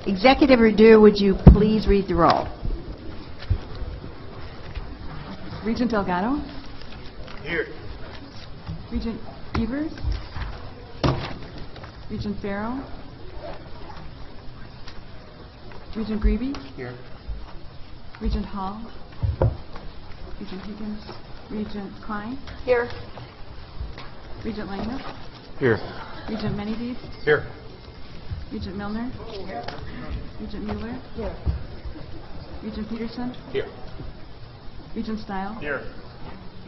Executive Redu, would you please read the roll? Regent Delgado. Here. Regent Evers. Regent Farrow. Regent Greavy. Here. Regent Hall. Regent Higgins. Regent Klein. Here. Regent Langness. Here. Regent Menedee. Here. Regent Milner. Here. Regent Mueller. Here. Regent Peterson. Here. Regent Stile. Here.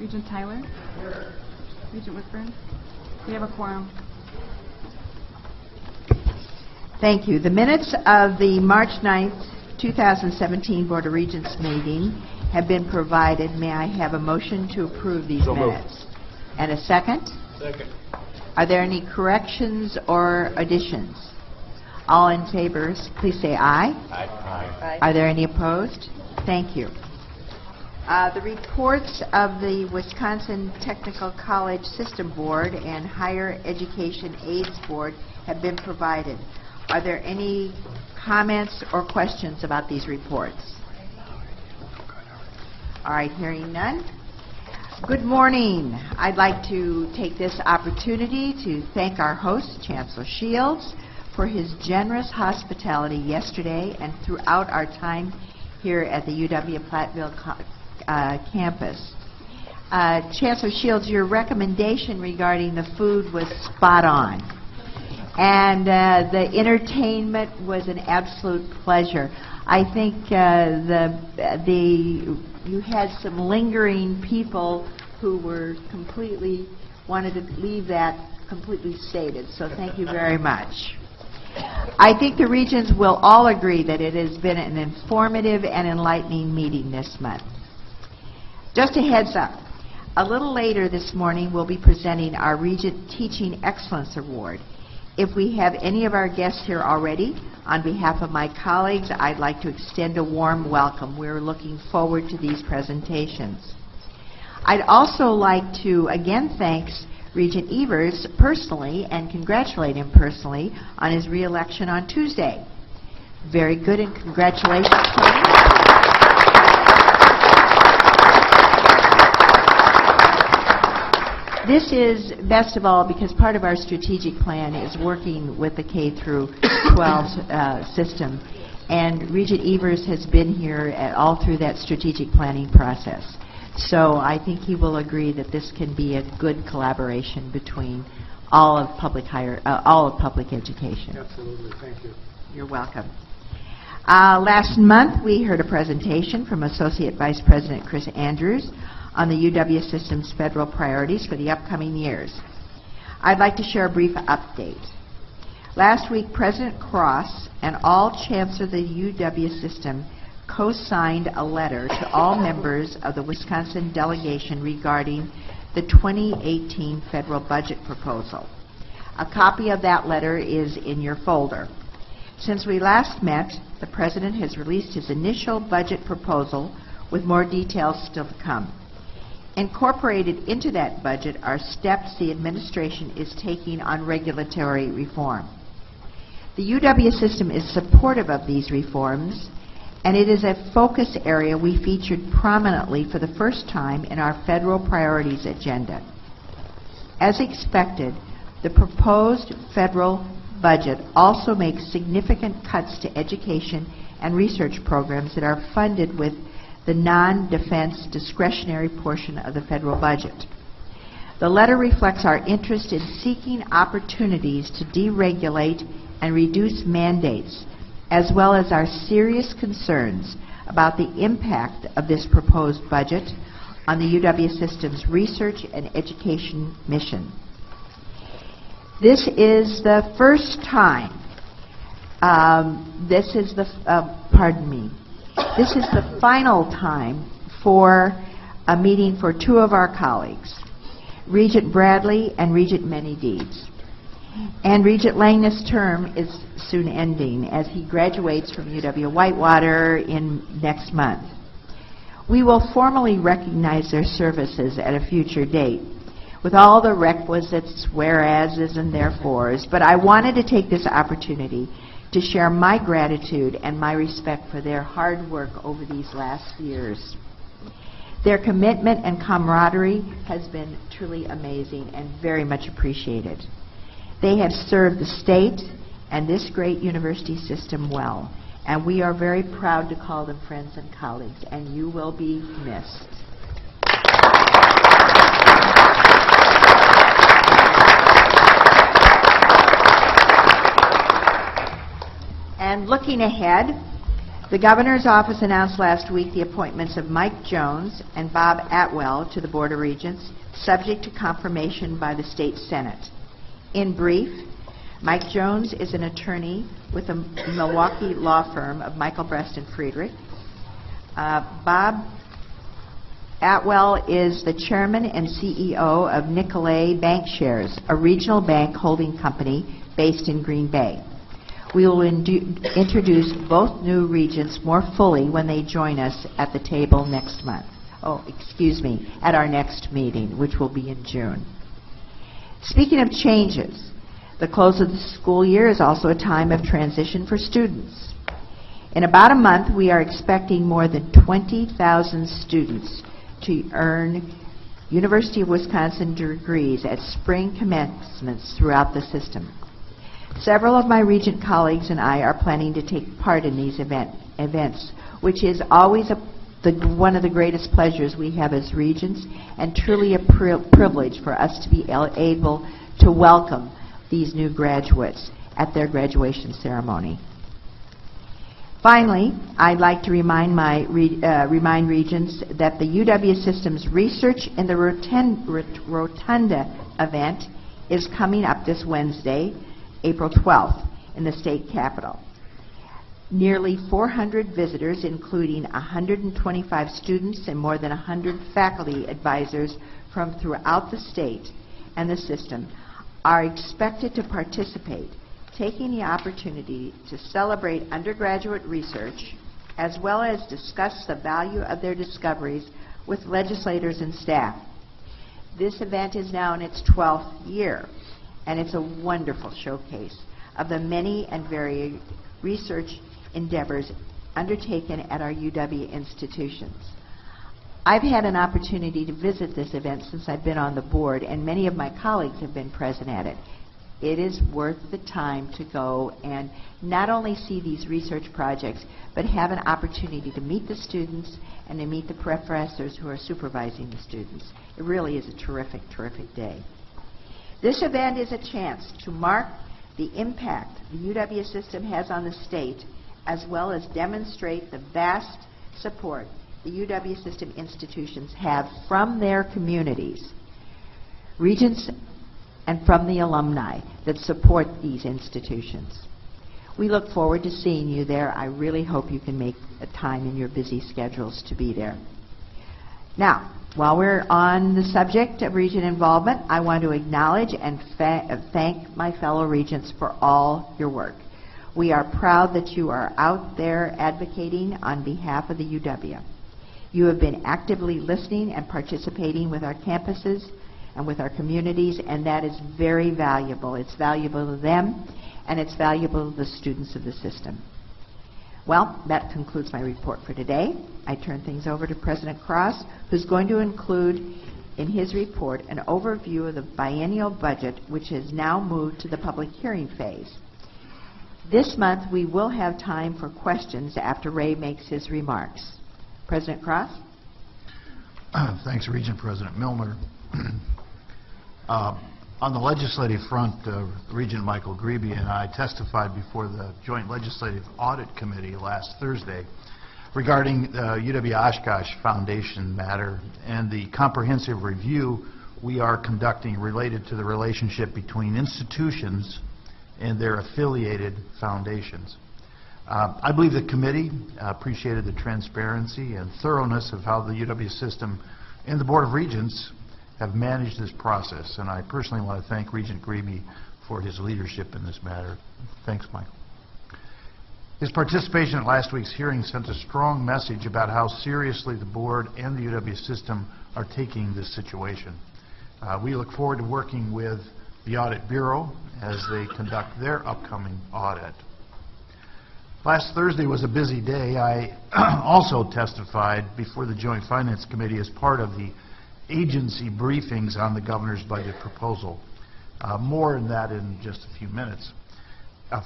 Regent Tyler. Here. Regent Whitburn. We have a quorum. Thank you. The minutes of the March 9th, 2017 Board of Regents meeting have been provided. May I have a motion to approve these minutes? And a second? Second. Are there any corrections or additions? All in favor, please say aye. Aye. Are there any opposed? Thank you. The reports of the Wisconsin Technical College System Board and Higher Education Aids Board have been provided. Are there any comments or questions about these reports? All right, hearing none. Good morning. I'd like to take this opportunity to thank our host, Chancellor Shields, for his generous hospitality yesterday and throughout our time here at the UW-Platteville campus. Chancellor Shields, your recommendation regarding the food was spot on. And the entertainment was an absolute pleasure. I think you had some lingering people who were wanted to leave that completely sated. So thank you very much. I think the Regents will all agree that it has been an informative and enlightening meeting this month. Just a heads up, a little later this morning we'll be presenting our Regent Teaching Excellence Award. If we have any of our guests here already, on behalf of my colleagues, I'd like to extend a warm welcome. We're looking forward to these presentations. I'd also like to again thank Regent Evers personally and congratulate him personally on his re-election on Tuesday. Very good, and congratulations, Tony. This is, best of all, because part of our strategic plan is working with the K through 12 system, and Regent Evers has been here all through that strategic planning process. So I think he will agree that this can be a good collaboration between all of public education. Absolutely. Thank you. You're welcome. Last month we heard a presentation from Associate Vice President Chris Andrews on the UW system's federal priorities for the upcoming years. I'd like to share a brief update. Last week, President Cross and all chancellors of the UW system co-signed a letter to all members of the Wisconsin delegation regarding the 2018 federal budget proposal. A copy of that letter is in your folder. Since we last met, the President has released his initial budget proposal with more details still to come. Incorporated into that budget are steps the administration is taking on regulatory reform. The UW system is supportive of these reforms, and it is a focus area we featured prominently for the first time in our federal priorities agenda. As expected, the proposed federal budget also makes significant cuts to education and research programs that are funded with the non-defense discretionary portion of the federal budget. The letter reflects our interest in seeking opportunities to deregulate and reduce mandates, as well as our serious concerns about the impact of this proposed budget on the UW system's research and education mission. This is the first time, this is the final time for a meeting for two of our colleagues, Regent Bradley and Regent Menedee. And Regent Langness' term is soon ending as he graduates from UW-Whitewater in next month. We will formally recognize their services at a future date with all the requisites, whereases, and therefores, but I wanted to take this opportunity to share my gratitude and my respect for their hard work over these last years. Their commitment and camaraderie has been truly amazing and very much appreciated. They have served the state and this great university system well, and we are very proud to call them friends and colleagues, and you will be missed. And looking ahead, the Governor's Office announced last week the appointments of Mike Jones and Bob Atwell to the Board of Regents, subject to confirmation by the State Senate. In brief, Mike Jones is an attorney with the Milwaukee law firm of Michael Breast and Friedrich. Bob Atwell is the chairman and CEO of Nicolay Bank Shares, a regional bank holding company based in Green Bay. We will introduce both new regents more fully when they join us at the table next month. At our next meeting, which will be in June. Speaking of changes, the close of the school year is also a time of transition for students. In about a month, we are expecting more than 20,000 students to earn University of Wisconsin degrees at spring commencements throughout the system. Several of my Regent colleagues and I are planning to take part in these events, which is always one of the greatest pleasures we have as Regents, and truly a privilege for us to be able to welcome these new graduates at their graduation ceremony. Finally, I'd like to remind Regents that the UW System's Research in the Rotunda event is coming up this Wednesday, April 12th, in the state capitol. Nearly 400 visitors, including 125 students and more than 100 faculty advisors from throughout the state and the system, are expected to participate, taking the opportunity to celebrate undergraduate research as well as discuss the value of their discoveries with legislators and staff. This event is now in its 12th year, and it's a wonderful showcase of the many and varied research endeavors undertaken at our UW institutions. I've had an opportunity to visit this event since I've been on the board, and many of my colleagues have been present at it. It is worth the time to go and not only see these research projects, but have an opportunity to meet the students and to meet the professors who are supervising the students. It really is a terrific, terrific day. This event is a chance to mark the impact the UW system has on the state, as well as demonstrate the vast support the UW system institutions have from their communities, Regents, and from the alumni that support these institutions. We look forward to seeing you there. I really hope you can make a time in your busy schedules to be there. Now, while we're on the subject of Regent involvement, I want to acknowledge and thank my fellow Regents for all your work. We are proud that you are out there advocating on behalf of the UW. You have been actively listening and participating with our campuses and with our communities, and that is very valuable. It's valuable to them, and it's valuable to the students of the system. Well, that concludes my report for today. I turn things over to President Cross, who's going to include in his report an overview of the biennial budget, which has now moved to the public hearing phase. This month, we will have time for questions after Ray makes his remarks. President Cross? Thanks, Regent President Milner. On the legislative front, Regent Michael Grebe and I testified before the Joint Legislative Audit Committee last Thursday regarding the UW-Oshkosh Foundation matter and the comprehensive review we are conducting related to the relationship between institutions and their affiliated foundations. I believe the committee appreciated the transparency and thoroughness of how the UW system and the Board of Regents have managed this process, and I personally want to thank Regent Grebe for his leadership in this matter. Thanks, Michael. His participation at last week's hearing sent a strong message about how seriously the board and the UW system are taking this situation. We look forward to working with the Audit Bureau as they conduct their upcoming audit. Last Thursday was a busy day. I also testified before the Joint Finance Committee as part of the agency briefings on the governor's budget proposal. More on that in just a few minutes.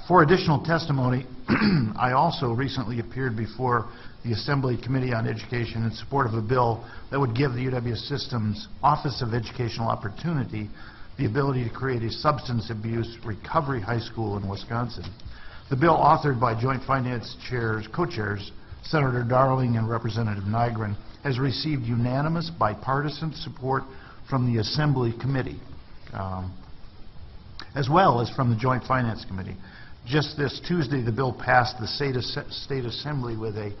For additional testimony, I also recently appeared before the Assembly Committee on Education in support of a bill that would give the UW System's Office of Educational Opportunity the ability to create a substance abuse recovery high school in Wisconsin. The bill, authored by Joint Finance co-chairs Senator Darling and Representative Nygren, has received unanimous bipartisan support from the Assembly Committee, as well as from the Joint Finance Committee. Just this Tuesday, the bill passed the State Assembly with a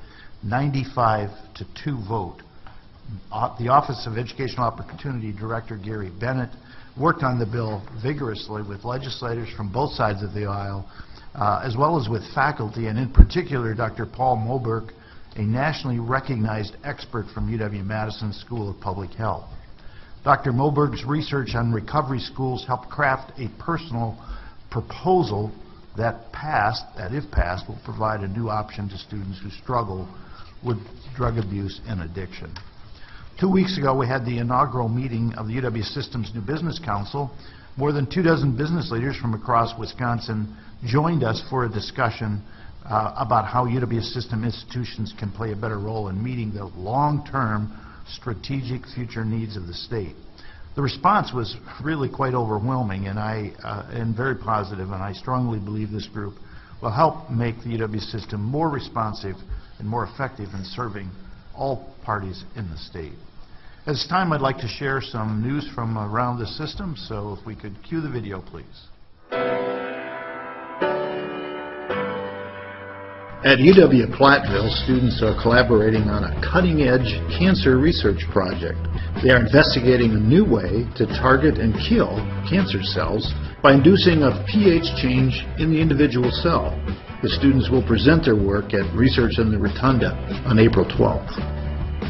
95-2 vote. The Office of Educational Opportunity Director Gary Bennett worked on the bill vigorously with legislators from both sides of the aisle, as well as with faculty, and in particular Dr. Paul Moberg, a nationally recognized expert from UW-Madison School of Public Health. Dr. Moberg's research on recovery schools helped craft a personal proposal that if passed, will provide a new option to students who struggle with drug abuse and addiction. 2 weeks ago, we had the inaugural meeting of the UW Systems New Business Council. More than 24 business leaders from across Wisconsin joined us for a discussion about how UW System institutions can play a better role in meeting the long-term strategic future needs of the state. The response was really quite overwhelming and very positive, and I strongly believe this group will help make the UW System more responsive and more effective in serving all parties in the state. At this time, I'd like to share some news from around the system, so if we could cue the video, please. At UW-Platteville, students are collaborating on a cutting-edge cancer research project. They are investigating a new way to target and kill cancer cells by inducing a pH change in the individual cell. The students will present their work at Research in the Rotunda on April 12th.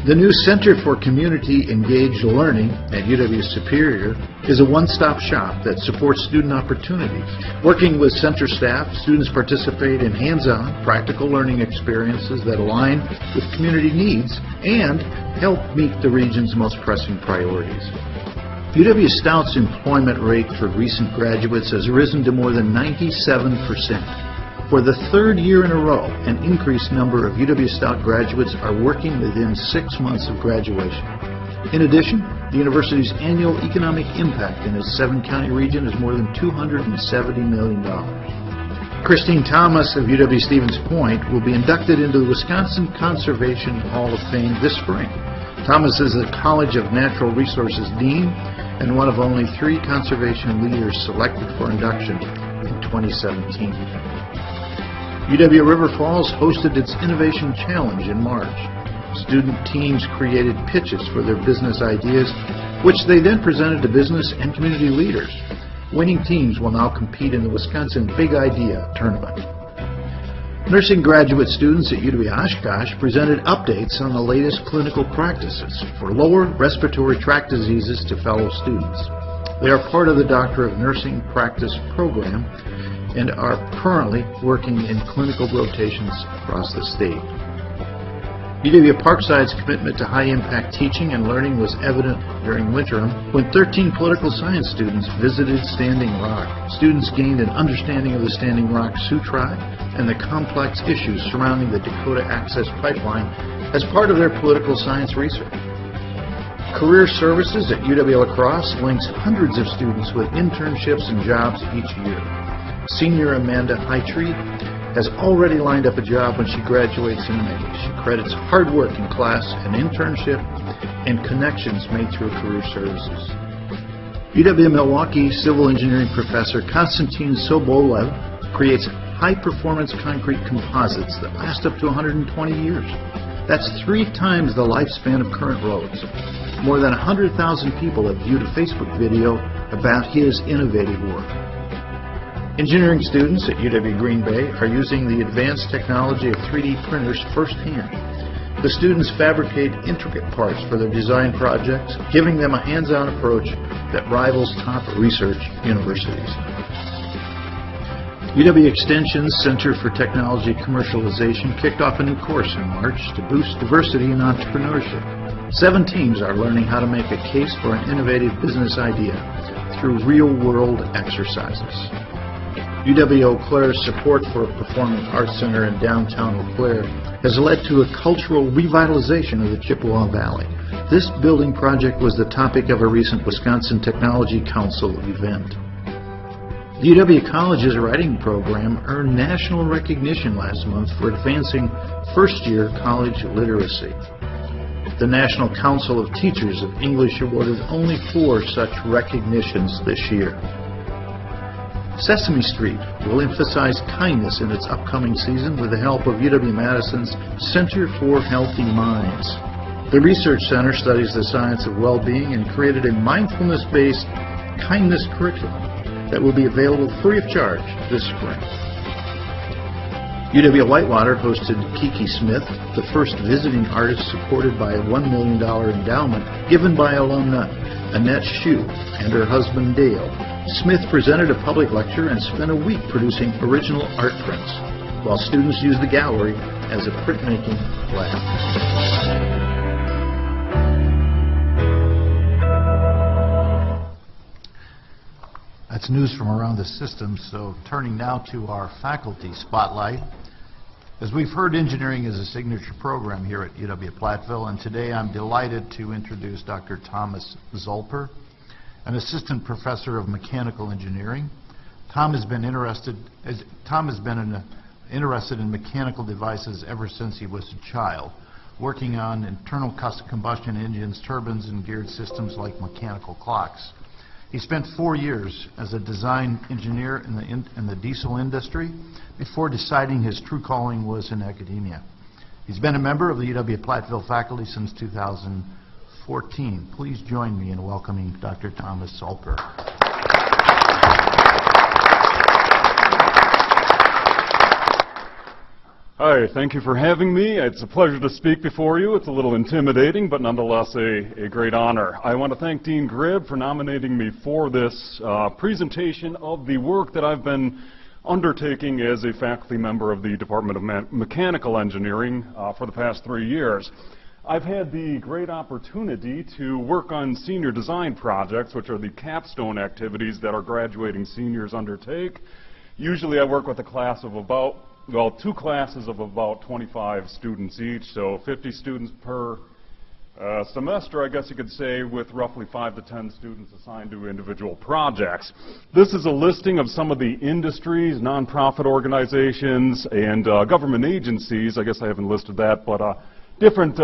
The new Center for Community Engaged Learning at UW-Superior is a one-stop shop that supports student opportunities. Working with center staff, students participate in hands-on, practical learning experiences that align with community needs and help meet the region's most pressing priorities. UW-Stout's employment rate for recent graduates has risen to more than 97%. For the third year in a row, an increased number of UW-Stout graduates are working within 6 months of graduation. In addition, the university's annual economic impact in its 7-county region is more than $270 million. Christine Thomas of UW-Stevens Point will be inducted into the Wisconsin Conservation Hall of Fame this spring. Thomas is the College of Natural Resources Dean and one of only 3 conservation leaders selected for induction in 2017. UW River Falls hosted its Innovation Challenge in March. Student teams created pitches for their business ideas, which they then presented to business and community leaders. Winning teams will now compete in the Wisconsin Big Idea Tournament. Nursing graduate students at UW-Oshkosh presented updates on the latest clinical practices for lower respiratory tract diseases to fellow students. They are part of the Doctor of Nursing Practice program and are currently working in clinical rotations across the state. UW-Parkside's commitment to high-impact teaching and learning was evident during winterim when 13 political science students visited Standing Rock. Students gained an understanding of the Standing Rock Sioux Tribe and the complex issues surrounding the Dakota Access Pipeline as part of their political science research. Career Services at UW-La Crosse links hundreds of students with internships and jobs each year. Senior Amanda Hightree has already lined up a job when she graduates in May. She credits hard work in class, an internship, and connections made through Career Services. UW-Milwaukee Civil Engineering Professor Konstantin Sobolev creates high-performance concrete composites that last up to 120 years. That's 3 times the lifespan of current roads. More than 100,000 people have viewed a Facebook video about his innovative work. Engineering students at UW-Green Bay are using the advanced technology of 3D printers firsthand. The students fabricate intricate parts for their design projects, giving them a hands-on approach that rivals top research universities. UW Extension's Center for Technology Commercialization kicked off a new course in March to boost diversity in entrepreneurship. 7 teams are learning how to make a case for an innovative business idea through real-world exercises. UW-Eau Claire's support for a performing arts center in downtown Eau Claire has led to a cultural revitalization of the Chippewa Valley. This building project was the topic of a recent Wisconsin Technology Council event. The UW College's writing program earned national recognition last month for advancing first-year college literacy. The National Council of Teachers of English awarded only 4 such recognitions this year. Sesame Street will emphasize kindness in its upcoming season with the help of UW-Madison's Center for Healthy Minds. The Research Center studies the science of well-being and created a mindfulness-based kindness curriculum that will be available free of charge this spring. UW-Whitewater hosted Kiki Smith, the first visiting artist supported by a $1 million endowment given by alumna Annette Shue and her husband Dale. Smith presented a public lecture and spent a week producing original art prints, while students used the gallery as a printmaking lab. That's news from around the system, so turning now to our faculty spotlight. As we've heard, engineering is a signature program here at UW-Platteville, and today I'm delighted to introduce Dr. Thomas Zolper, an assistant professor of mechanical engineering. Tom has been interested in mechanical devices ever since he was a child, working on internal combustion engines, turbines, and geared systems like mechanical clocks. He spent 4 years as a design engineer in the diesel industry before deciding his true calling was in academia. He's been a member of the UW-Platteville faculty since 2014. Please join me in welcoming Dr. Thomas Zolper. Hi, thank you for having me. It's a pleasure to speak before you. It's a little intimidating, but nonetheless a great honor. I want to thank Dean Gribb for nominating me for this presentation of the work that I've been undertaking as a faculty member of the Department of Mechanical Engineering for the past 3 years. I've had the great opportunity to work on senior design projects, which are the capstone activities that our graduating seniors undertake. Usually I work with a class of about 2 classes of about 25 students each, so 50 students per semester, I guess you could say, with roughly 5 to 10 students assigned to individual projects. This is a listing of some of the industries, nonprofit organizations, and government agencies. I guess I haven't listed that, but different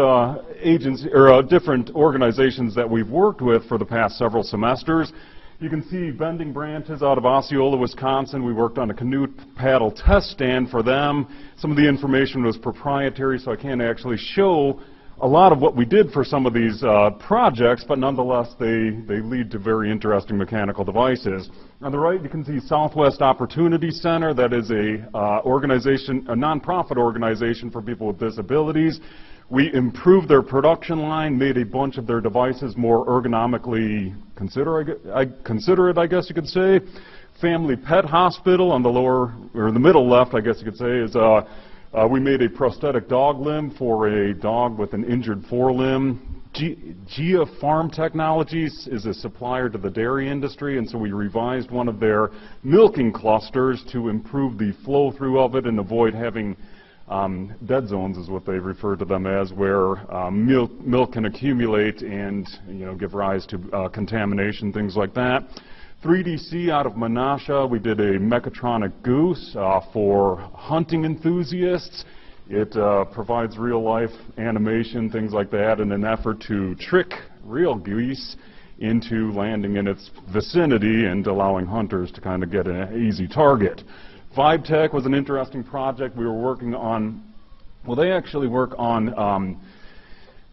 different organizations that we've worked with for the past several semesters. You can see Bending Branches out of Osceola, Wisconsin. We worked on a canoe paddle test stand for them. Some of the information was proprietary, so I can't actually show a lot of what we did for some of these projects, but nonetheless, they lead to very interesting mechanical devices. On the right, you can see Southwest Opportunity Center. That is a nonprofit organization for people with disabilities. We improved their production line, made a bunch of their devices more ergonomically considerate, I guess you could say. Family Pet Hospital on the lower, or the middle left, I guess you could say, is we made a prosthetic dog limb for a dog with an injured forelimb. Gia Farm Technologies is a supplier to the dairy industry, and so we revised one of their milking clusters to improve the flow through of it and avoid having dead zones, is what they refer to them as, where milk can accumulate and give rise to contamination, things like that. 3DC out of Menasha, we did a mechatronic goose for hunting enthusiasts. It provides real-life animation, things like that, in an effort to trick real geese into landing in its vicinity and allowing hunters to kind of get an easy target. VibeTech was an interesting project we were working on. Well, they actually work on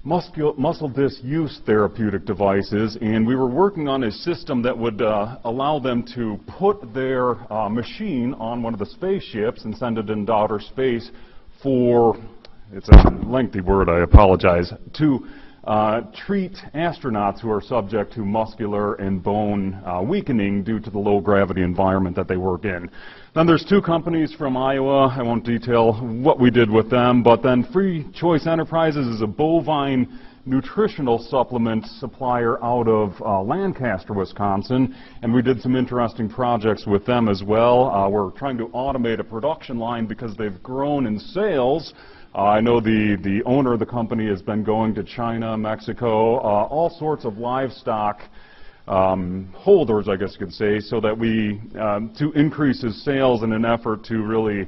muscle disuse therapeutic devices, and we were working on a system that would allow them to put their machine on one of the spaceships and send it into outer space for, it's a lengthy word, I apologize, to treat astronauts who are subject to muscular and bone weakening due to the low gravity environment that they work in. Then there's two companies from Iowa. I won't detail what we did with them, but then Free Choice Enterprises is a bovine nutritional supplement supplier out of Lancaster, Wisconsin, and we did some interesting projects with them as well. We're trying to automate a production line because they've grown in sales. I know the owner of the company has been going to China, Mexico, all sorts of livestock holders, I guess you could say, so that to increase his sales in an effort to really,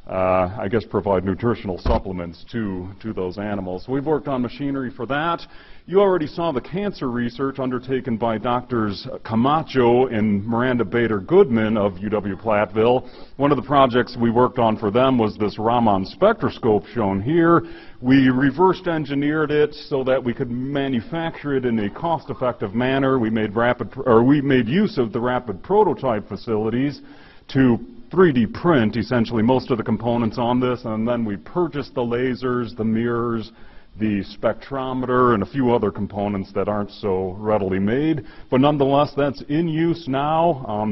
I guess, provide nutritional supplements to those animals. We've worked on machinery for that. You already saw the cancer research undertaken by Drs. Camacho and Miranda Bader-Goodman of UW-Platteville. One of the projects we worked on for them was this Raman spectroscope shown here. We reversed engineered it so that we could manufacture it in a cost-effective manner. We made use of the rapid prototype facilities to 3D print essentially most of the components on this, and then we purchased the lasers, the mirrors, the spectrometer, and a few other components that aren't so readily made. But nonetheless, that's in use now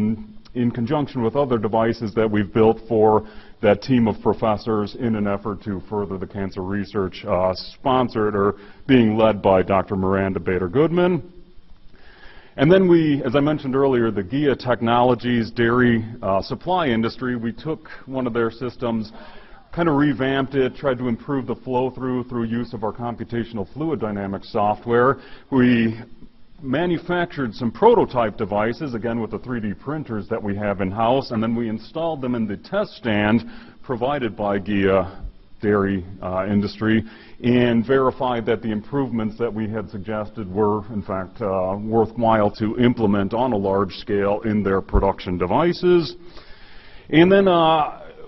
in conjunction with other devices that we've built for that team of professors in an effort to further the cancer research sponsored or being led by Dr. Miranda Bader-Goodman. And then we, as I mentioned earlier, the GIA Technologies dairy supply industry, we took one of their systems, kind of revamped it, tried to improve the flow-through through use of our computational fluid dynamics software. We manufactured some prototype devices, again with the 3D printers that we have in-house, and then we installed them in the test stand provided by GIA dairy industry and verified that the improvements that we had suggested were, in fact, worthwhile to implement on a large scale in their production devices. And then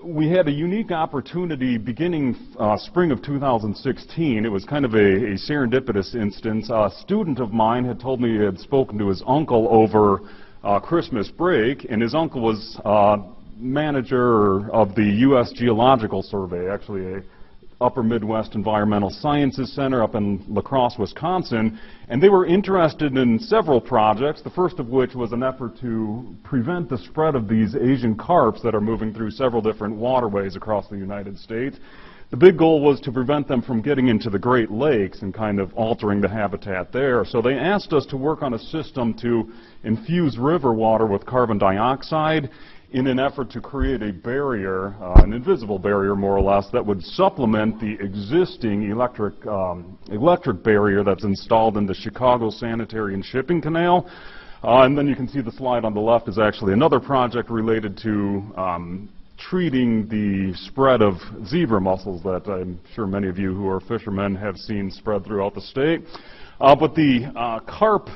we had a unique opportunity beginning spring of 2016. It was kind of a serendipitous instance. A student of mine had told me he had spoken to his uncle over Christmas break, and his uncle was manager of the U.S. Geological Survey, actually a Upper Midwest Environmental Sciences Center up in La Crosse, Wisconsin, and they were interested in several projects, the first of which was an effort to prevent the spread of these Asian carps that are moving through several different waterways across the United States. The big goal was to prevent them from getting into the Great Lakes and kind of altering the habitat there. So they asked us to work on a system to infuse river water with carbon dioxide in an effort to create a barrier, an invisible barrier more or less, that would supplement the existing electric barrier that's installed in the Chicago Sanitary and Shipping Canal. And then you can see the slide on the left is actually another project related to treating the spread of zebra mussels that I'm sure many of you who are fishermen have seen spread throughout the state. But the carp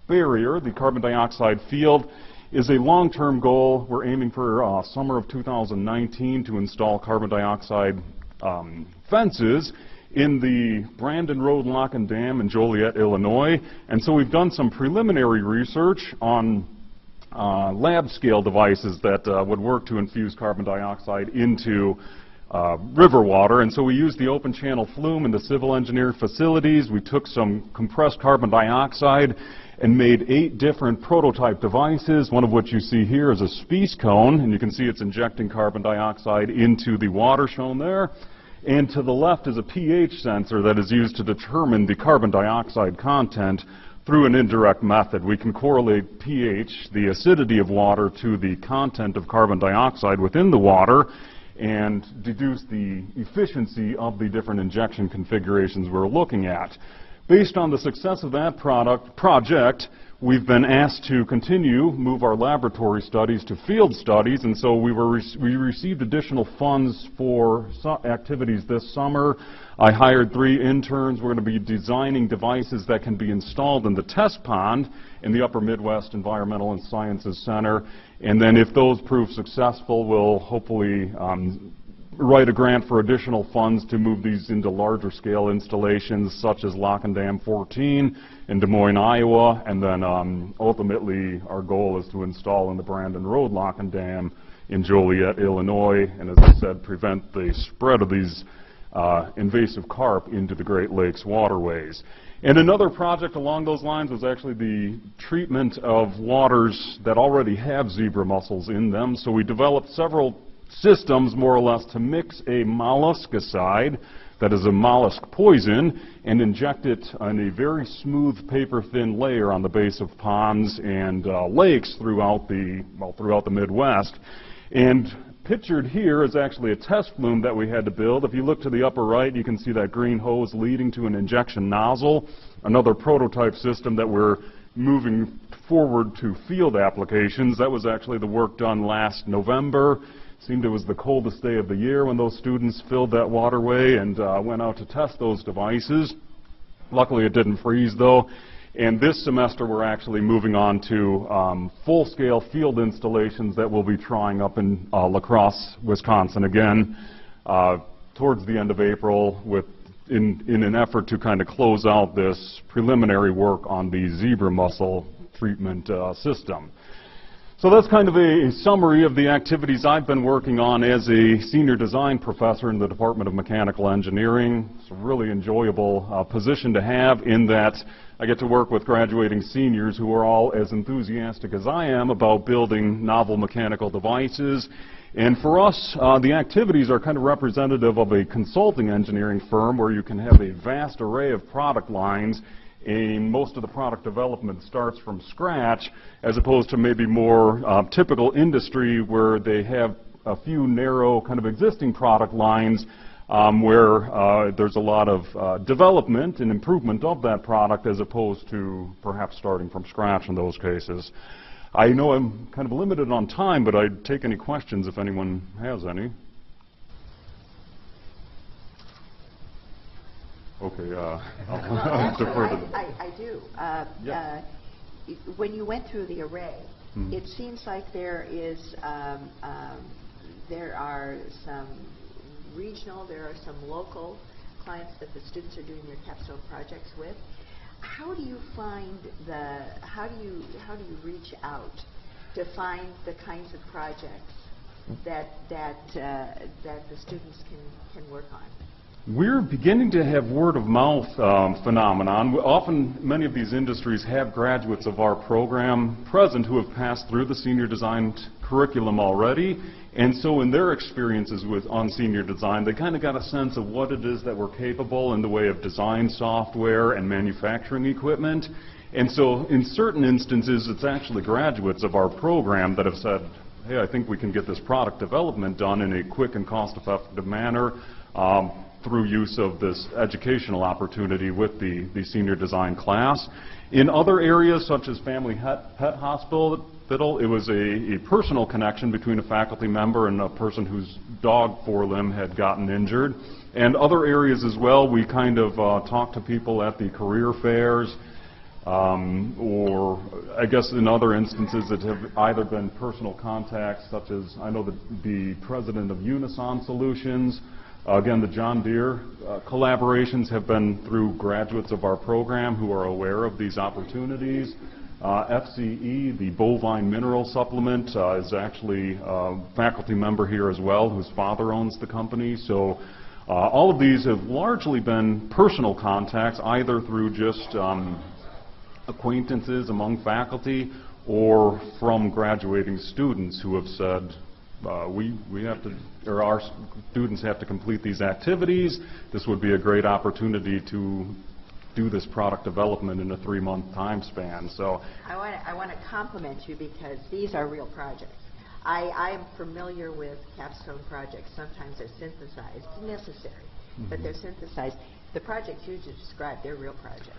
barrier, the carbon dioxide field, is a long-term goal. We're aiming for summer of 2019 to install carbon dioxide fences in the Brandon Road Lock and Dam in Joliet, Illinois. And so we've done some preliminary research on lab-scale devices that would work to infuse carbon dioxide into river water. And so we used the open channel flume in the civil engineered facilities. We took some compressed carbon dioxide and made 8 different prototype devices, one of which you see here is a species cone, and you can see it's injecting carbon dioxide into the water shown there. And to the left is a pH sensor that is used to determine the carbon dioxide content through an indirect method. We can correlate pH, the acidity of water, to the content of carbon dioxide within the water and deduce the efficiency of the different injection configurations we're looking at. Based on the success of that project, we've been asked to move our laboratory studies to field studies, and so we received additional funds for activities this summer. I hired 3 interns. We're going to be designing devices that can be installed in the test pond in the Upper Midwest Environmental and Sciences Center, and then if those prove successful, we'll hopefully write a grant for additional funds to move these into larger scale installations such as Lock and Dam 14 in Des Moines, Iowa, and then ultimately our goal is to install in the Brandon Road Lock and Dam in Joliet, Illinois, and as I said, prevent the spread of these invasive carp into the Great Lakes waterways. And another project along those lines was actually the treatment of waters that already have zebra mussels in them. So we developed several systems, more or less, to mix a molluscicide, that is a mollusk poison, and inject it in a very smooth, paper-thin layer on the base of ponds and lakes throughout the Midwest. And pictured here is actually a test flume that we had to build. If you look to the upper right, you can see that green hose leading to an injection nozzle, another prototype system that we're moving forward to field applications. That was actually the work done last November. Seemed it was the coldest day of the year when those students filled that waterway and went out to test those devices. Luckily, it didn't freeze, though. And this semester, we're actually moving on to full-scale field installations that we'll be trying up in La Crosse, Wisconsin, again, towards the end of April, in an effort to kind of close out this preliminary work on the zebra mussel treatment system. So that's kind of a summary of the activities I've been working on as a senior design professor in the Department of Mechanical Engineering. It's a really enjoyable position to have, in that I get to work with graduating seniors who are all as enthusiastic as I am about building novel mechanical devices. And for us, the activities are kind of representative of a consulting engineering firm where you can have a vast array of product lines, and most of the product development starts from scratch, as opposed to maybe more typical industry where they have a few narrow kind of existing product lines where there's a lot of development and improvement of that product, as opposed to perhaps starting from scratch in those cases. I know I'm kind of limited on time, but I'd take any questions if anyone has any. Okay, I'll defer to them. I do. When you went through the array, it seems like there are some regional, there are some local clients that the students are doing their capstone projects with. How do you find how do you reach out to find the kinds of projects that the students can work on? We're beginning to have word-of-mouth phenomenon. Often, many of these industries have graduates of our program present who have passed through the senior design curriculum already, and so in their experiences on senior design, they kind of got a sense of what it is that we're capable in the way of design software and manufacturing equipment. And so in certain instances, it's actually graduates of our program that have said, hey, I think we can get this product development done in a quick and cost-effective manner through use of this educational opportunity with the senior design class. In other areas, such as family pet hospital, it was a personal connection between a faculty member and a person whose dog forelimb had gotten injured. And other areas as well, we kind of talked to people at the career fairs, or I guess in other instances that have either been personal contacts, such as I know the president of Unison Solutions. Again, the John Deere collaborations have been through graduates of our program who are aware of these opportunities. FCE, the bovine mineral supplement, is actually a faculty member here as well, whose father owns the company. So all of these have largely been personal contacts, either through just acquaintances among faculty or from graduating students who have said, we have to, or our students have to complete these activities. This would be a great opportunity to do this product development in a 3-month time span. So I want to compliment you, because these are real projects. I am familiar with capstone projects. Sometimes they're synthesized, necessary, but they're synthesized. The projects you just described, they're real projects.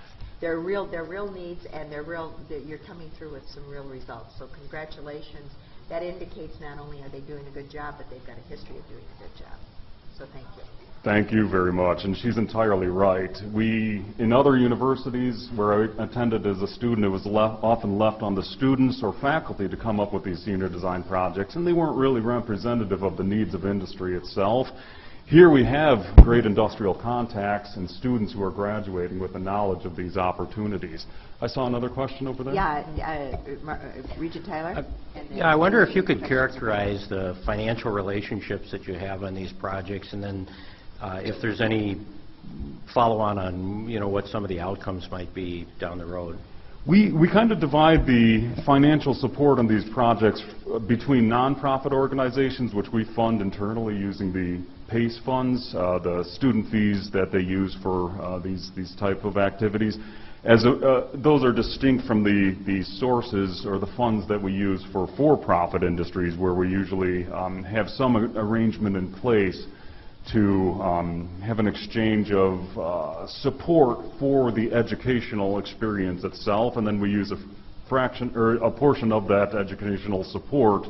They're real needs, and you're coming through with some real results. So congratulations. That indicates not only are they doing a good job, but they've got a history of doing a good job. So thank you. Thank you very much, and she's entirely right. In other universities where I attended as a student, it was often left on the students or faculty to come up with these senior design projects, and they weren't really representative of the needs of industry itself. Here we have great industrial contacts and students who are graduating with the knowledge of these opportunities. I saw another question over there. Yeah, Regent Tyler? Yeah, I wonder if you could characterize the financial relationships that you have on these projects, and then if there's any follow-on on, you know, what some of the outcomes might be down the road. We kind of divide the financial support on these projects between nonprofit organizations, which we fund internally using the PACE funds, the student fees that they use for these type of activities. Those are distinct from the sources or the funds that we use for for-profit industries, where we usually have some arrangement in place to have an exchange of support for the educational experience itself, and then we use a fraction or a portion of that educational support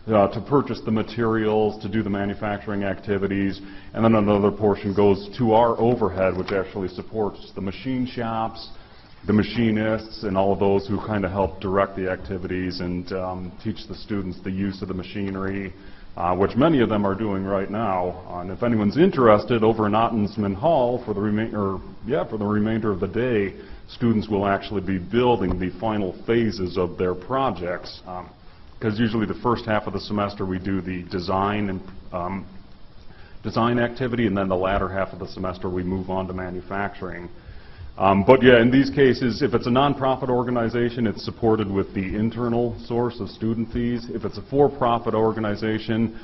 to purchase the materials, to do the manufacturing activities, and then another portion goes to our overhead, which actually supports the machine shops, the machinists, and all of those who kind of help direct the activities and teach the students the use of the machinery, which many of them are doing right now. And if anyone's interested, over in Ottensman Hall for the remainder of the day, students will actually be building the final phases of their projects. Because usually the first half of the semester we do the design and design activity, and then the latter half of the semester we move on to manufacturing. But yeah, in these cases, if it's a nonprofit organization, it's supported with the internal source of student fees. If it's a for-profit organization,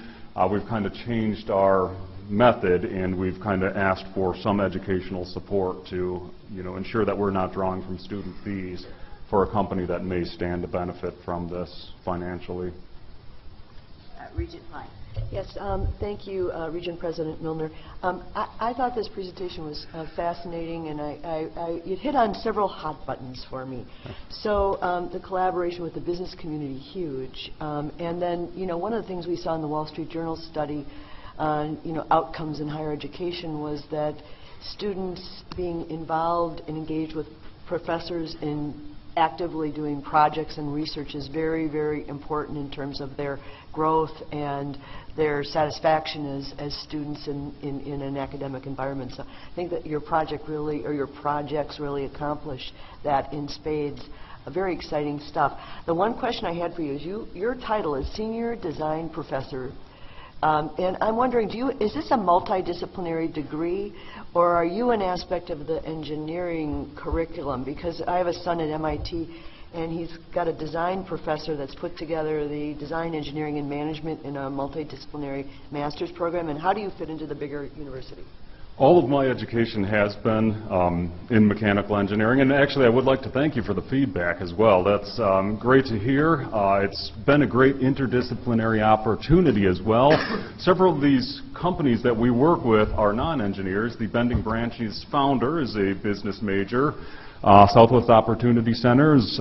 we've kind of changed our method, and we've kind of asked for some educational support to, you know, ensure that we're not drawing from student fees for a company that may stand to benefit from this financially. Regent Pine. Yes, thank you, Region President Milner. I thought this presentation was fascinating, and it hit on several hot buttons for me. So the collaboration with the business community, huge. And then, you know, one of the things we saw in the Wall Street Journal study on, you know, outcomes in higher education was that students being involved and engaged with professors in actively doing projects and research is very, very important in terms of their growth and their satisfaction as students in an academic environment. So I think that your project really, or your projects really accomplish that in spades. Very exciting stuff. The one question I had for you is your title is Senior Design Professor. And I'm wondering, is this a multidisciplinary degree, or are you an aspect of the engineering curriculum? Because I have a son at MIT, and he's got a design professor that's put together the design, engineering, and management in a multidisciplinary master's program. And how do you fit into the bigger university? All of my education has been in mechanical engineering, and actually I would like to thank you for the feedback as well. That's great to hear. It's been a great interdisciplinary opportunity as well. Several of these companies that we work with are non-engineers. The Bending Branch's founder is a business major. Southwest Opportunity Centers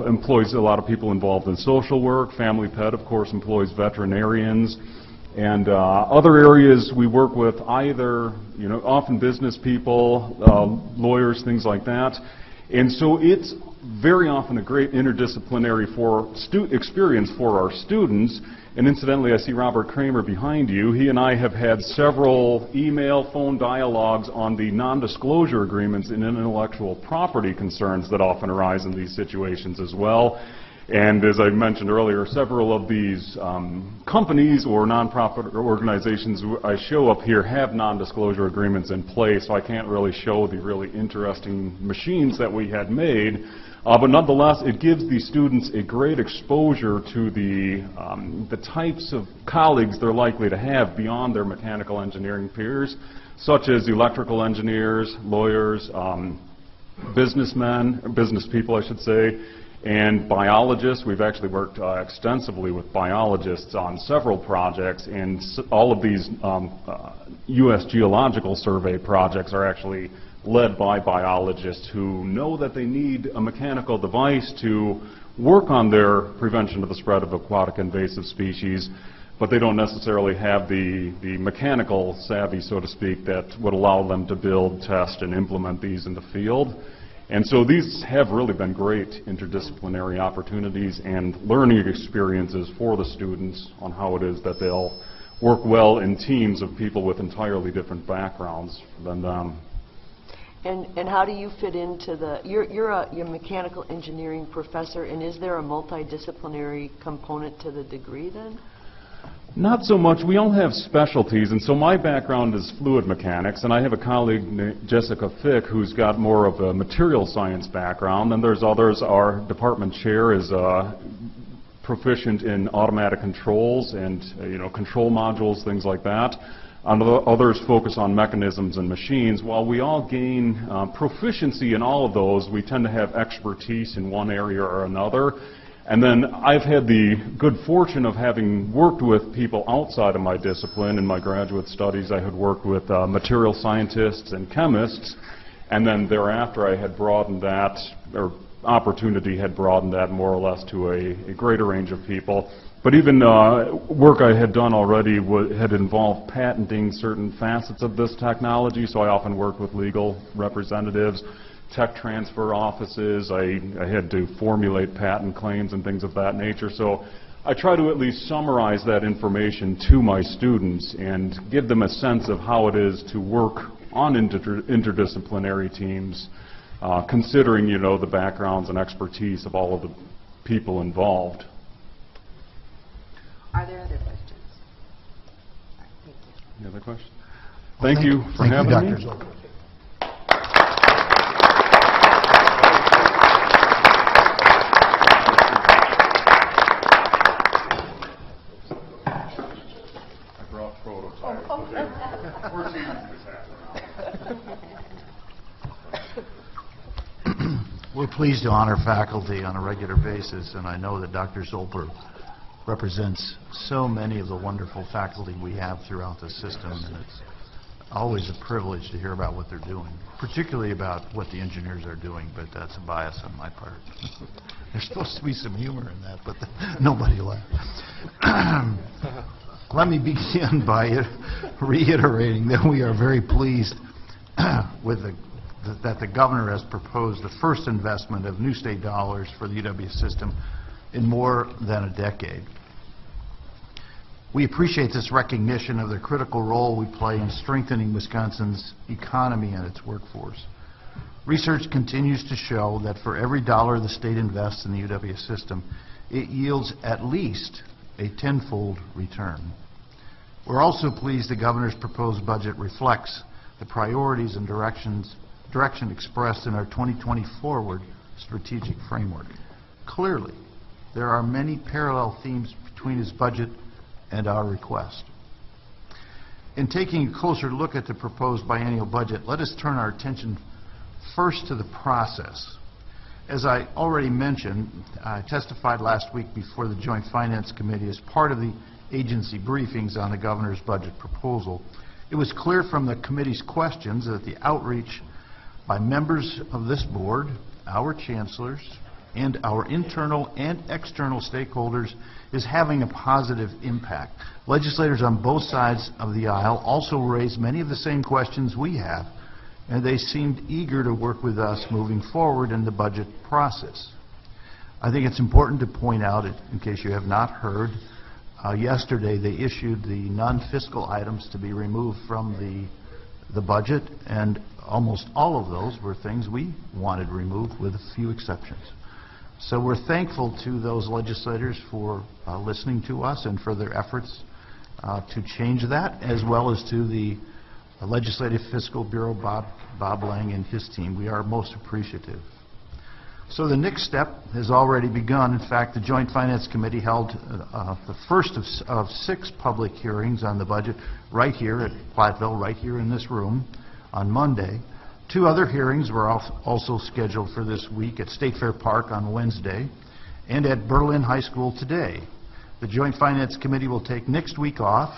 employs a lot of people involved in social work. Family Pet, of course, employs veterinarians. And other areas we work with either, you know, often business people, lawyers, things like that. And so it's very often a great interdisciplinary experience for our students. And incidentally, I see Robert Kramer behind you. He and I have had several email, phone dialogues on the non-disclosure agreements and intellectual property concerns that often arise in these situations as well. And as I mentioned earlier, several of these companies or nonprofit organizations I show up here have non-disclosure agreements in place, so I can't really show the really interesting machines that we had made. But nonetheless, it gives the students a great exposure to the types of colleagues they're likely to have beyond their mechanical engineering peers, such as electrical engineers, lawyers, business people, I should say, and biologists. We've actually worked extensively with biologists on several projects, and all of these U.S. Geological Survey projects are actually led by biologists who know that they need a mechanical device to work on their prevention of the spread of aquatic invasive species, but they don't necessarily have the mechanical savvy, so to speak, that would allow them to build, test, and implement these in the field. And so these have really been great interdisciplinary opportunities and learning experiences for the students on how it is that they'll work well in teams of people with entirely different backgrounds than them. And how do you fit into the, you're a mechanical engineering professor, and is there a multidisciplinary component to the degree then? Not so much. We all have specialties, and so my background is fluid mechanics, and I have a colleague, Jessica Fick, who's got more of a material science background, and there's others. Our department chair is proficient in automatic controls and control modules, things like that. Others focus on mechanisms and machines. While we all gain proficiency in all of those, we tend to have expertise in one area or another. And then I've had the good fortune of having worked with people outside of my discipline. In my graduate studies, I had worked with material scientists and chemists, and then thereafter I had broadened that, or opportunity had broadened that more or less to a greater range of people. But even work I had done already had involved patenting certain facets of this technology, so I often worked with legal representatives, tech transfer offices. I had to formulate patent claims and things of that nature. So I try to at least summarize that information to my students and give them a sense of how it is to work on interdisciplinary teams, considering, the backgrounds and expertise of all of the people involved. Are there other questions? All right, thank you. Any other questions? Well, Thank you for having Dr. me. Zolper. I brought prototypes. We're seeing this happen. We're pleased to honor faculty on a regular basis, and I know that Dr. Zolper represents so many of the wonderful faculty we have throughout the system, and it's always a privilege to hear about what they're doing, particularly about what the engineers are doing, but that's a bias on my part. There's supposed to be some humor in that, but nobody laughed. Let me begin by reiterating that we are very pleased with that the governor has proposed the first investment of new state dollars for the UW system in more than a decade. We appreciate this recognition of the critical role we play in strengthening Wisconsin's economy and its workforce. Research continues to show that for every dollar the state invests in the UW system, it yields at least a tenfold return. We're also pleased the governor's proposed budget reflects the priorities and direction expressed in our 2020 Forward strategic framework. Clearly, there are many parallel themes between his budget and our request. In taking a closer look at the proposed biennial budget, let us turn our attention first to the process. As I already mentioned, I testified last week before the Joint Finance Committee as part of the agency briefings on the governor's budget proposal. It was clear from the committee's questions that the outreach by members of this board, our chancellors, and our internal and external stakeholders is having a positive impact. Legislators on both sides of the aisle also raised many of the same questions we have, and they seemed eager to work with us moving forward in the budget process. I think it's important to point out, in case you have not heard, yesterday they issued the non-fiscal items to be removed from the budget, and almost all of those were things we wanted removed with a few exceptions. So we're thankful to those legislators for listening to us and for their efforts to change that, as well as to the Legislative Fiscal Bureau, Bob Lang and his team. We are most appreciative. So the next step has already begun. In fact, the Joint Finance Committee held the first of 6 public hearings on the budget right here at Platteville, right here in this room on Monday. 2 other hearings were also scheduled for this week at State Fair Park on Wednesday and at Berlin High School today. The Joint Finance Committee will take next week off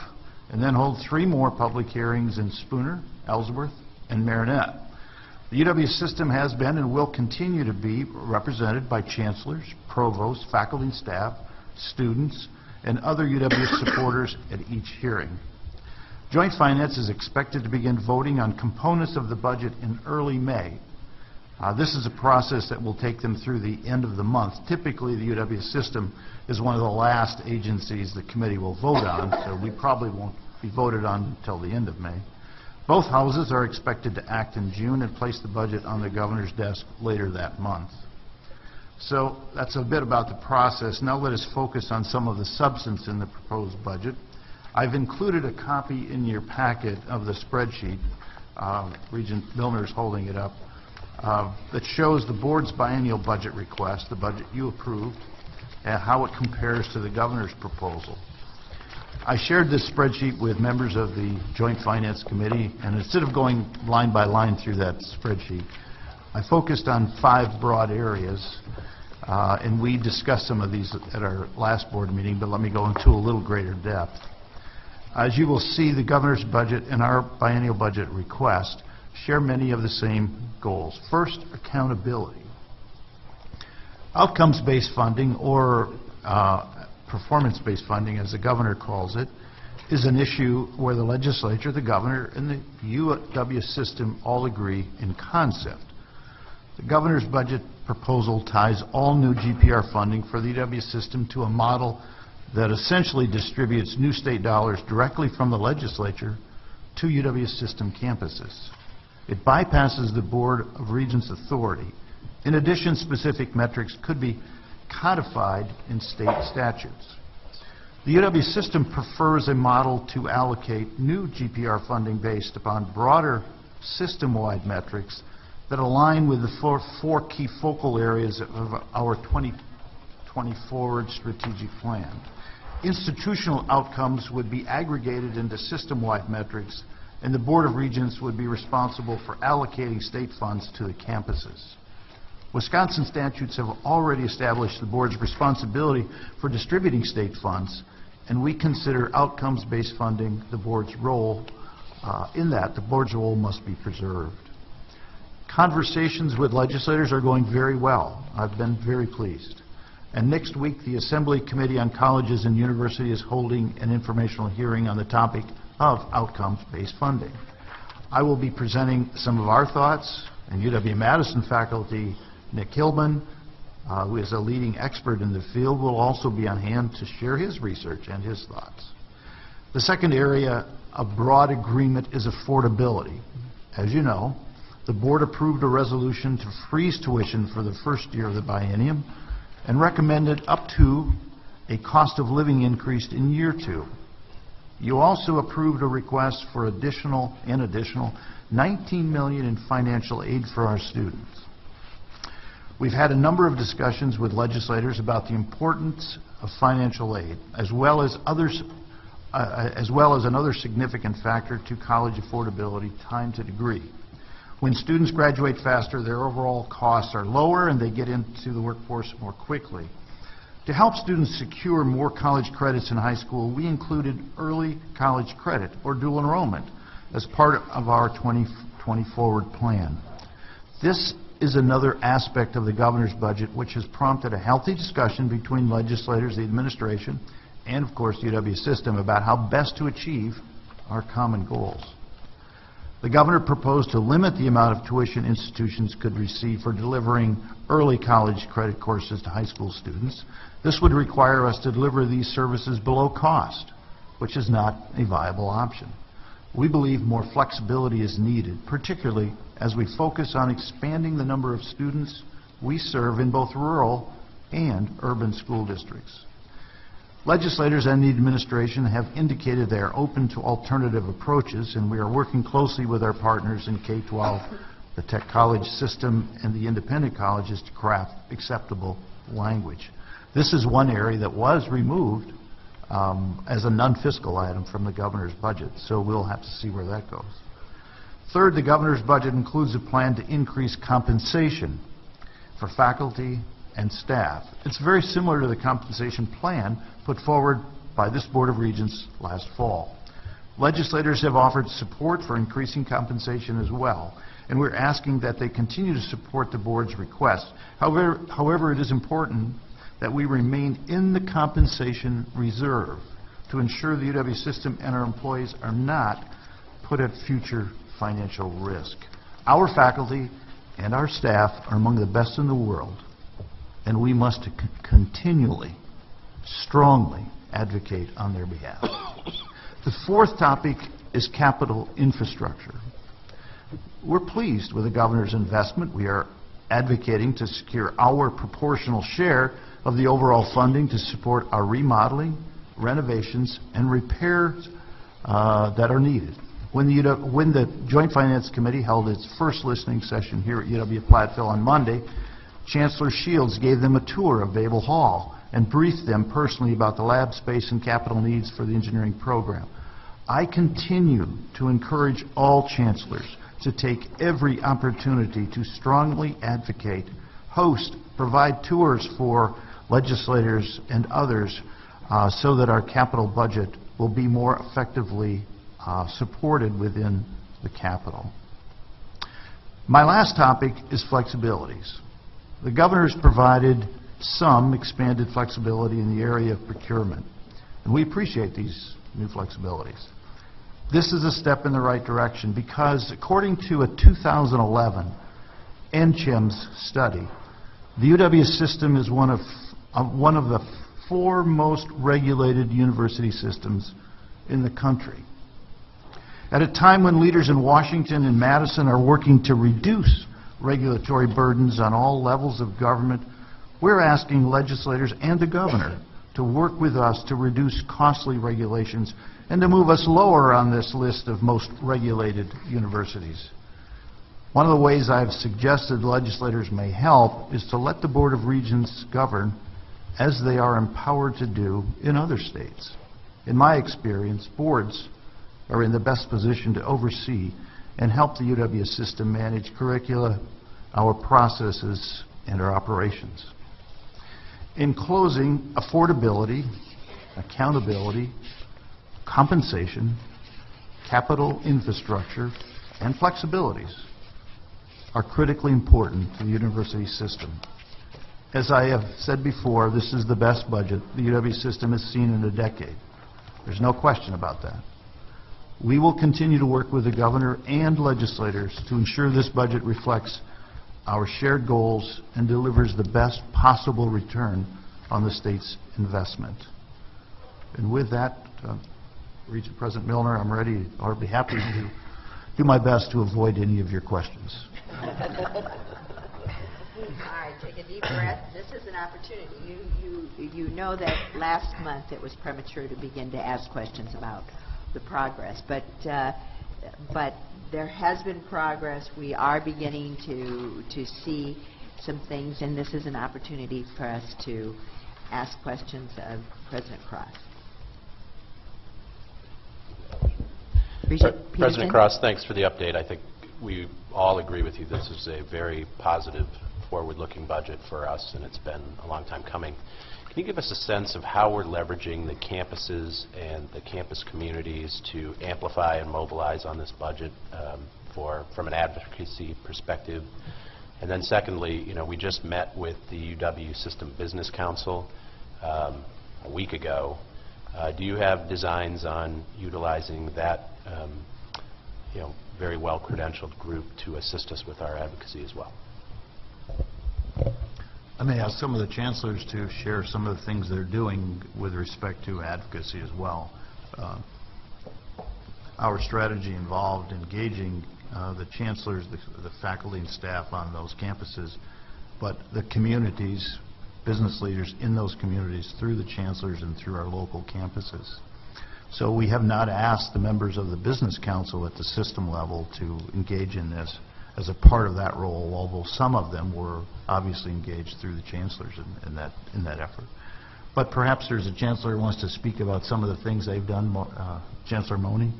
and then hold 3 more public hearings in Spooner, Ellsworth, and Marinette. The UW system has been and will continue to be represented by chancellors, provosts, faculty and staff, students, and other UW supporters at each hearing. Joint Finance is expected to begin voting on components of the budget in early May. This is a process that will take them through the end of the month. Typically, the UW system is one of the last agencies the committee will vote on, so we probably won't be voted on until the end of May. Both houses are expected to act in June and place the budget on the governor's desk later that month. So that's a bit about the process. Now let us focus on some of the substance in the proposed budget. I've included a copy in your packet of the spreadsheet, Regent Milner's holding it up, that shows the board's biennial budget request, the budget you approved, and how it compares to the governor's proposal. I shared this spreadsheet with members of the Joint Finance Committee, and instead of going line by line through that spreadsheet, I focused on 5 broad areas, and we discussed some of these at our last board meeting, but let me go into a little greater depth. As you will see, the governor's budget and our biennial budget request share many of the same goals. First, accountability. Outcomes-based funding, or performance-based funding, as the governor calls it, is an issue where the legislature, the governor, and the UW system all agree in concept. The governor's budget proposal ties all new GPR funding for the UW system to a model that essentially distributes new state dollars directly from the legislature to UW system campuses. It bypasses the Board of Regents authority. In addition, specific metrics could be codified in state statutes. The UW system prefers a model to allocate new GPR funding based upon broader system-wide metrics that align with the four key focal areas of our 2024 strategic plan. Institutional outcomes would be aggregated into system-wide metrics, and the Board of Regents would be responsible for allocating state funds to the campuses. Wisconsin statutes have already established the board's responsibility for distributing state funds, and we consider outcomes-based funding the board's role. In that, the board's role must be preserved. Conversations with legislators are going very well. I've been very pleased. And next week, the Assembly Committee on Colleges and Universities is holding an informational hearing on the topic of outcomes-based funding. I will be presenting some of our thoughts, and UW-Madison faculty Nick Hillman, who is a leading expert in the field, will also be on hand to share his research and his thoughts. The second area of broad agreement is affordability. As you know, the board approved a resolution to freeze tuition for the first year of the biennium and recommended up to a cost of living increase in year 2. You also approved a request for additional $19 million in financial aid for our students. We've had a number of discussions with legislators about the importance of financial aid, as well as another significant factor to college affordability, time to degree. When students graduate faster, their overall costs are lower and they get into the workforce more quickly. To help students secure more college credits in high school, we included early college credit, or dual enrollment, as part of our 2020 forward plan. This is another aspect of the governor's budget which has prompted a healthy discussion between legislators, the administration, and of course the UW system about how best to achieve our common goals. The governor proposed to limit the amount of tuition institutions could receive for delivering early college credit courses to high school students. This would require us to deliver these services below cost, which is not a viable option. We believe more flexibility is needed, particularly as we focus on expanding the number of students we serve in both rural and urban school districts. Legislators and the administration have indicated they are open to alternative approaches, and we are working closely with our partners in K-12, the tech college system, and the independent colleges to craft acceptable language. This is one area that was removed as a non-fiscal item from the governor's budget, so we'll have to see where that goes. Third, the governor's budget includes a plan to increase compensation for faculty and staff. It's very similar to the compensation plan put forward by this Board of Regents last fall. Legislators have offered support for increasing compensation as well, and we're asking that they continue to support the board's request. However, it is important that we remain in the compensation reserve to ensure the UW system and our employees are not put at future financial risk. Our faculty and our staff are among the best in the world, and we must continually, strongly advocate on their behalf. The fourth topic is capital infrastructure. We're pleased with the governor's investment. We are advocating to secure our proportional share of the overall funding to support our remodeling, renovations, and repairs that are needed. When the Joint Finance Committee held its first listening session here at UW-Platteville on Monday, Chancellor Shields gave them a tour of Babel Hall and briefed them personally about the lab space and capital needs for the engineering program. I continue to encourage all chancellors to take every opportunity to strongly advocate, host, provide tours for legislators and others so that our capital budget will be more effectively supported within the Capitol. My last topic is flexibilities. The governor's provided some expanded flexibility in the area of procurement, and we appreciate these new flexibilities. This is a step in the right direction because, according to a 2011 NCHEMS study, the UW system is one of the 4 most regulated university systems in the country. At a time when leaders in Washington and Madison are working to reduce regulatory burdens on all levels of government, we're asking legislators and the governor to work with us to reduce costly regulations and to move us lower on this list of most regulated universities. One of the ways I've suggested legislators may help is to let the Board of Regents govern as they are empowered to do in other states. In my experience, boards are in the best position to oversee and help the UW system manage curricula, our processes, and our operations. In closing, affordability, accountability, compensation, capital infrastructure, and flexibilities are critically important to the university system. As I have said before, this is the best budget the UW system has seen in a decade. There's no question about that. We will continue to work with the governor and legislators to ensure this budget reflects our shared goals and delivers the best possible return on the state's investment. And with that, Regent President Milner, I'm ready, or be happy to do my best to avoid any of your questions. All right, take a deep breath. This is an opportunity. You know that last month it was premature to begin to ask questions about the progress, but there has been progress. We are beginning to see some things, and this is an opportunity for us to ask questions of President Cross. President Cross, thanks for the update. I think we all agree with you. This is a very positive, forward-looking budget for us, and it's been a long time coming. Can you give us a sense of how we're leveraging the campuses and the campus communities to amplify and mobilize on this budget from an advocacy perspective? And then secondly, we just met with the UW System Business Council a week ago. Do you have designs on utilizing that very well-credentialed group to assist us with our advocacy as well? I may ask some of the chancellors to share some of the things they're doing with respect to advocacy as well. Our strategy involved engaging the chancellors, the faculty and staff on those campuses, but the communities, business leaders in those communities through the chancellors and through our local campuses. So we have not asked the members of the Business Council at the system level to engage in this as a part of that role, although some of them were obviously engaged through the chancellors in that effort. But perhaps there's a chancellor who wants to speak about some of the things they've done. Chancellor Mone.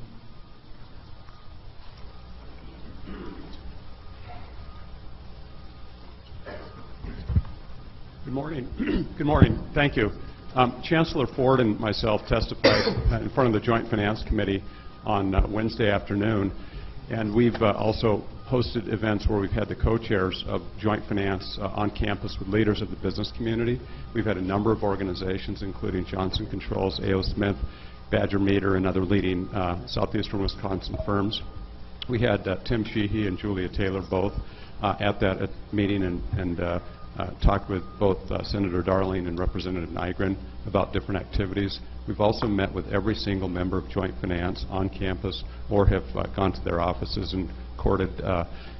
Good morning. Good morning. Thank you. Chancellor Ford and myself testified in front of the Joint Finance Committee on Wednesday afternoon, and we've also hosted events where we've had the co-chairs of Joint Finance on campus with leaders of the business community. We've had a number of organizations, including Johnson Controls, A.O. Smith, Badger Meter, and other leading southeastern Wisconsin firms. We had Tim Sheehy and Julia Taylor both at that meeting and talked with both Senator Darling and Representative Nygren about different activities. We've also met with every single member of Joint Finance on campus or have gone to their offices and courted,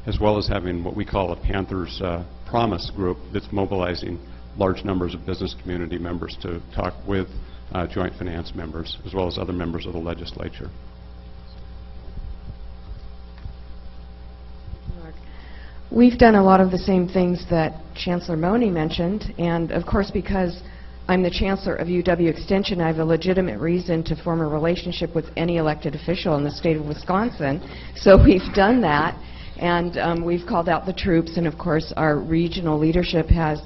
as well as having what we call a Panthers Promise group that's mobilizing large numbers of business community members to talk with joint finance members, as well as other members of the legislature. We've done a lot of the same things that Chancellor Mone mentioned, and of course because I'm the Chancellor of UW Extension, I have a legitimate reason to form a relationship with any elected official in the state of Wisconsin, so we've done that, and we've called out the troops, and of course our regional leadership has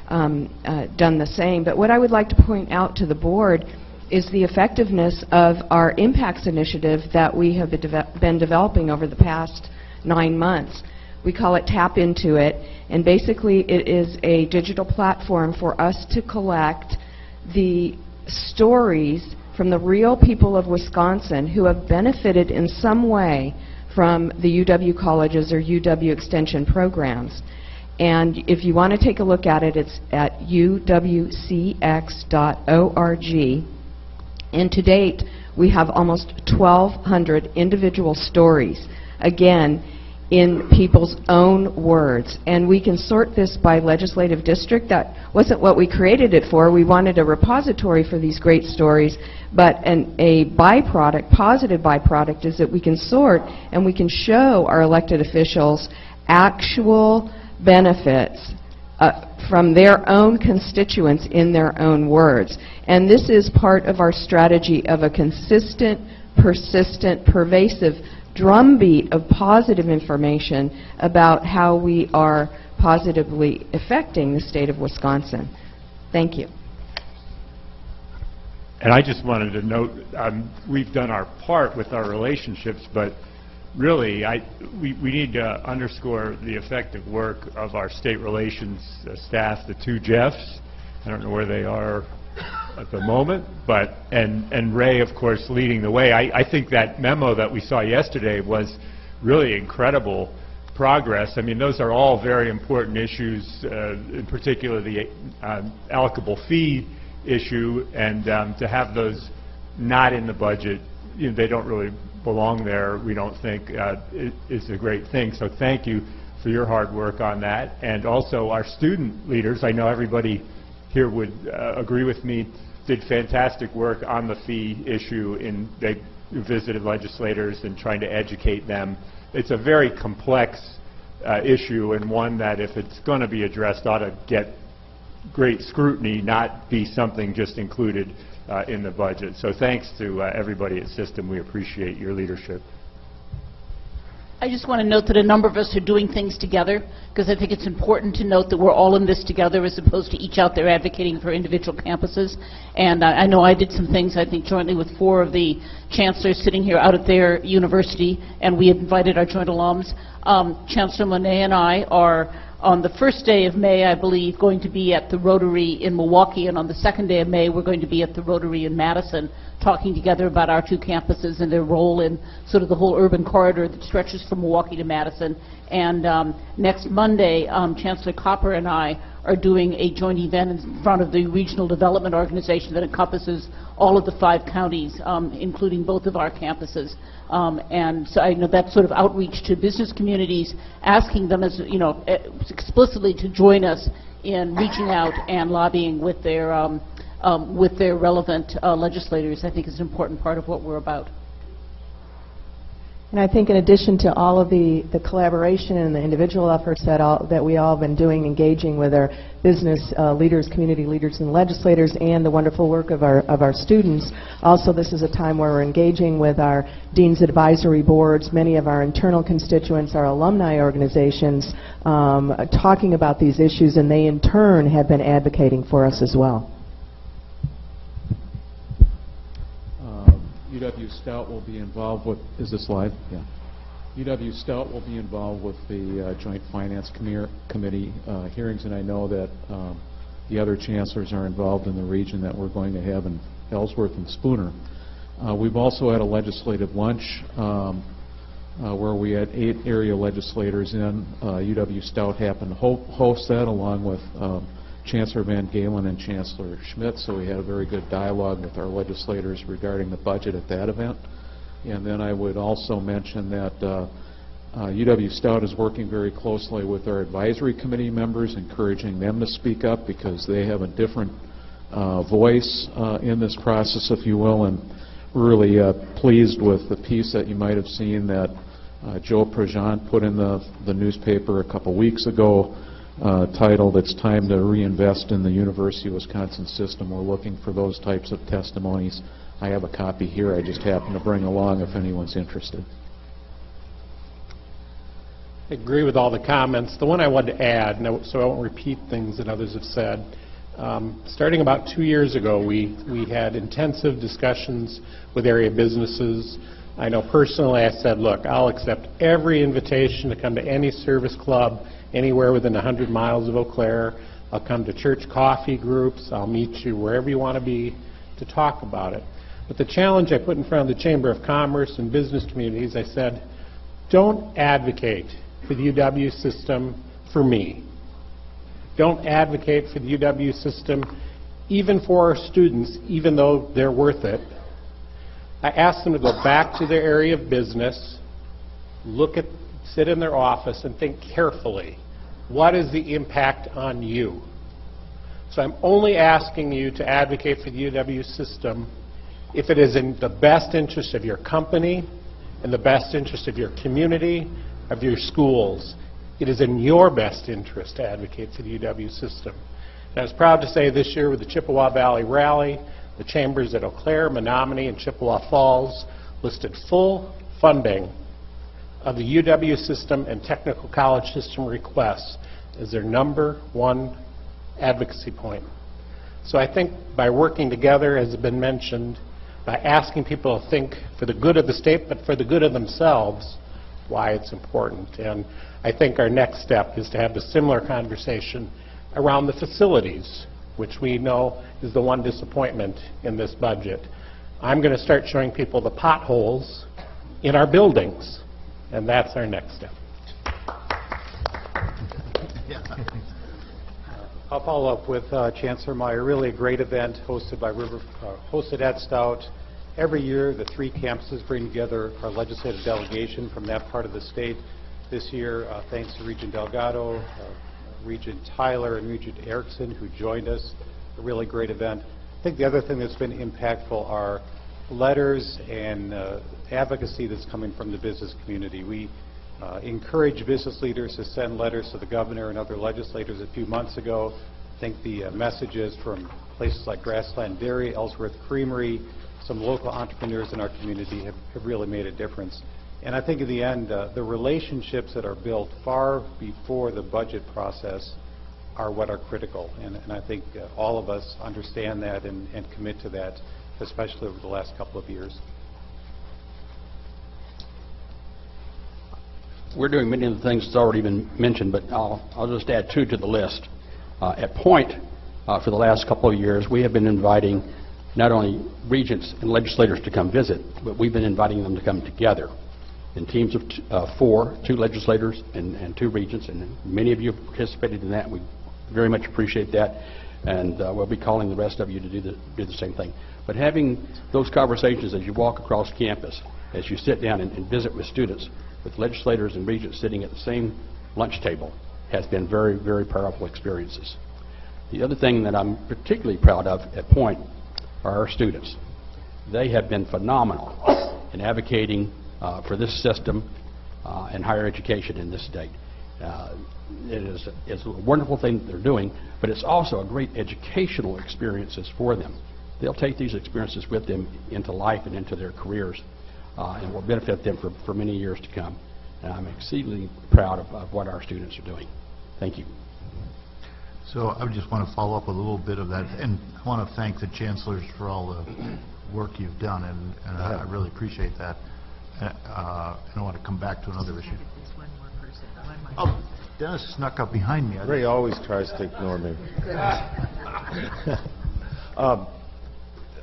done the same. But what I would like to point out to the board is the effectiveness of our Impacts initiative that we have been developing over the past 9 months. We call it Tap Into It, and basically it is a digital platform for us to collect the stories from the real people of Wisconsin who have benefited in some way from the UW colleges or UW Extension programs. And if you want to take a look at it, it's at uwcx.org. And to date, we have almost 1,200 individual stories, again, in people's own words. And we can sort this by legislative district. That wasn't what we created it for. We wanted a repository for these great stories, but a byproduct, positive byproduct, is that we can sort and we can show our elected officials actual benefits from their own constituents in their own words. And this is part of our strategy of a consistent, persistent, pervasive drumbeat of positive information about how we are positively affecting the state of Wisconsin. Thank you. And I just wanted to note, we've done our part with our relationships, but really we need to underscore the effective work of our state relations staff, the two Jeffs. I don't know where they are at the moment, but and Ray, of course, leading the way. I think that memo that we saw yesterday was really incredible progress. I mean, those are all very important issues, in particular the allocable fee issue, and to have those not in the budget, you know, they don't really belong there, we don't think, is a great thing. So thank you for your hard work on that. And also our student leaders, I know everybody here would agree with me, did fantastic work on the fee issue. They visited legislators and trying to educate them. It's a very complex issue, and one that, if it's going to be addressed, ought to get great scrutiny, not be something just included in the budget. So thanks to everybody at System. We appreciate your leadership. I just want to note that a number of us are doing things together, because I think it's important to note that we're all in this together as opposed to each out there advocating for individual campuses. And I know I did some things, I think, jointly with 4 of the chancellors sitting here out at their university, and we had invited our joint alums. Chancellor Monet and I are, on the first day of May, I believe, going to be at the Rotary in Milwaukee, and on the second day of May, we're going to be at the Rotary in Madison, talking together about our 2 campuses and their role in sort of the whole urban corridor that stretches from Milwaukee to Madison. And next Monday, Chancellor Copper and I are doing a joint event in front of the Regional Development Organization that encompasses all of the 5 counties, including both of our campuses. And so I know that's sort of outreach to business communities, asking them, as you know, explicitly to join us in reaching out and lobbying with their relevant legislators. I think is an important part of what we're about. And I think in addition to all of the collaboration and the individual efforts that we all have been doing, engaging with our business leaders, community leaders, and legislators, and the wonderful work of our students, also this is a time where we're engaging with our dean's advisory boards, many of our internal constituents, our alumni organizations, talking about these issues, and they in turn have been advocating for us as well. UW Stout will be involved with, is this live? Yeah. UW Stout will be involved with the Joint Finance Committee hearings, and I know that the other chancellors are involved in the region that we're going to have in Ellsworth and Spooner. We've also had a legislative lunch where we had 8 area legislators in. UW Stout happened to host that along with Chancellor Van Galen and Chancellor Schmidt, so we had a very good dialogue with our legislators regarding the budget at that event. And then I would also mention that UW Stout is working very closely with our advisory committee members, encouraging them to speak up because they have a different voice in this process, if you will, and really pleased with the piece that you might have seen that Joe Prejean put in the newspaper a couple weeks ago, titled "It's Time to Reinvest in the University of Wisconsin System." We're looking for those types of testimonies. I have a copy here I just happened to bring along if anyone's interested. I agree with all the comments. The one I wanted to add, so I won't repeat things that others have said, starting about 2 years ago, we had intensive discussions with area businesses. I know personally I said, look, I'll accept every invitation to come to any service club anywhere within 100 miles of Eau Claire. I'll come to church coffee groups. I'll meet you wherever you want to be to talk about it. But the challenge I put in front of the Chamber of Commerce and business communities, I said, don't advocate for the UW system for me. Don't advocate for the UW system even for our students, even though they're worth it. I asked them to go back to their area of business, sit in their office and think carefully, what is the impact on you? So I'm only asking you to advocate for the UW system if it is in the best interest of your company, in the best interest of your community, of your schools. It is in your best interest to advocate for the UW system. And I was proud to say this year with the Chippewa Valley Rally, the chambers at Eau Claire, Menominee, and Chippewa Falls listed full funding of the UW system and technical college system requests as their #1 advocacy point. So I think by working together, as has been mentioned, by asking people to think for the good of the state, but for the good of themselves, why it's important. And I think our next step is to have a similar conversation around the facilities, which we know is the one disappointment in this budget. I'm going to start showing people the potholes in our buildings, and that's our next step. I'll follow up with Chancellor Meyer. Really a great event hosted by hosted at Stout. Every year, the 3 campuses bring together our legislative delegation from that part of the state. This year, thanks to Regent Delgado, Regent Tyler, and Regent Erickson, who joined us. A really great event. I think the other thing that's been impactful are letters and advocacy that's coming from the business community. We encourage business leaders to send letters to the governor and other legislators a few months ago. I think the messages from places like Grassland Dairy, Ellsworth Creamery, some local entrepreneurs in our community have really made a difference. And I think in the end, the relationships that are built far before the budget process are what are critical. And I think all of us understand that and commit to that, especially over the last couple of years. We're doing many of the things that's already been mentioned, but I'll just add 2 to the list. At Point, for the last couple of years, we have been inviting not only regents and legislators to come visit, but we've been inviting them to come together in teams of 4, 2 legislators and 2 regents, and many of you have participated in that. We very much appreciate that, and we'll be calling the rest of you to do the same thing. But having those conversations as you walk across campus, as you sit down and visit with students, with legislators and regents sitting at the same lunch table, has been very, very powerful experiences. The other thing that I'm particularly proud of at Point are our students. They have been phenomenal in advocating for this system and higher education in this state. It's a wonderful thing that they're doing, but it's also a great educational experiences for them. They'll take these experiences with them into life and into their careers, and will benefit them for many years to come. And I'm exceedingly proud of what our students are doing. Thank you. So I just want to follow up with a little bit of that, and I want to thank the chancellors for all the work you've done, and I really appreciate that. I want to come back to another issue. Oh, Dennis snuck up behind me. Ray always tries to ignore me.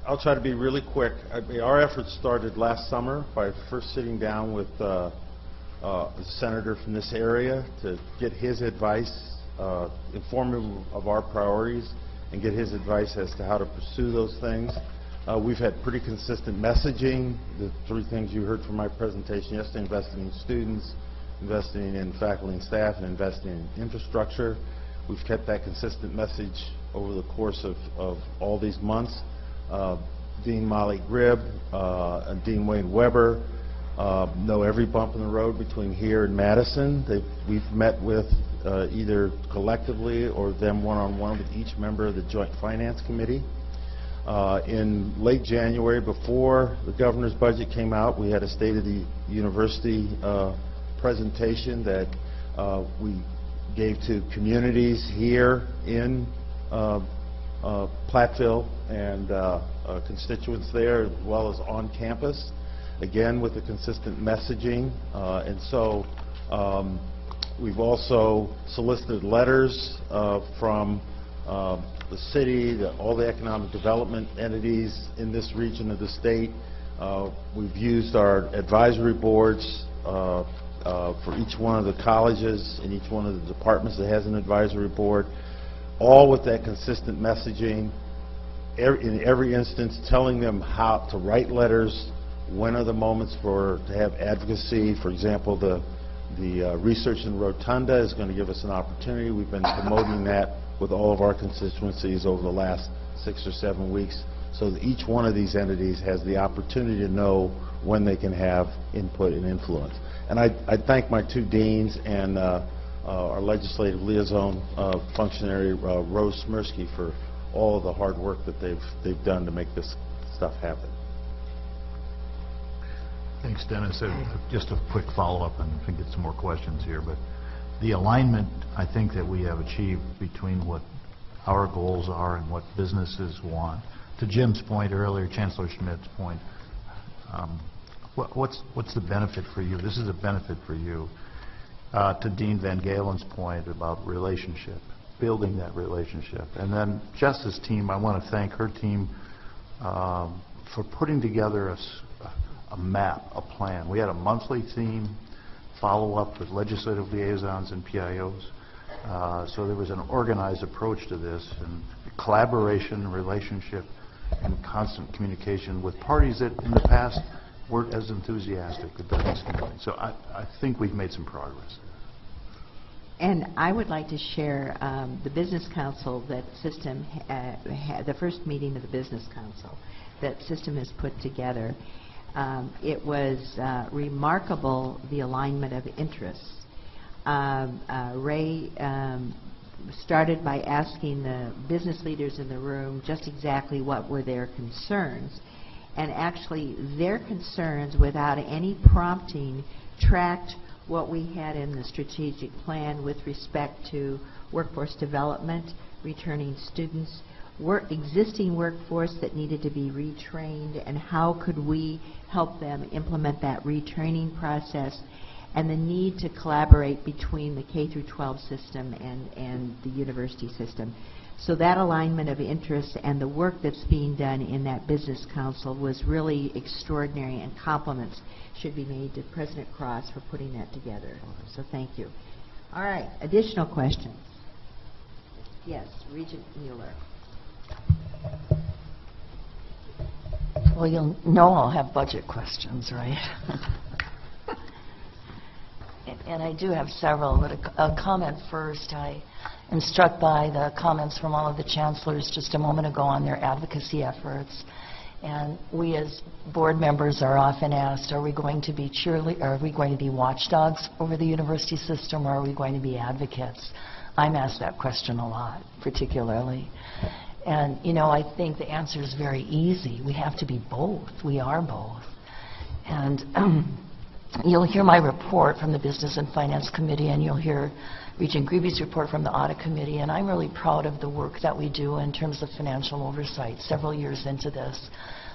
I'll try to be really quick. Our efforts started last summer by first sitting down with a senator from this area to get his advice, inform him of our priorities, and get his advice as to how to pursue those things. We've had pretty consistent messaging. The 3 things you heard from my presentation yesterday: investing in students, investing in faculty and staff, and investing in infrastructure. We've kept that consistent message over the course of all these months. Dean Molly Gribb and Dean Wayne Weber know every bump in the road between here and Madison. We've met with either collectively or them one-on-one with each member of the Joint Finance Committee. In late January, before the governor's budget came out, we had a State of the University presentation that we gave to communities here in Platteville and constituents there, as well as on campus, again with the consistent messaging. And so we've also solicited letters from the city, all the economic development entities in this region of the state. We've used our advisory boards for each one of the colleges and each one of the departments that has an advisory board, all with that consistent messaging, in every instance telling them how to write letters, when are the moments to have advocacy. For example, the research in Rotunda is going to give us an opportunity. We've been promoting that with all of our constituencies over the last 6 or 7 weeks, so that each one of these entities has the opportunity to know when they can have input and influence. And I thank my two deans and our legislative liaison functionary, Rose Smirsky, for all of the hard work that they've done to make this stuff happen. Thanks, Dennis. Just a quick follow-up, and I can get some more questions here. But the alignment, I think, that we have achieved between what our goals are and what businesses want. To Jim's point earlier, Chancellor Schmidt's point, what's the benefit for you? This is a benefit for you. To Dean Van Galen's point about relationship, building that relationship. And then Jess's team, I want to thank her team for putting together a map, a plan. We had a monthly theme, follow-up with legislative liaisons and PIOs. So there was an organized approach to this, and collaboration, relationship, and constant communication with parties that in the past weren't as enthusiastic about this community. So I think we've made some progress. And I would like to share the Business Council that System had, the first meeting of the Business Council that System has put together. It was remarkable, the alignment of interests. Ray started by asking the business leaders in the room just exactly what were their concerns. And actually, their concerns, without any prompting, tracked what we had in the strategic plan with respect to workforce development, returning students, existing workforce that needed to be retrained, and how could we help them implement that retraining process, and the need to collaborate between the K-12 system and the university system. So that alignment of interests and the work that's being done in that Business Council was really extraordinary, and compliments should be made to President Cross for putting that together. So thank you. All right, additional questions? Yes, Regent Mueller. Well, you'll know I'll have budget questions, right? And I do have several, but a comment first. I am struck by the comments from all of the chancellors just a moment ago on their advocacy efforts. And we as board members are often asked, are we going to be are we going to be watchdogs over the university system, or are we going to be advocates? I'm asked that question a lot, particularly. And, you know, I think the answer is very easy. We have to be both. We are both. And you'll hear my report from the Business and Finance Committee, and you'll hear Regent Greby's report from the Audit Committee, and I'm really proud of the work that we do in terms of financial oversight. Several years into this,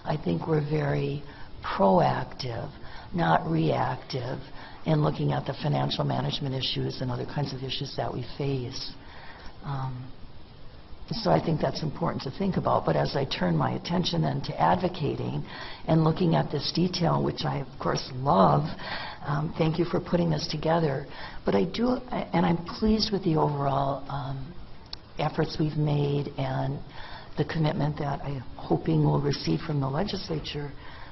I think we're very proactive, not reactive, in looking at the financial management issues and other kinds of issues that we face. So I think that's important to think about. But as I turn my attention then to advocating and looking at this detail, which I, of course, love, thank you for putting this together. But I do, and I'm pleased with the overall efforts we've made and the commitment that I'm hoping we'll receive from the legislature.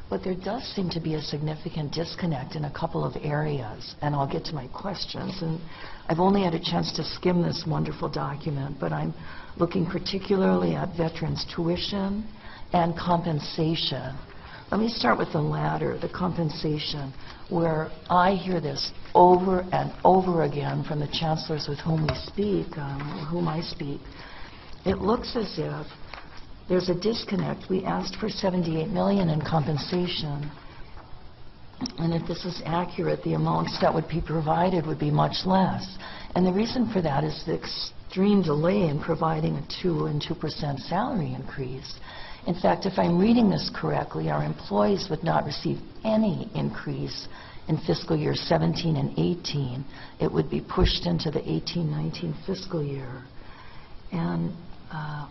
But there does seem to be a significant disconnect in a couple of areas, and I'll get to my questions. And I've only had a chance to skim this wonderful document, but I'm looking particularly at veterans' tuition and compensation. Let me start with the latter, the compensation, where I hear this over and over again from the chancellors with whom I speak. It looks as if there's a disconnect. We asked for $78 million in compensation, and if this is accurate, the amounts that would be provided would be much less. And the reason for that is the extreme delay in providing a 2% and 2% salary increase. In fact, if I'm reading this correctly, our employees would not receive any increase in fiscal year 17 and 18. It would be pushed into the 18-19 fiscal year. And I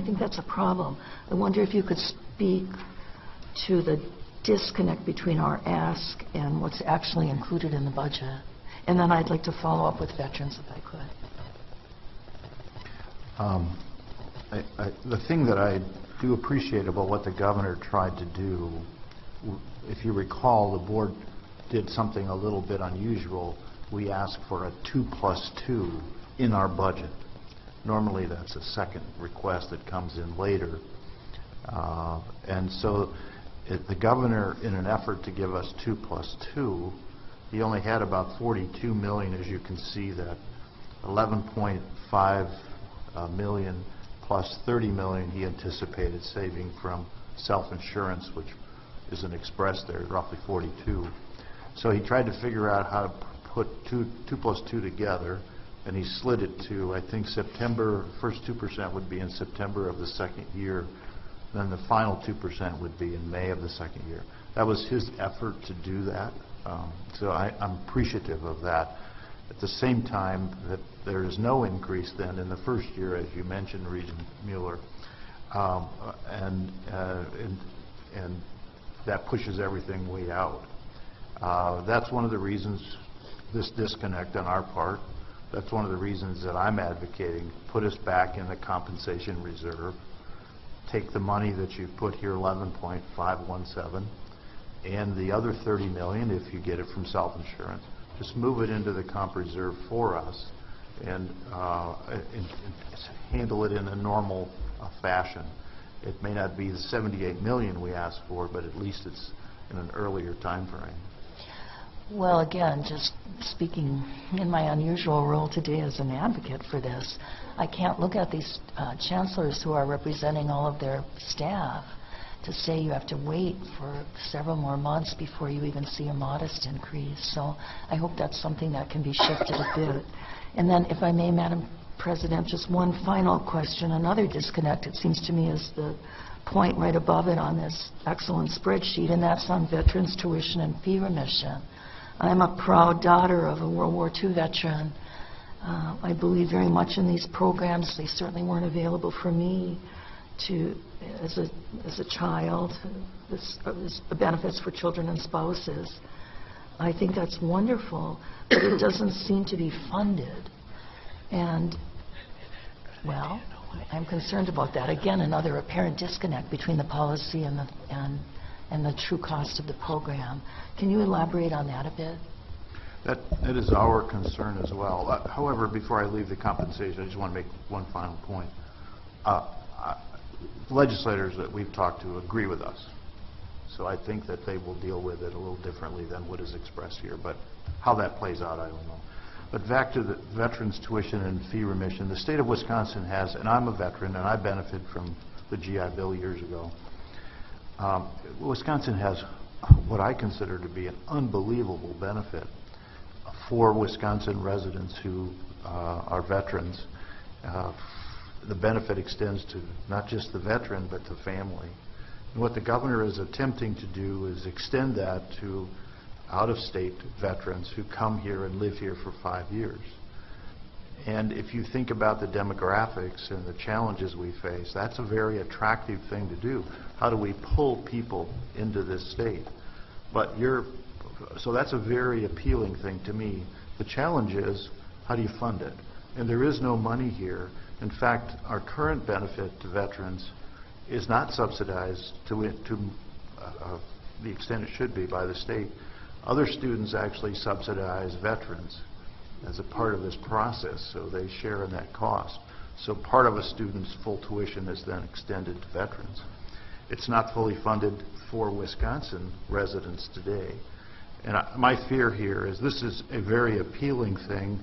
think that's a problem. I wonder if you could speak to the disconnect between our ask and what's actually included in the budget. And then I'd like to follow up with veterans if I could. The thing that I do appreciate about what the governor tried to do, if you recall, the board did something a little bit unusual. We asked for a 2+2 in our budget. Normally that's a second request that comes in later. And so the governor, in an effort to give us 2+2, he only had about $42 million, as you can see, that 11.5 million plus 30 million he anticipated saving from self-insurance, which isn't expressed there, roughly 42. So he tried to figure out how to put 2+2 together, and he slid it to, I think, September. First 2% would be in September of the second year, then the final 2% would be in May of the second year. That was his effort to do that, so I'm appreciative of that. At the same time, that there is no increase then in the first year, as you mentioned, Regent Mueller, and that pushes everything way out. That's one of the reasons this disconnect on our part. That's one of the reasons that I'm advocating, put us back in the compensation reserve, take the money that you put here, 11.517, and the other 30 million, if you get it from self-insurance, just move it into the comp reserve for us and handle it in a normal fashion. It may not be the 78 million we asked for, but at least it's in an earlier time frame. Well, again, just speaking in my unusual role today as an advocate for this, I can't look at these chancellors who are representing all of their staff to say you have to wait for several more months before you even see a modest increase. So I hope that's something that can be shifted a bit. And then, if I may, Madam President, just one final question. Another disconnect, it seems to me, is the point right above it on this excellent spreadsheet, and that's on veterans' tuition and fee remission. I'm a proud daughter of a World War II veteran. I believe very much in these programs. They certainly weren't available for me as a child. The benefits for children and spouses. I think that's wonderful, but it doesn't seem to be funded. And, well, I'm concerned about that. Again, another apparent disconnect between the policy and the true cost of the program. Can you elaborate on that a bit? That is our concern as well. However, before I leave the compensation, I just want to make one final point. Legislators that we've talked to agree with us. So I think that they will deal with it a little differently than what is expressed here. But how that plays out, I don't know. But back to the veterans' tuition and fee remission. The state of Wisconsin has, and I'm a veteran, and I benefited from the GI Bill years ago. Wisconsin has what I consider to be an unbelievable benefit for Wisconsin residents who are veterans. The benefit extends to not just the veteran, but the family. And what the governor is attempting to do is extend that to out-of-state veterans who come here and live here for 5 years. And if you think about the demographics and the challenges we face, that's a very attractive thing to do. How do we pull people into this state? So that's a very appealing thing to me. The challenge is, how do you fund it? And there is no money here. In fact, our current benefit to veterans is not subsidized to the extent it should be by the state. Other students actually subsidize veterans as a part of this process, so they share in that cost. So part of a student's full tuition is then extended to veterans. It's not fully funded for Wisconsin residents today. And my fear here is this is a very appealing thing,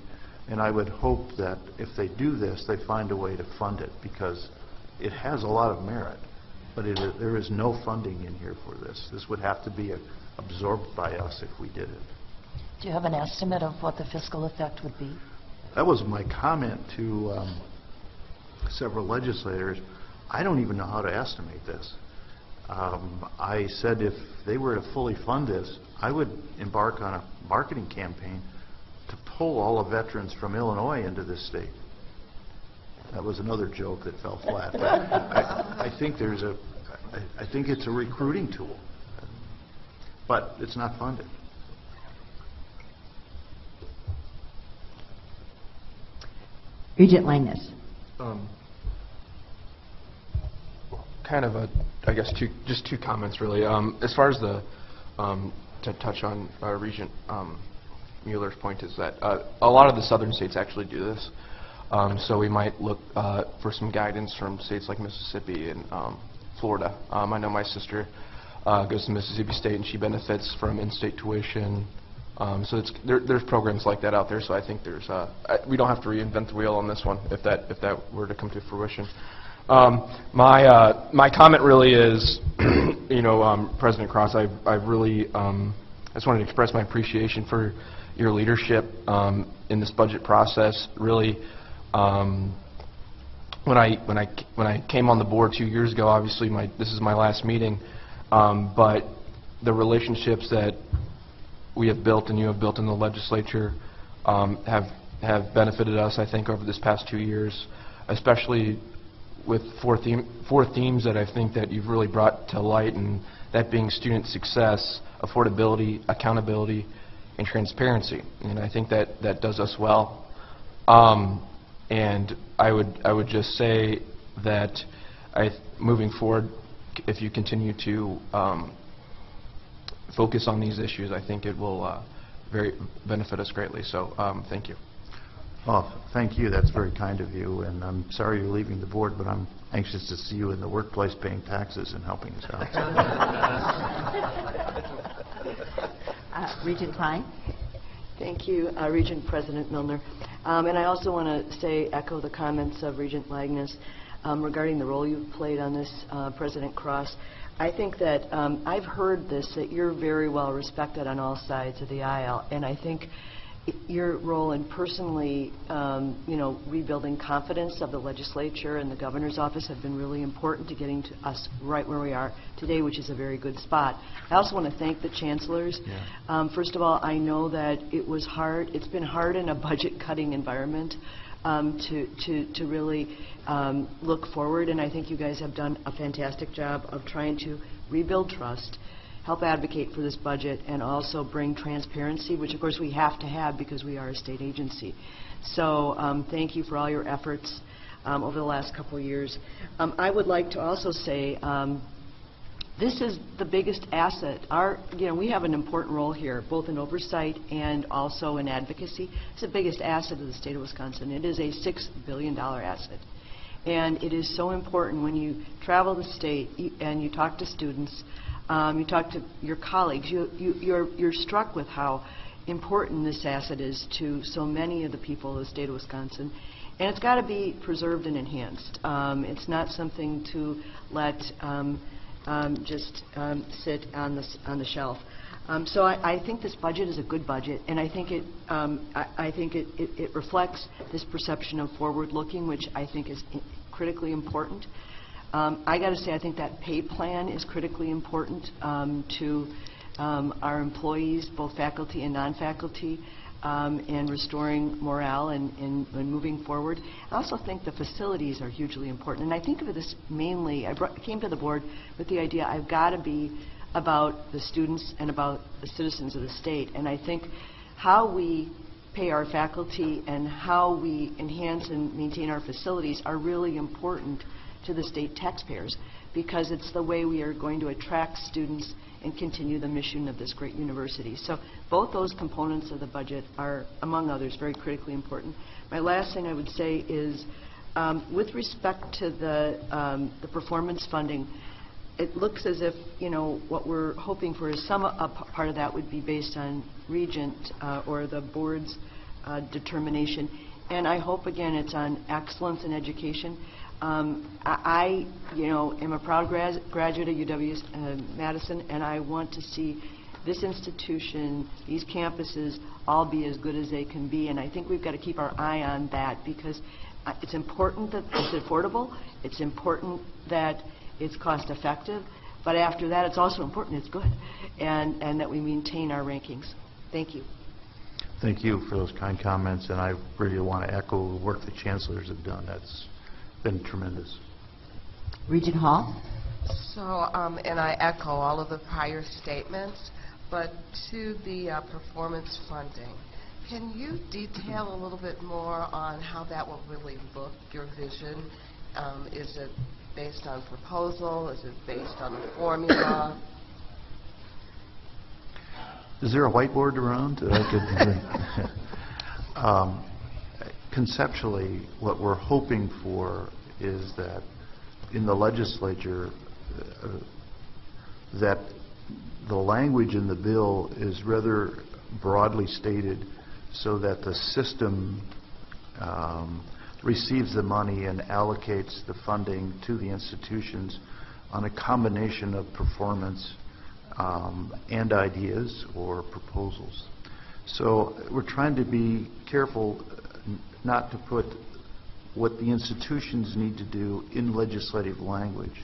and I would hope that if they do this, they find a way to fund it, because it has a lot of merit, but there is no funding in here for this. This would have to be absorbed by us if we did it. Do you have an estimate of what the fiscal effect would be? That was my comment to several legislators. I don't even know how to estimate this. I said if they were to fully fund this, I would embark on a marketing campaign to pull all the veterans from Illinois into this state. That was another joke that fell flat. But I think I think it's a recruiting tool, but it's not funded. Regent Langness. Kind of I guess just two comments really. As far as the to touch on Regent Mueller's point is that a lot of the southern states actually do this. So we might look for some guidance from states like Mississippi and Florida. I know my sister goes to Mississippi State and she benefits from in-state tuition. So there's programs like that out there. So I think there's we don't have to reinvent the wheel on this one if that were to come to fruition. My comment really is, President Cross, I really I just wanted to express my appreciation for your leadership in this budget process. Really, when I came on the board 2 years ago, obviously this is my last meeting, but the relationships that we have built and you have built in the legislature have benefited us, I think, over this past 2 years, especially with four themes that I think that you've really brought to light, and that being student success, affordability, accountability, and transparency. And I think that does us well. And I would just say that moving forward, if you continue to focus on these issues, I think it will very benefit us greatly. So thank you. Oh, thank you. That's very kind of you. And I'm sorry you're leaving the board, but I'm anxious to see you in the workplace paying taxes and helping us out. Regent Klein. Thank you, Regent President Milner. And I also want to echo the comments of Regent Langness regarding the role you've played on this, President Cross. I think that I've heard this, that you're very well respected on all sides of the aisle, and I think your role in personally, rebuilding confidence of the legislature and the governor's office have been really important to getting to us right where we are today, which is a very good spot. I also want to thank the chancellors. Yeah. First of all, I know that it was hard. It's been hard in a budget-cutting environment to really look forward, and I think you guys have done a fantastic job of trying to rebuild trust, help advocate for this budget, and also bring transparency, which of course we have to have because we are a state agency. So thank you for all your efforts over the last couple of years. I would like to also say this is the biggest asset. We have an important role here, both in oversight and also in advocacy. It's the biggest asset of the state of Wisconsin. It is a $6 billion asset. And it is so important when you travel the state and you talk to students, you talk to your colleagues, you're struck with how important this asset is to so many of the people of the state of Wisconsin. And it's got to be preserved and enhanced. It's not something to let just sit on the shelf. So I think this budget is a good budget, and I think it reflects this perception of forward-looking, which I think is critically important. I got to say, I think that pay plan is critically important to our employees, both faculty and non-faculty, and restoring morale and moving forward. I also think the facilities are hugely important. And I think of this mainly, I came to the board with the idea I've got to be about the students and about the citizens of the state. And I think how we pay our faculty and how we enhance and maintain our facilities are really important to the state taxpayers, because it's the way we are going to attract students and continue the mission of this great university. So both those components of the budget are, among others, very critically important. My last thing I would say is, with respect to the performance funding, it looks as if, you know, what we're hoping for is a part of that would be based on Regent or the board's determination. And I hope, again, it's on excellence in education. I, you know, am a proud graduate of UW-Madison, and I want to see this institution, these campuses, all be as good as they can be. And I think we've got to keep our eye on that, because it's important that it's affordable. It's important that it's cost effective. But after that, it's also important it's good, and that we maintain our rankings. Thank you. Thank you for those kind comments, and I really want to echo the work the chancellors have done. That's been tremendous. Regent Hall? So, and I echo all of the prior statements, but to the performance funding, can you detail a little bit more on how that will really look, your vision? Is it based on proposal? Is it based on a formula? Is there a whiteboard around that I could conceptually, what we're hoping for is that in the legislature, that the language in the bill is rather broadly stated so that the system receives the money and allocates the funding to the institutions on a combination of performance and ideas or proposals. So we're trying to be careful not to put what the institutions need to do in legislative language.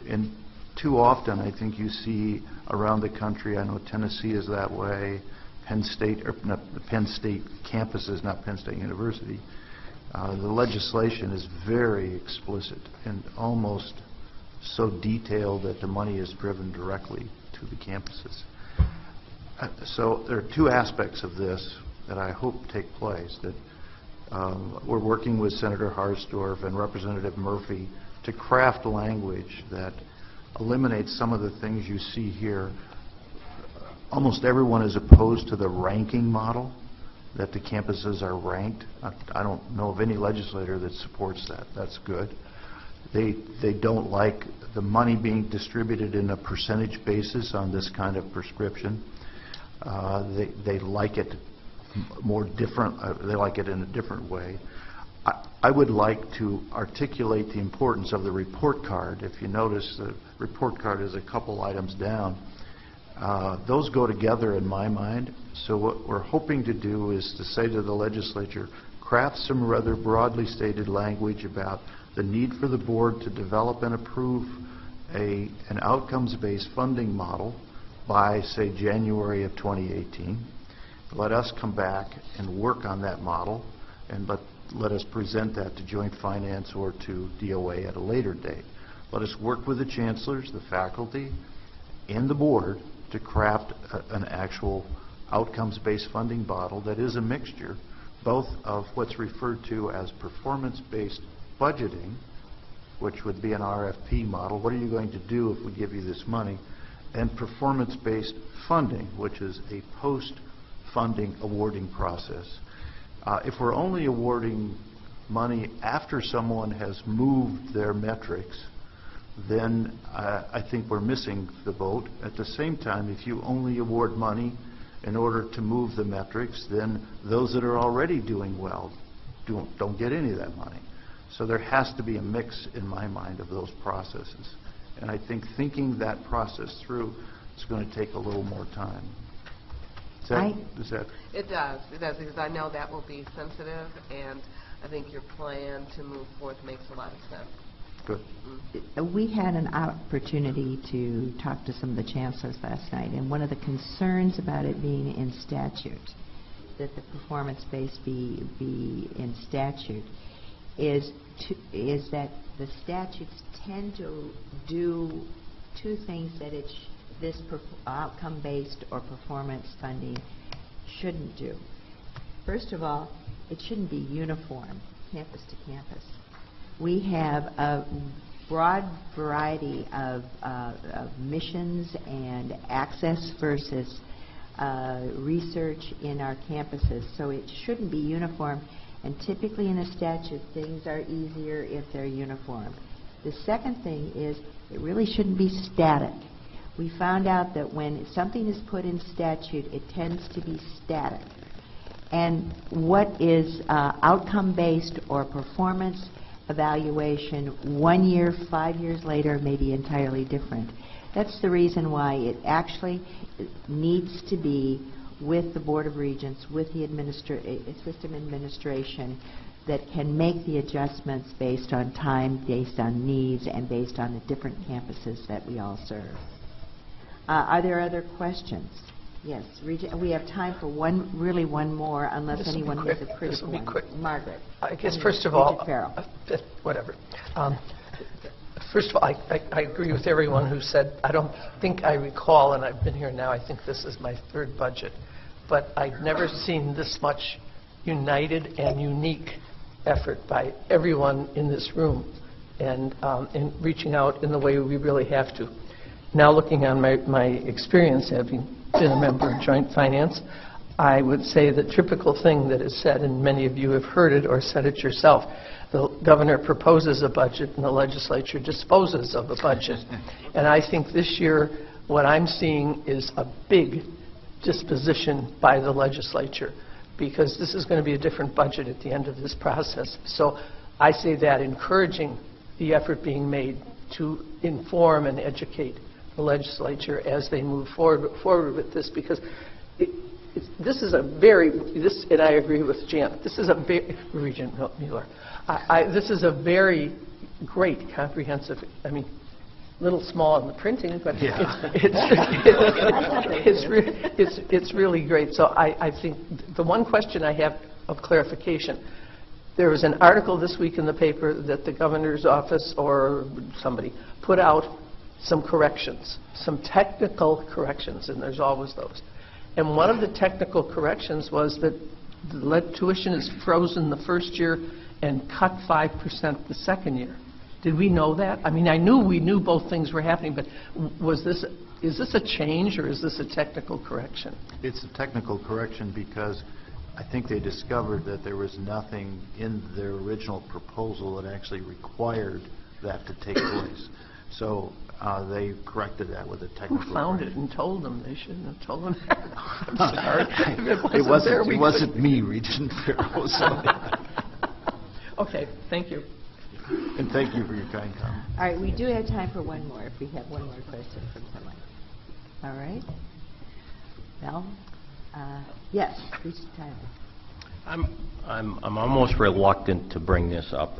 And too often, I think you see around the country, I know Tennessee is that way, Penn State, or not, Penn State campuses, not Penn State University. The legislation is very explicit and almost so detailed that the money is driven directly to the campuses. So there are two aspects of this that I hope take place. That we're working with Senator Harsdorf and Representative Murphy to craft language that eliminates some of the things you see here. Almost everyone is opposed to the ranking model, that the campuses are ranked. I don't know of any legislator that supports that. That's good. They don't like the money being distributed in a percentage basis on this kind of prescription. They like it more different. They like it in a different way. I would like to articulate the importance of the report card. If you notice, the report card is a couple items down. Those go together in my mind. So what we're hoping to do is to say to the legislature, craft some rather broadly stated language about the need for the board to develop and approve an outcomes-based funding model by, say, January of 2018. Let us come back and work on that model, and let us present that to Joint Finance or to DOA at a later date. Let us work with the chancellors, the faculty, and the board to craft an actual outcomes-based funding model that is a mixture both of what's referred to as performance-based budgeting, which would be an RFP model. What are you going to do if we give you this money? And performance-based funding, which is a post-funding awarding process. If we're only awarding money after someone has moved their metrics, then I think we're missing the boat. At the same time, if you only award money in order to move the metrics, then those that are already doing well don't get any of that money. So there has to be a mix, in my mind, of those processes. And I think thinking that process through is going to take a little more time. It does, because I know that will be sensitive, and I think your plan to move forth makes a lot of sense. Good. We had an opportunity to talk to some of the chancellors last night, and one of the concerns about it being in statute, that the performance-based be in statute, is that the statutes tend to do two things that this outcome-based or performance funding shouldn't do. First of all, it shouldn't be uniform, campus to campus. We have a broad variety of missions and access versus research in our campuses, so it shouldn't be uniform. And typically in a statute, things are easier if they're uniform. The second thing is it really shouldn't be static. We found out that when something is put in statute, it tends to be static. And what is outcome-based or performance evaluation 1 year, 5 years later may be entirely different. That's the reason why it actually needs to be with the Board of Regents, with the system administration, that can make the adjustments based on time, based on needs, and based on the different campuses that we all serve. Are there other questions? Yes, we have time for one more, unless anyone has a critical one. Quick. Margaret. I guess first of all, whatever. First of all, I agree with everyone who said, I don't think I recall, and I've been here now, I think this is my third budget, but I've never seen this much united and unique effort by everyone in this room, and in reaching out in the way we really have to. Now looking on my experience, having been a member of Joint Finance, I would say the typical thing that is said, and many of you have heard it or said it yourself, the governor proposes a budget and the legislature disposes of the budget. And I think this year what I'm seeing is a big disposition by the legislature, because this is going to be a different budget at the end of this process. So I say that encouraging the effort being made to inform and educate the legislature as they move forward with this, because this is a very, and I agree with Jan, this is a very, Regent Mueller, this is a very great comprehensive, I mean, little small in the printing, but it's really great. So I think the one question I have of clarification, there was an article this week in the paper that the governor's office or somebody put out some corrections, some technical corrections, and there's always those. And one of the technical corrections was that the tuition is frozen the first year and cut 5% the second year. Did we know that? I mean, we knew both things were happening, but is this a change or is this a technical correction? It's a technical correction because I think they discovered that there was nothing in their original proposal that actually required that to take place. So they corrected that with a technical Who found correction. it and told them? They shouldn't have told them. I'm sorry. It wasn't me, Regent Farrow. So. Okay, thank you. And thank you for your kind comment. All right, we do have time for one more, if we have one more question from someone. All right. Well, yes, Regent Tyler. I'm almost reluctant to bring this up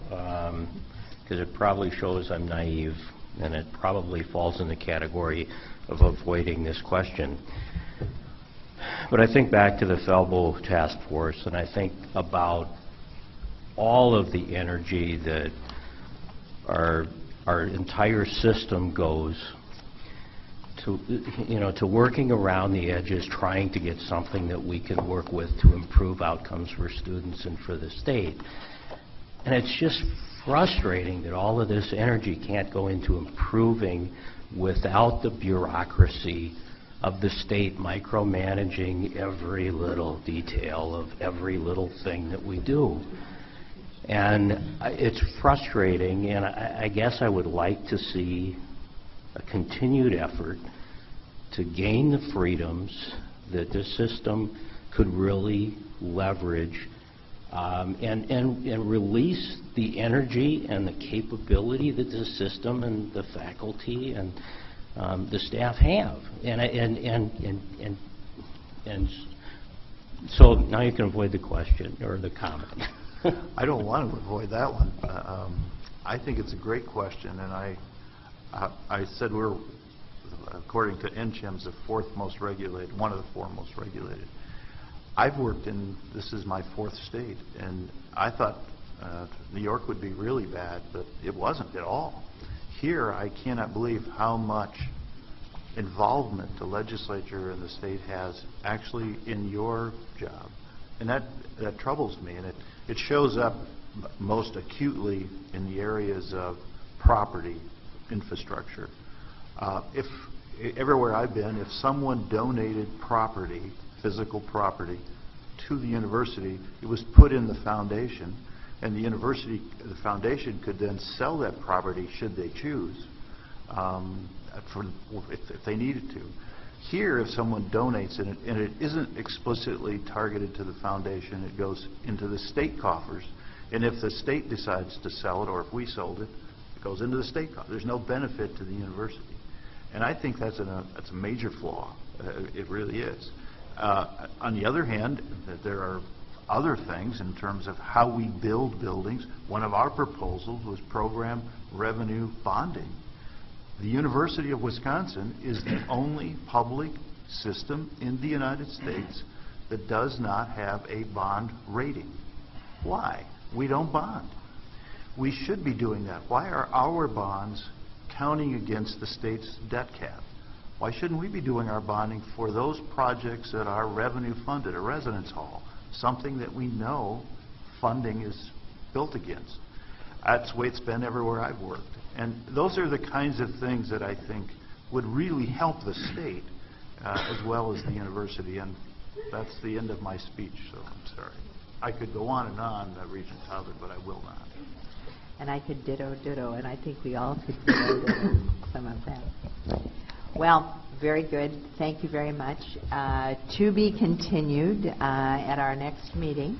because it probably shows I'm naive, and it probably falls in the category of avoiding this question. But I think back to the Felbo Task Force, and I think about all of the energy that our entire system goes to, to working around the edges, trying to get something that we can work with to improve outcomes for students and for the state. And it's just frustrating that all of this energy can't go into improving without the bureaucracy of the state micromanaging every little detail of every little thing that we do. And it's frustrating, and I guess I would like to see a continued effort to gain the freedoms that this system could really leverage and release the energy and the capability that the system and the faculty and the staff have. And so now you can avoid the question or the comment. I don't want to avoid that one. I think it's a great question, and I said we're, according to NCHEMS, the fourth most regulated, one of the four most regulated. I've worked in, this is my fourth state, and I thought New York would be really bad, but it wasn't at all. Here, I cannot believe how much involvement the legislature and the state has actually in your job. And that troubles me, and it shows up most acutely in the areas of property infrastructure. If everywhere I've been, if someone donated property, physical property, to the university, it was put in the foundation, and the foundation could then sell that property should they choose, if they needed to. Here, if someone donates it, and it isn't explicitly targeted to the foundation, it goes into the state coffers, and if the state decides to sell it, or if we sold it, it goes into the state coffers. There's no benefit to the university. And I think that's a major flaw. It really is. On the other hand, there are other things in terms of how we build buildings. One of our proposals was program revenue bonding. The University of Wisconsin is the only public system in the United States that does not have a bond rating. Why? We don't bond. We should be doing that. Why are our bonds counting against the state's debt cap? Why shouldn't we be doing our bonding for those projects that are revenue funded, a residence hall, something that we know funding is built against? That's the way it's been everywhere I've worked. And those are the kinds of things that I think would really help the state as well as the university. And that's the end of my speech, so I'm sorry. I could go on and on, Regent Tyler, but I will not. And I could ditto, and I think we all could ditto some of that. Well, very good. Thank you very much. To be continued at our next meeting.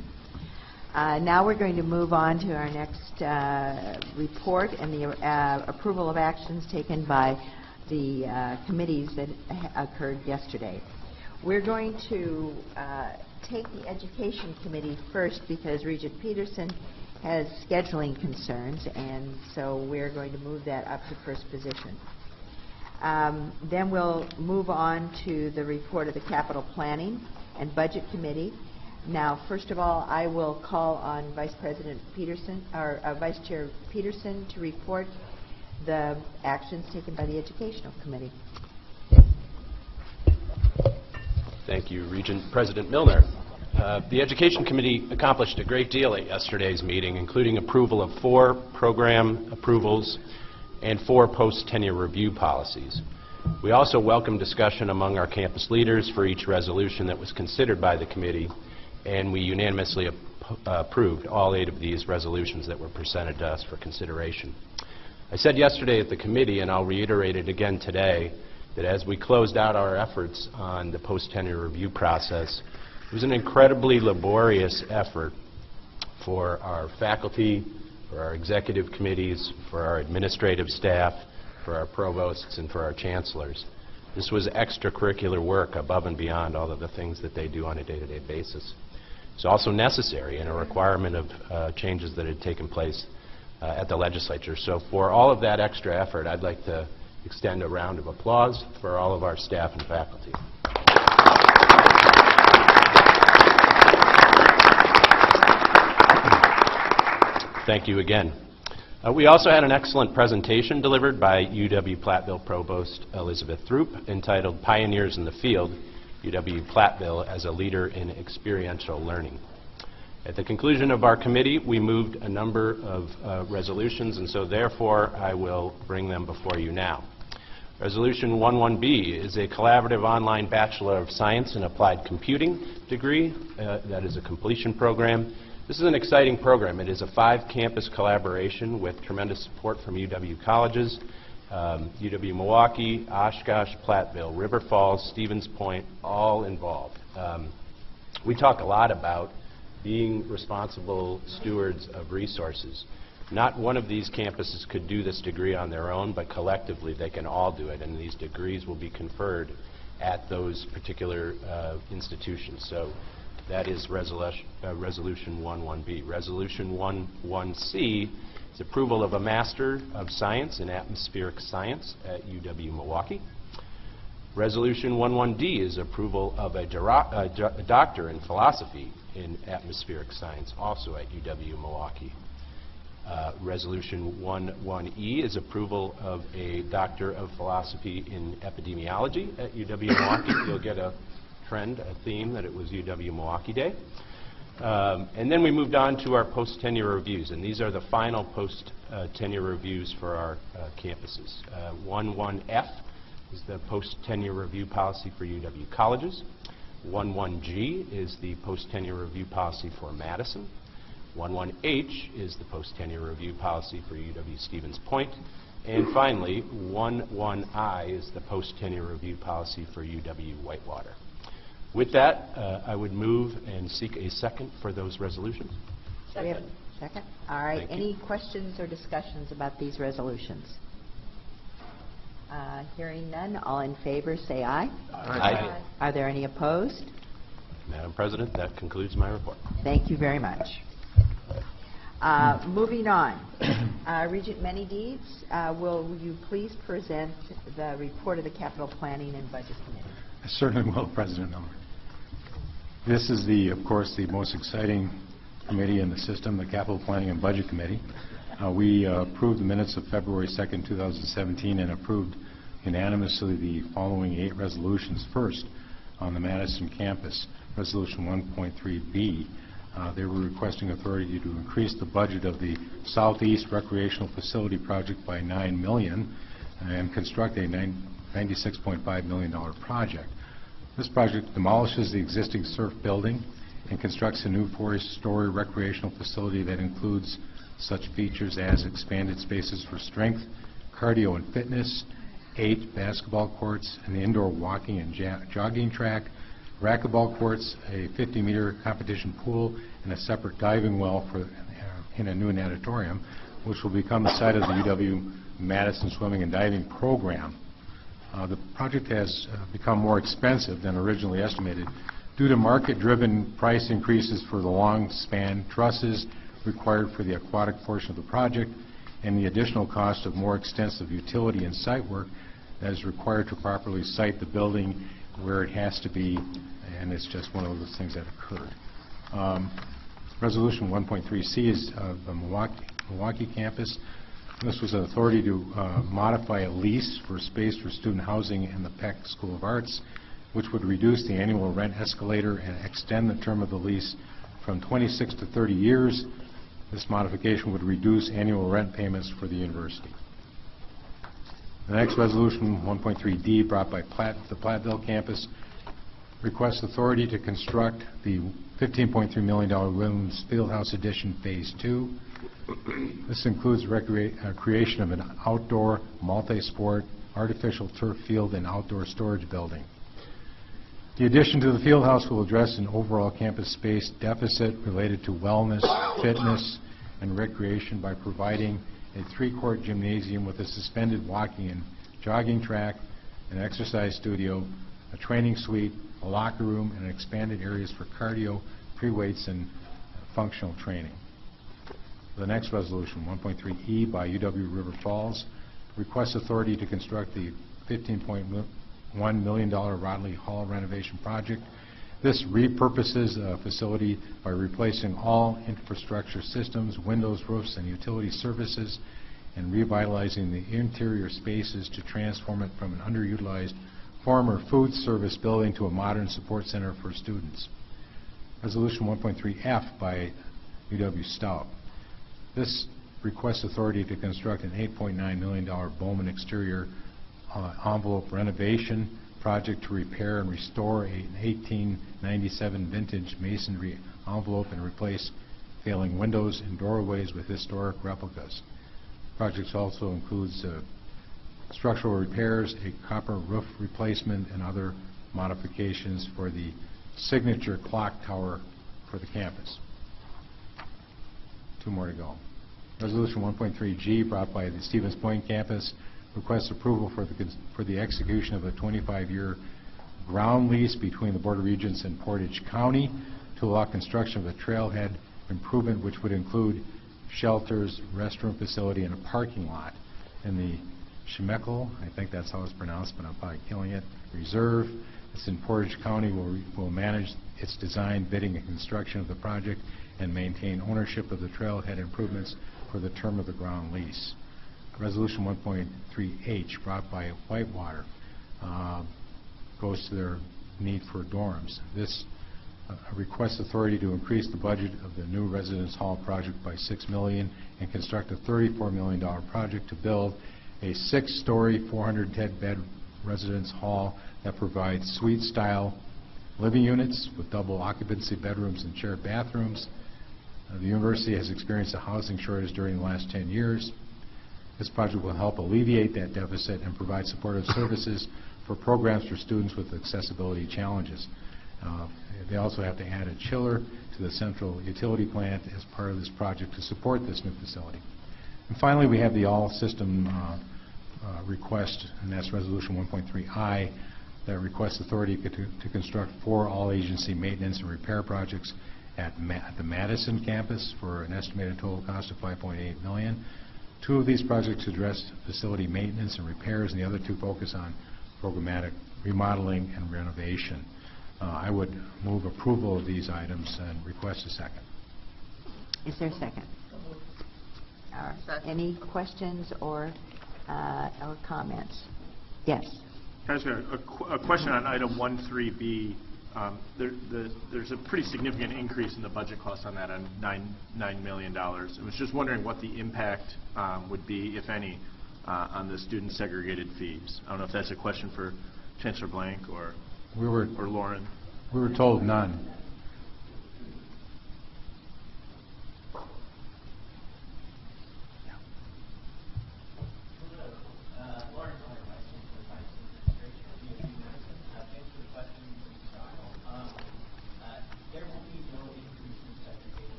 Now we're going to move on to our next report and the approval of actions taken by the committees that occurred yesterday. We're going to take the Education Committee first because Regent Peterson has scheduling concerns, and so we're going to move that up to first position. Then we'll move on to the report of the Capital Planning and Budget Committee. Now, first of all, I will call on Vice President Peterson, or Vice Chair Peterson, to report the actions taken by the Educational Committee. Thank you, Regent President Milner. The Education Committee accomplished a great deal at yesterday's meeting, including approval of 4 program approvals and 4 post-tenure review policies. We also welcomed discussion among our campus leaders for each resolution that was considered by the committee, and we unanimously approved all 8 of these resolutions that were presented to us for consideration. I said yesterday at the committee, and I'll reiterate it again today, that as we closed out our efforts on the post-tenure review process, it was an incredibly laborious effort for our faculty, for our executive committees, for our administrative staff, for our provosts, and for our chancellors. This was extracurricular work above and beyond all of the things that they do on a day-to-day basis. It's also necessary and a requirement of changes that had taken place at the legislature. So for all of that extra effort, I'd like to extend a round of applause for all of our staff and faculty. Thank you again. We also had an excellent presentation delivered by UW-Platteville Provost Elizabeth Throop entitled Pioneers in the Field, UW-Platteville as a Leader in Experiential Learning. At the conclusion of our committee, we moved a number of resolutions, and so therefore I will bring them before you now. Resolution 11B is a collaborative online Bachelor of Science in Applied Computing degree. That is a completion program. This is an exciting program. It is a 5-campus collaboration with tremendous support from UW colleges, UW-Milwaukee, Oshkosh, Platteville, River Falls, Stevens Point, all involved. We talk a lot about being responsible stewards of resources. Not one of these campuses could do this degree on their own, but collectively they can all do it, and these degrees will be conferred at those particular institutions. So that is Resolution 11B. Resolution 11C is approval of a Master of Science in Atmospheric Science at UW-Milwaukee. Resolution 11D is approval of a Doctor in Philosophy in Atmospheric Science, also at UW-Milwaukee. Resolution 11E is approval of a Doctor of Philosophy in Epidemiology at UW-Milwaukee. You'll get a trend, a theme, that it was UW-Milwaukee Day. And then we moved on to our post-tenure reviews, and these are the final post-tenure reviews for our campuses. 11F is the post-tenure review policy for UW colleges. 11G is the post-tenure review policy for Madison. 11H is the post-tenure review policy for UW-Stevens Point. And finally, 11I is the post-tenure review policy for UW-Whitewater. With that, I would move and seek a second for those resolutions. Second. Second? All right. Thank you. Any questions or discussions about these resolutions? Hearing none, all in favor say aye. Aye. Are there any opposed? Madam President, that concludes my report. Thank you very much. Moving on. Regent Manydeeds, will you please present the report of the Capital Planning and Budget Committee? I certainly will, President Miller. This is, of course, the most exciting committee in the system, the Capital Planning and Budget Committee. We approved the minutes of February 2nd, 2017, and approved unanimously the following 8 resolutions. First, on the Madison campus, Resolution 1.3B. They were requesting authority to increase the budget of the Southeast Recreational Facility Project by $9 million and construct a $96.5 million project. This project demolishes the existing surf building and constructs a new 4-story recreational facility that includes such features as expanded spaces for strength, cardio and fitness, 8 basketball courts, an indoor walking and jogging track, racquetball courts, a 50-meter competition pool, and a separate diving well in a new natatorium, which will become the site of the UW-Madison swimming and diving program. The project has become more expensive than originally estimated due to market-driven price increases for the long-span trusses required for the aquatic portion of the project and the additional cost of more extensive utility and site work that is required to properly site the building where it has to be, and it's just one of those things that occurred. Resolution 1.3C is the Milwaukee campus. This was an authority to modify a lease for space for student housing in the Peck School of Arts, which would reduce the annual rent escalator and extend the term of the lease from 26 to 30 years. This modification would reduce annual rent payments for the university. The next resolution, 1.3D, brought by the Platteville campus, requests authority to construct the $15.3 million Women's Fieldhouse Addition Phase 2. This includes creation of an outdoor, multi-sport, artificial turf field and outdoor storage building. The addition to the fieldhouse will address an overall campus space deficit related to wellness, fitness, and recreation by providing a 3-court gymnasium with a suspended walking and jogging track, an exercise studio, a training suite, a locker room, and expanded areas for cardio, pre-weights, and functional training. The next resolution, 1.3E by UW River Falls, requests authority to construct the $15.1 million Rodley Hall renovation project. This repurposes a facility by replacing all infrastructure systems, windows, roofs, and utility services, and revitalizing the interior spaces to transform it from an underutilized former food service building to a modern support center for students. Resolution 1.3F by UW Stout. This requests authority to construct an $8.9 million Bowman exterior envelope renovation project to repair and restore an 1897 vintage masonry envelope and replace failing windows and doorways with historic replicas. The project also includes structural repairs, a copper roof replacement, and other modifications for the signature clock tower for the campus. 2 more to go. Resolution 1.3G, brought by the Stevens Point campus, requests approval for the execution of a 25-year ground lease between the Board of Regents and Portage County to allow construction of a trailhead improvement, which would include shelters, restroom facility, and a parking lot in the Shemekel, I think that's how it's pronounced, but I'm probably killing it, Reserve. It's in Portage County. Will manage its design, bidding, and construction of the project and maintain ownership of the trailhead improvements for the term of the ground lease. Resolution 1.3H, brought by Whitewater, goes to their need for dorms. This requests authority to increase the budget of the new residence hall project by $6 million and construct a $34 million project to build a 6-story, 410-bed residence hall that provides suite-style living units with double occupancy bedrooms and shared bathrooms. The university has experienced a housing shortage during the last 10 years. This project will help alleviate that deficit and provide supportive services for programs for students with accessibility challenges. They also have to add a chiller to the central utility plant as part of this project to support this new facility. And finally, we have the all-system request, and that's Resolution 1.3I, that requests authority to construct 4 all-agency maintenance and repair projects at the Madison campus for an estimated total cost of $5.8 million. 2 of these projects address facility maintenance and repairs, and the other 2 focus on programmatic remodeling and renovation. I would move approval of these items and request a second. Is there a second? Any questions or comments? Yes. A question on item 13B. There's a pretty significant increase in the budget cost on that, on $9 million. I was just wondering what the impact would be, if any, on the student segregated fees. I don't know if that's a question for Chancellor Blank or Lauren. We were told none.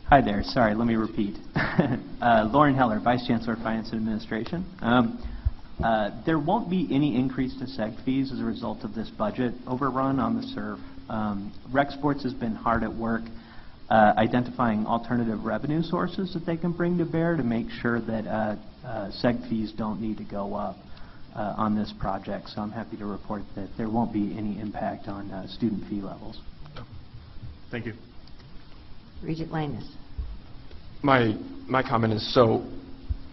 Hi there. Sorry, let me repeat. Lauren Heller, Vice Chancellor of Finance and Administration. There won't be any increase to seg fees as a result of this budget overrun on the SURF. Rec Sports has been hard at work identifying alternative revenue sources that they can bring to bear to make sure that seg fees don't need to go up on this project. So I'm happy to report that there won't be any impact on student fee levels. Thank you. Regent Lanus. My comment is, so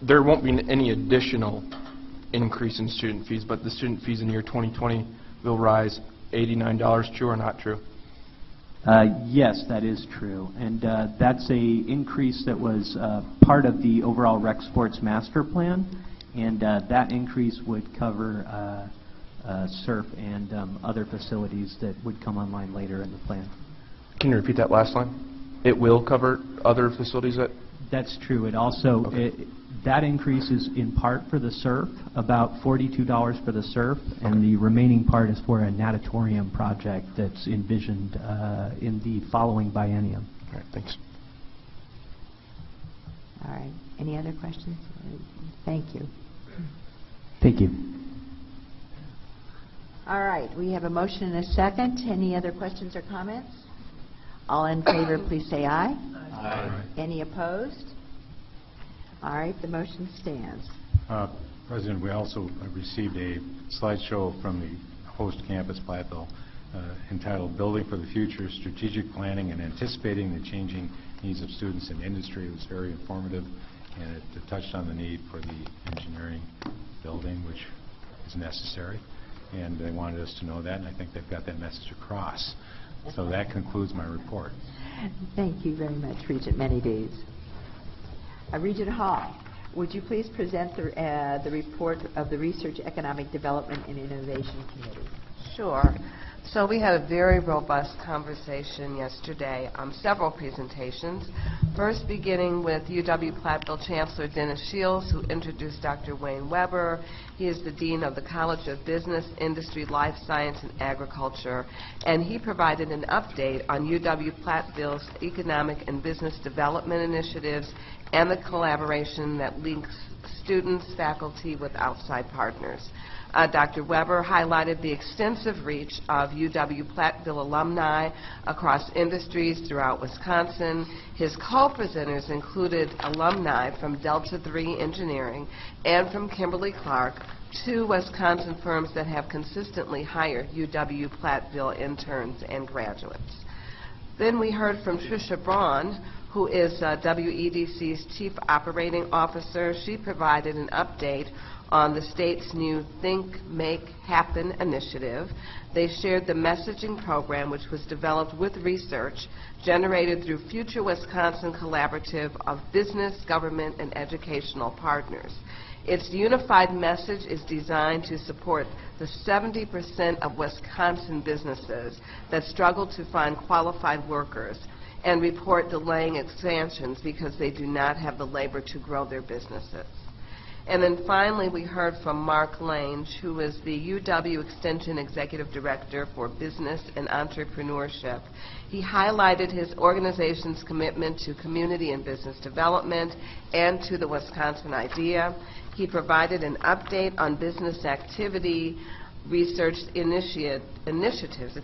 there won't be any additional increase in student fees, but the student fees in year 2020 will rise $89. True or not true? Yes, that is true, and that's a increase that was part of the overall Rec Sports Master Plan, and that increase would cover SURF and other facilities that would come online later in the plan. Can you repeat that last line? It will cover other facilities that... That's true. It also, that increase is in part for the SURF, about $42 for the SURF, and the remaining part is for a natatorium project that's envisioned in the following biennium. All right, thanks. All right. Any other questions? Thank you. Thank you. All right. We have a motion and a second. Any other questions or comments? All in favor, please say aye. Aye. Any opposed? All right, the motion stands. President, we also received a slideshow from the host campus, Platteville, entitled Building for the Future, Strategic Planning and Anticipating the Changing Needs of Students and Industry. It was very informative, and it touched on the need for the engineering building, which is necessary, and they wanted us to know that, and I think they've got that message across. So that concludes my report. Thank you very much, Regent Manydees. Regent Hall, would you please present the report of the Research, Economic Development, and Innovation Committee? Sure. So we had a very robust conversation yesterday on several presentations. First beginning with UW-Platteville Chancellor Dennis Shields, who introduced Dr. Wayne Weber. He is the Dean of the College of Business, Industry, Life Science, and Agriculture. And he provided an update on UW-Platteville's economic and business development initiatives and the collaboration that links students, faculty with outside partners. Dr. Weber highlighted the extensive reach of UW-Platteville alumni across industries throughout Wisconsin. His co-presenters included alumni from Delta III Engineering and from Kimberly-Clark, two Wisconsin firms that have consistently hired UW-Platteville interns and graduates. Then we heard from Tricia Braun, who is WEDC's Chief Operating Officer. She provided an update on the state's new Think, Make, Happen initiative. They shared the messaging program, which was developed with research generated through Future Wisconsin Collaborative of business, government, and educational partners. Its unified message is designed to support the 70% of Wisconsin businesses that struggle to find qualified workers and report delaying expansions because they do not have the labor to grow their businesses. And then finally, we heard from Mark Lange, who is the UW Extension Executive Director for Business and Entrepreneurship. He highlighted his organization's commitment to community and business development and to the Wisconsin idea. He provided an update on business activity research initiatives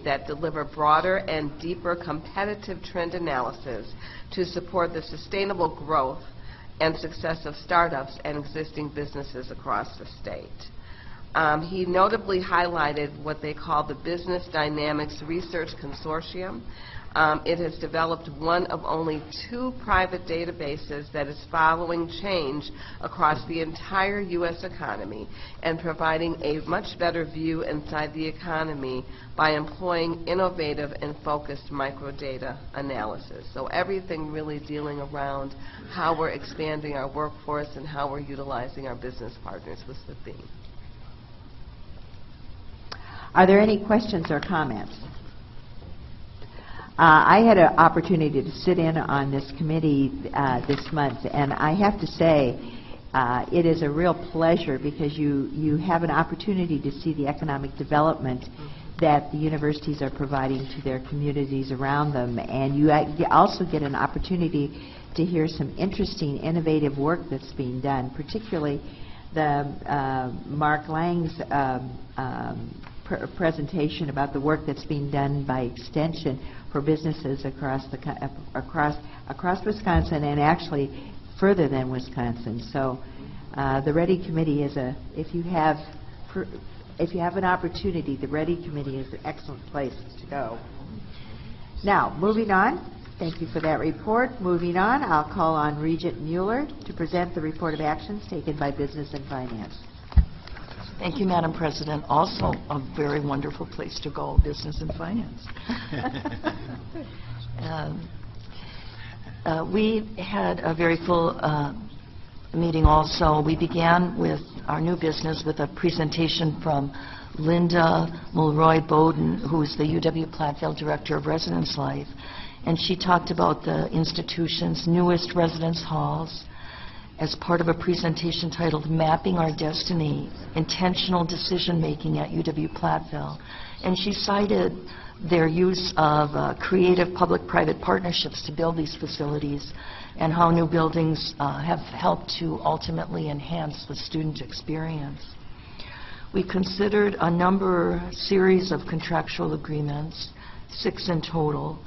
that deliver broader and deeper competitive trend analysis to support the sustainable growth and success of startups and existing businesses across the state. He notably highlighted what they call the Business Dynamics Research Consortium. It has developed one of only 2 private databases that is following change across the entire U.S. economy and providing a much better view inside the economy by employing innovative and focused microdata analysis. So everything really dealing around how we're expanding our workforce and how we're utilizing our business partners was the theme. Are there any questions or comments? I had an opportunity to sit in on this committee this month, and I have to say it is a real pleasure because you have an opportunity to see the economic development that the universities are providing to their communities around them, and you also get an opportunity to hear some interesting, innovative work that's being done, particularly the Mark Lang's presentation about the work that's being done by Extension for businesses across Wisconsin and actually further than Wisconsin. So the READY Committee is if you have an opportunity, the READY Committee is an excellent place to go. Now, moving on. Thank you for that report. Moving on, I'll call on Regent Mueller to present the report of actions taken by Business and Finance. Thank you, Madam President. Also a very wonderful place to go, Business and Finance. We had a very full meeting also. We began with our new business with a presentation from Linda Mulroy-Bowden, who is the UW-Platteville Director of Residence Life. And she talked about the institution's newest residence halls as part of a presentation titled Mapping Our Destiny, Intentional Decision Making at UW-Platteville. And she cited their use of creative public-private partnerships to build these facilities and how new buildings have helped to ultimately enhance the student experience. We considered a series of contractual agreements, 6 in total.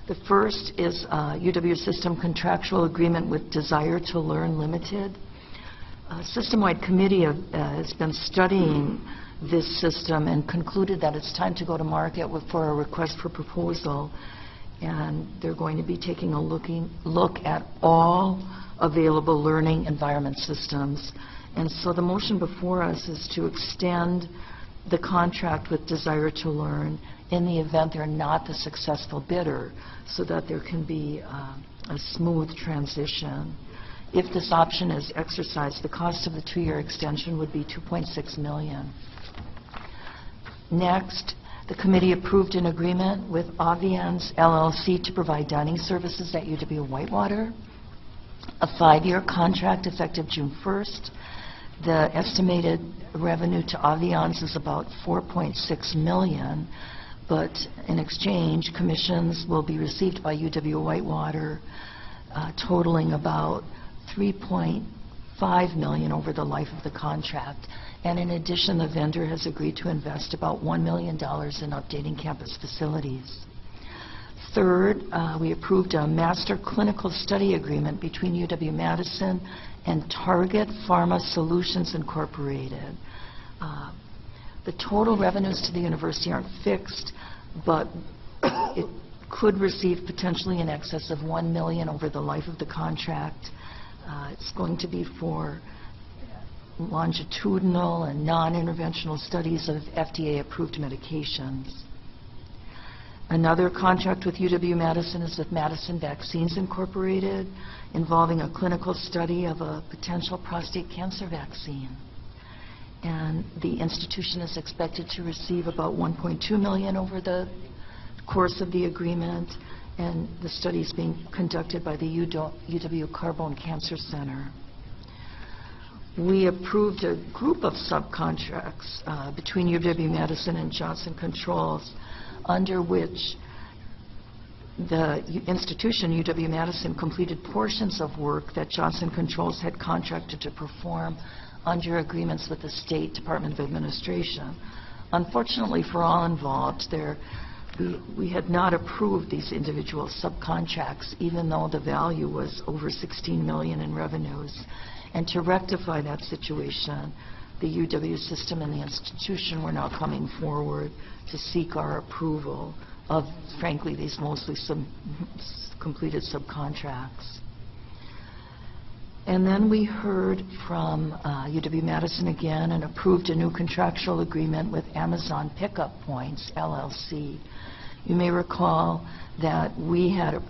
The first is UW System contractual agreement with Desire to Learn Limited. A system-wide committee has been studying this system and concluded that it's time to go to market for a request for proposal. And they're going to be taking a look at all available learning environment systems. And so the motion before us is to extend the contract with Desire to Learn in the event they're not the successful bidder, so that there can be a smooth transition. If this option is exercised, the cost of the 2-year extension would be $2.6 million. Next, the committee approved an agreement with Aviance LLC to provide dining services at UW-Whitewater, a 5-year contract effective June 1st. The estimated revenue to Aviance is about $4.6 million, but in exchange, commissions will be received by UW-Whitewater, totaling about $3.5 million over the life of the contract. And in addition, the vendor has agreed to invest about $1 million in updating campus facilities. Third, we approved a master clinical study agreement between UW-Madison and Target Pharma Solutions Incorporated. The total revenues to the university aren't fixed, but it could receive potentially in excess of $1 million over the life of the contract. It's going to be for longitudinal and non-interventional studies of FDA-approved medications. Another contract with UW-Madison is with Madison Vaccines Incorporated, involving a clinical study of a potential prostate cancer vaccine. And the institution is expected to receive about $1.2 million over the course of the agreement, and the study is being conducted by the UW Carbone Cancer Center. We approved a group of subcontracts between UW-Madison and Johnson Controls, under which the institution, UW-Madison, completed portions of work that Johnson Controls had contracted to perform under agreements with the State Department of Administration. Unfortunately for all involved, we had not approved these individual subcontracts, even though the value was over $16 million in revenues. And to rectify that situation, the UW system and the institution were now coming forward to seek our approval of, frankly, these mostly completed subcontracts. And then we heard from UW-Madison again and approved a new contractual agreement with Amazon Pickup Points, LLC. You may recall that we had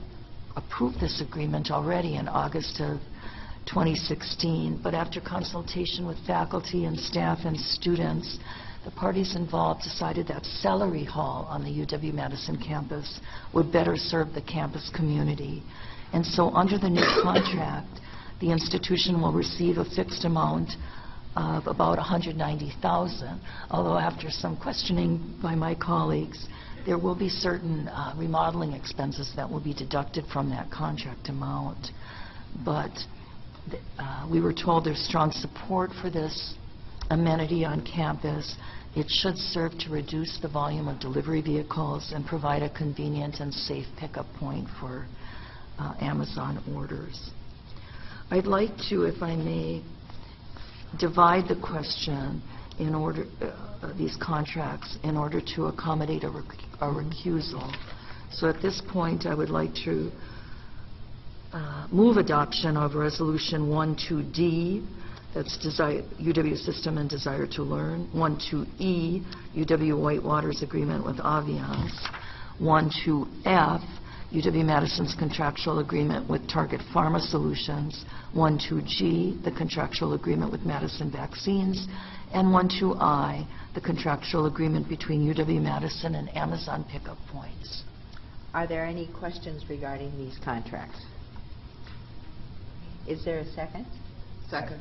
approved this agreement already in August of 2016, but after consultation with faculty and staff and students, the parties involved decided that Celery Hall on the UW-Madison campus would better serve the campus community. And so under the new contract, the institution will receive a fixed amount of about $190,000, although after some questioning by my colleagues, there will be certain remodeling expenses that will be deducted from that contract amount. But we were told there's strong support for this amenity on campus. It should serve to reduce the volume of delivery vehicles and provide a convenient and safe pickup point for Amazon orders. I'd like to, if I may, divide the question in order, these contracts, in order to accommodate a recusal. So at this point, I would like to move adoption of Resolution 12D, that's UW System and Desire to Learn, 12E, UW Whitewater's agreement with Aviance, 12F, UW-Madison's contractual agreement with Target Pharma Solutions, 12G, the contractual agreement with Madison Vaccines, and 12I, the contractual agreement between UW-Madison and Amazon Pickup Points. Are there any questions regarding these contracts? Is there a second? Second.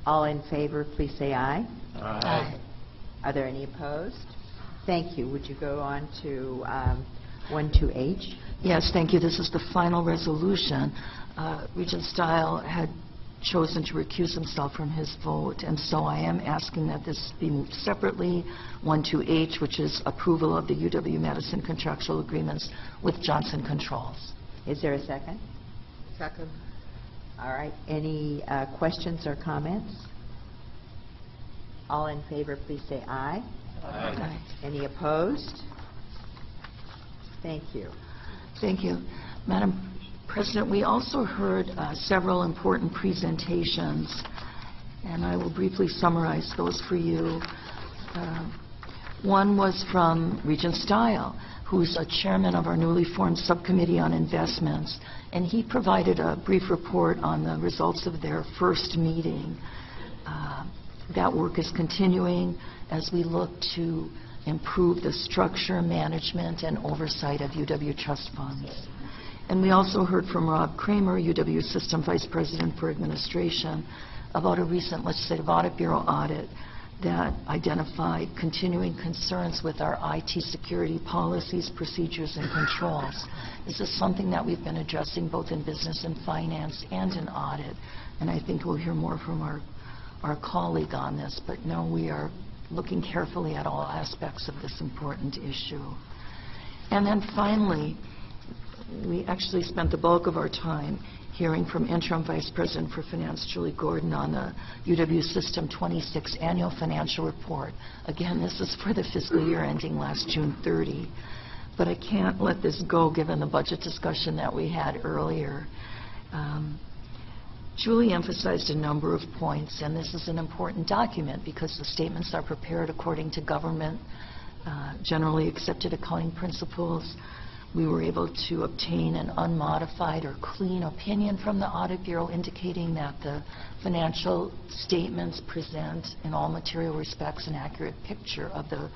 All in favor, please say aye. Aye. Are there any opposed? Thank you. Would you go on to 12H? Yes, thank you. This is the final resolution. Regent Stile had chosen to recuse himself from his vote, and so I am asking that this be moved separately. 12H, which is approval of the UW-Madison contractual agreements with Johnson Controls. Is there a second? Second. All right. Any questions or comments? All in favor, please say aye. Aye. Any opposed? Thank you. Thank you. Madam President, we also heard several important presentations, and I will briefly summarize those for you. One was from Regent Stile, who's a chairman of our newly formed subcommittee on investments, and he provided a brief report on the results of their first meeting. That work is continuing as we look to improve the structure, management, and oversight of UW trust funds. And we also heard from Rob Kramer, UW System Vice President for Administration, about a recent Legislative Audit Bureau audit that identified continuing concerns with our IT security policies, procedures, and controls. This is something that we've been addressing both in business and finance and in audit, and I think we'll hear more from our colleague on this, but no, we are looking carefully at all aspects of this important issue. And then finally, we actually spent the bulk of our time hearing from Interim Vice President for Finance Julie Gordon on the UW System 26 Annual Financial Report. Again, this is for the fiscal year ending last June 30. But I can't let this go given the budget discussion that we had earlier. Julie emphasized a number of points, and this is an important document because the statements are prepared according to government generally accepted accounting principles. We were able to obtain an unmodified or clean opinion from the Audit Bureau indicating that the financial statements present in all material respects an accurate picture of the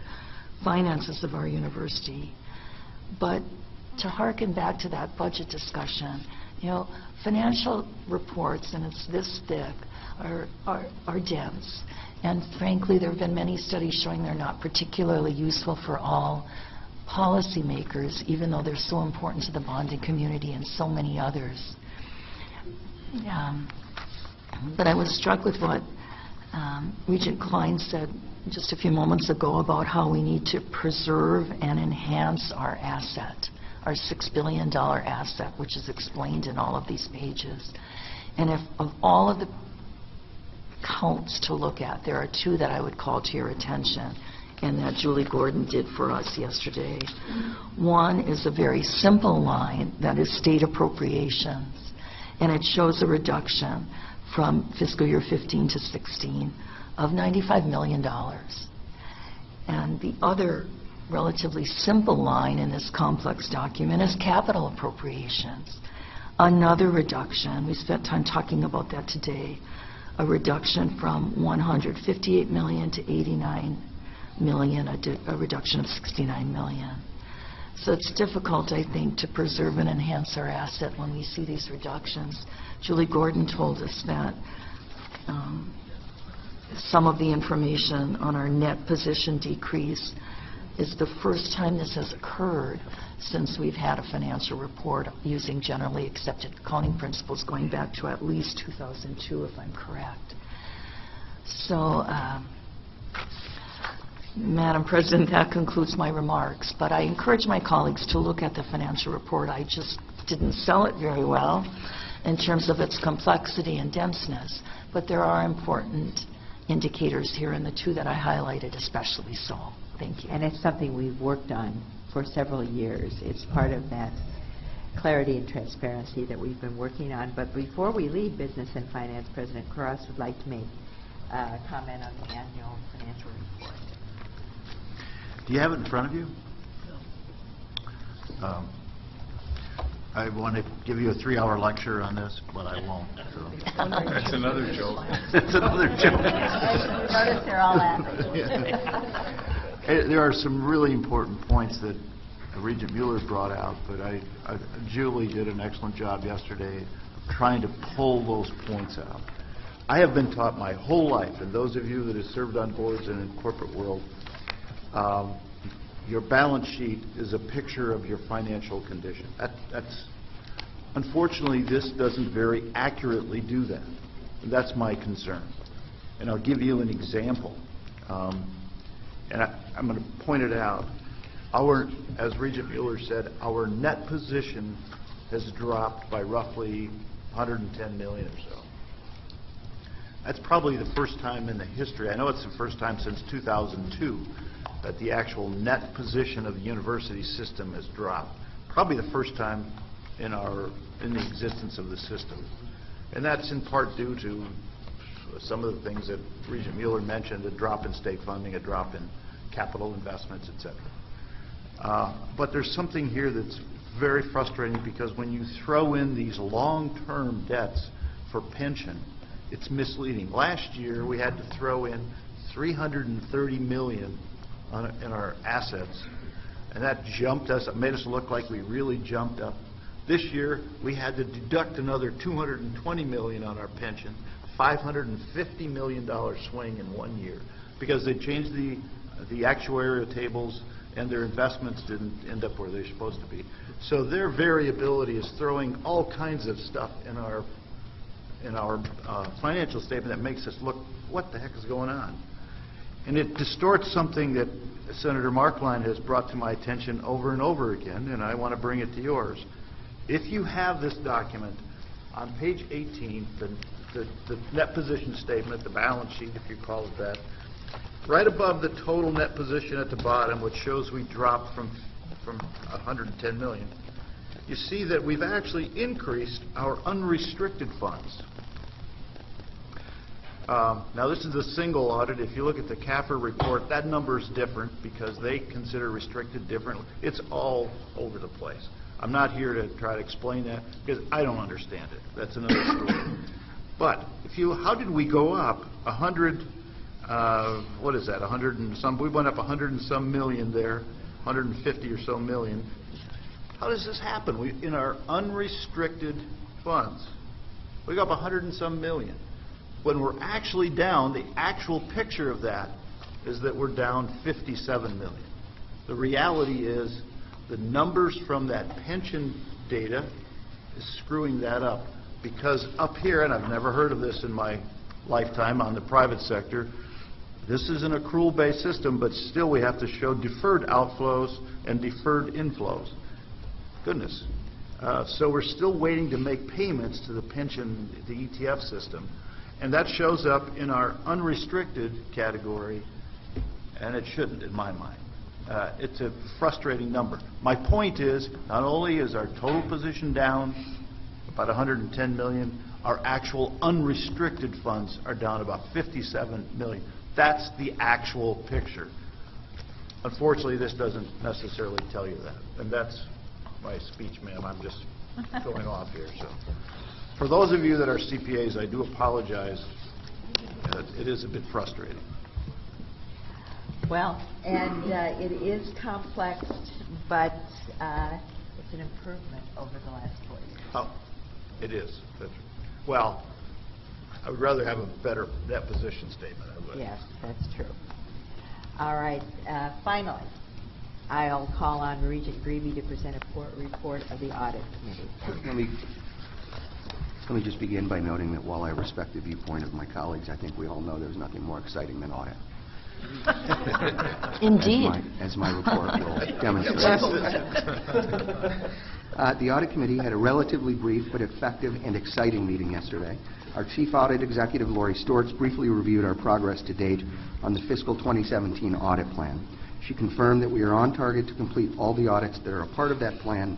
finances of our university. But to hearken back to that budget discussion, you know, financial reports, and it's this thick, are dense. And frankly, there have been many studies showing they're not particularly useful for all policymakers, even though they're so important to the bonding community and so many others. But I was struck with what Regent Klein said just a few moments ago about how we need to preserve and enhance our asset, our $6 billion asset, which is explained in all of these pages. And if of all of the counts to look at, there are two that I would call to your attention and that Julie Gordon did for us yesterday. One is a very simple line that is state appropriations, and it shows a reduction from fiscal year 15 to 16 of $95 million. And the other relatively simple line in this complex document is capital appropriations. Another reduction, we spent time talking about that today, a reduction from $158 million to $89 million, a reduction of $69 million. So it's difficult, I think, to preserve and enhance our asset when we see these reductions. Julie Gordon told us that some of the information on our net position decrease is the first time this has occurred since we've had a financial report using generally accepted accounting principles going back to at least 2002, if I'm correct. So, Madam President, that concludes my remarks, but I encourage my colleagues to look at the financial report. I just didn't sell it very well in terms of its complexity and denseness, but there are important indicators here, and the two that I highlighted especially so. Thank you. And it's something we've worked on for several years. It's part of that clarity and transparency that we've been working on. But before we leave Business and Finance, President Cross would like to make a comment on the annual financial report. Do you have it in front of you? I want to give you a 3-hour lecture on this, but I won't. So. That's another joke. That's another joke. Notice they're all laughing. There are some really important points that Regent Mueller brought out, but Julie did an excellent job yesterday of trying to pull those points out. I have been taught my whole life, and those of you that have served on boards and in corporate world, your balance sheet is a picture of your financial condition. Unfortunately, this doesn't very accurately do that. That's my concern. And I'll give you an example. And I'm going to point it out. As Regent Mueller said, our net position has dropped by roughly $110 million or so. That's probably the first time in the history, I know it's the first time since 2002, that the actual net position of the university system has dropped. Probably the first time in the existence of the system. And that's in part due to some of the things that Regent Mueller mentioned, a drop in state funding, a drop in capital investments, etc. But there's something here that's very frustrating, because when you throw in these long-term debts for pension, it's misleading. Last year we had to throw in $330 million in our assets, and that jumped us, it made us look like we really jumped up. This year we had to deduct another $220 million on our pension, $550 million swing in 1 year, because they changed the actuarial tables and their investments didn't end up where they're supposed to be. So their variability is throwing all kinds of stuff in our financial statement that makes us look, what the heck is going on? And it distorts something that Senator Markline has brought to my attention over and over again, and I want to bring it to yours. If you have this document, On page 18, the net position statement, the balance sheet, if you call it that, right above the total net position at the bottom, which shows we dropped from 110 million, you see that we've actually increased our unrestricted funds. Now, this is a single audit. If you look at the CAFR report, that number is different because they consider restricted differently. It's all over the place. I'm not here to try to explain that because I don't understand it. That's another story. But how did we go up 100? What is that? 100 and some. We went up 100 and some million there, 150 or so million. How does this happen? In our unrestricted funds, we got up 100 and some million. When we're actually down, the actual picture of that is that we're down 57 million. The reality is the numbers from that pension data is screwing that up, because up here, and I've never heard of this in my lifetime on the private sector, this is an accrual-based system, but still we have to show deferred outflows and deferred inflows. Goodness. So we're still waiting to make payments to the pension, the ETF system. And that shows up in our unrestricted category, and it shouldn't, in my mind. It's a frustrating number. My point is, not only is our total position down about 110 million, our actual unrestricted funds are down about 57 million. That's the actual picture. Unfortunately, this doesn't necessarily tell you that. And that's my speech, ma'am. I'm just going off here. So, for those of you that are CPAs, I do apologize. It is a bit frustrating. Well, and it is complex, but it's an improvement over the last 4 years. Oh, it is. Well, I would rather have a better net position statement. I would. Yes, that's true. All right. Finally, I'll call on Regent Greeby to present a report of the audit committee. Let me just begin by noting that while I respect the viewpoint of my colleagues, I think we all know there's nothing more exciting than audit. Indeed. As my report will demonstrate. The Audit Committee had a relatively brief but effective and exciting meeting yesterday. Our Chief Audit Executive, Lori Stortz, briefly reviewed our progress to date on the fiscal 2017 audit plan. She confirmed that we are on target to complete all the audits that are a part of that plan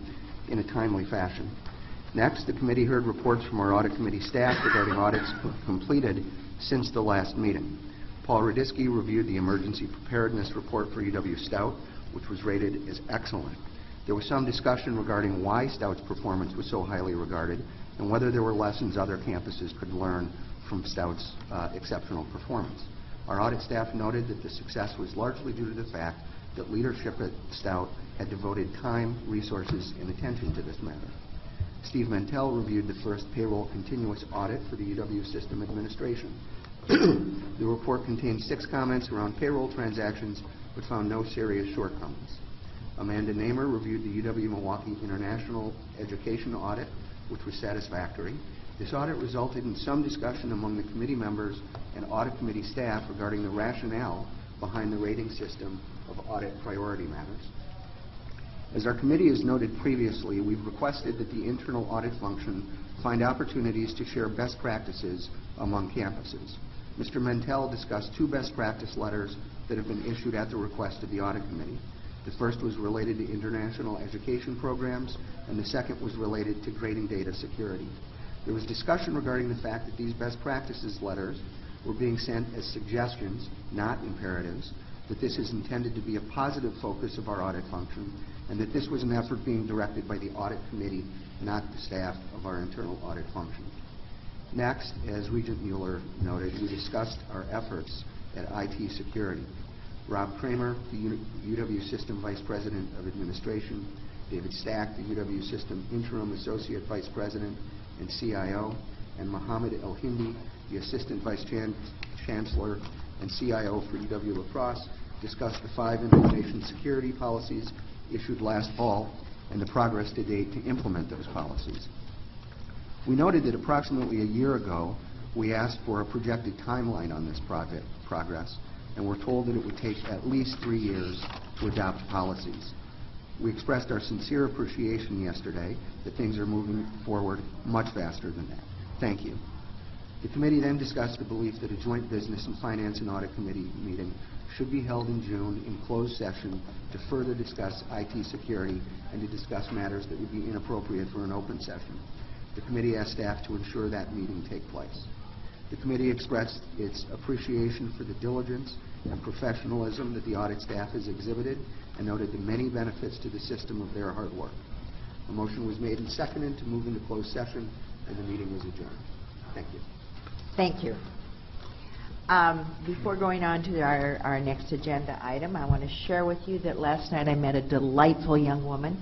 in a timely fashion. Next, the committee heard reports from our Audit Committee staff regarding audits completed since the last meeting. Paul Radisky reviewed the Emergency Preparedness Report for UW-Stout, which was rated as excellent. There was some discussion regarding why Stout's performance was so highly regarded and whether there were lessons other campuses could learn from Stout's exceptional performance. Our audit staff noted that the success was largely due to the fact that leadership at Stout had devoted time, resources, and attention to this matter. Steve Mantell reviewed the first payroll continuous audit for the UW System Administration. The report contained 6 comments around payroll transactions, but found no serious shortcomings. Amanda Namer reviewed the UW-Milwaukee International Education Audit, which was satisfactory. This audit resulted in some discussion among the committee members and audit committee staff regarding the rationale behind the rating system of audit priority matters. As our committee has noted previously, we've requested that the internal audit function find opportunities to share best practices among campuses. Mr. Mantell discussed 2 best practice letters that have been issued at the request of the audit committee. The first was related to international education programs, and the second was related to grading data security. There was discussion regarding the fact that these best practices letters were being sent as suggestions, not imperatives, that this is intended to be a positive focus of our audit function, and that this was an effort being directed by the audit committee, not the staff of our internal audit function. Next, as Regent Mueller noted, we discussed our efforts at IT security. Rob Kramer, the UW System Vice President of Administration, David Stack, the UW System Interim Associate Vice President and CIO, and Mohammed El-Hindi, the Assistant Vice Chancellor and CIO for UW-La Crosse, discussed the 5 information security policies issued last fall and the progress to date to implement those policies. We noted that approximately a year ago, we asked for a projected timeline on this progress, and were told that it would take at least 3 years to adopt policies. We expressed our sincere appreciation yesterday that things are moving forward much faster than that. Thank you. The committee then discussed the belief that a joint Business and Finance and Audit Committee meeting should be held in June in closed session to further discuss IT security and to discuss matters that would be inappropriate for an open session. The committee asked staff to ensure that meeting take place. The committee expressed its appreciation for the diligence and professionalism that the audit staff has exhibited and noted the many benefits to the system of their hard work. A motion was made and seconded to move into closed session, and the meeting was adjourned. Thank you. Thank you. Before going on to our next agenda item, I want to share with you that last night I met a delightful young woman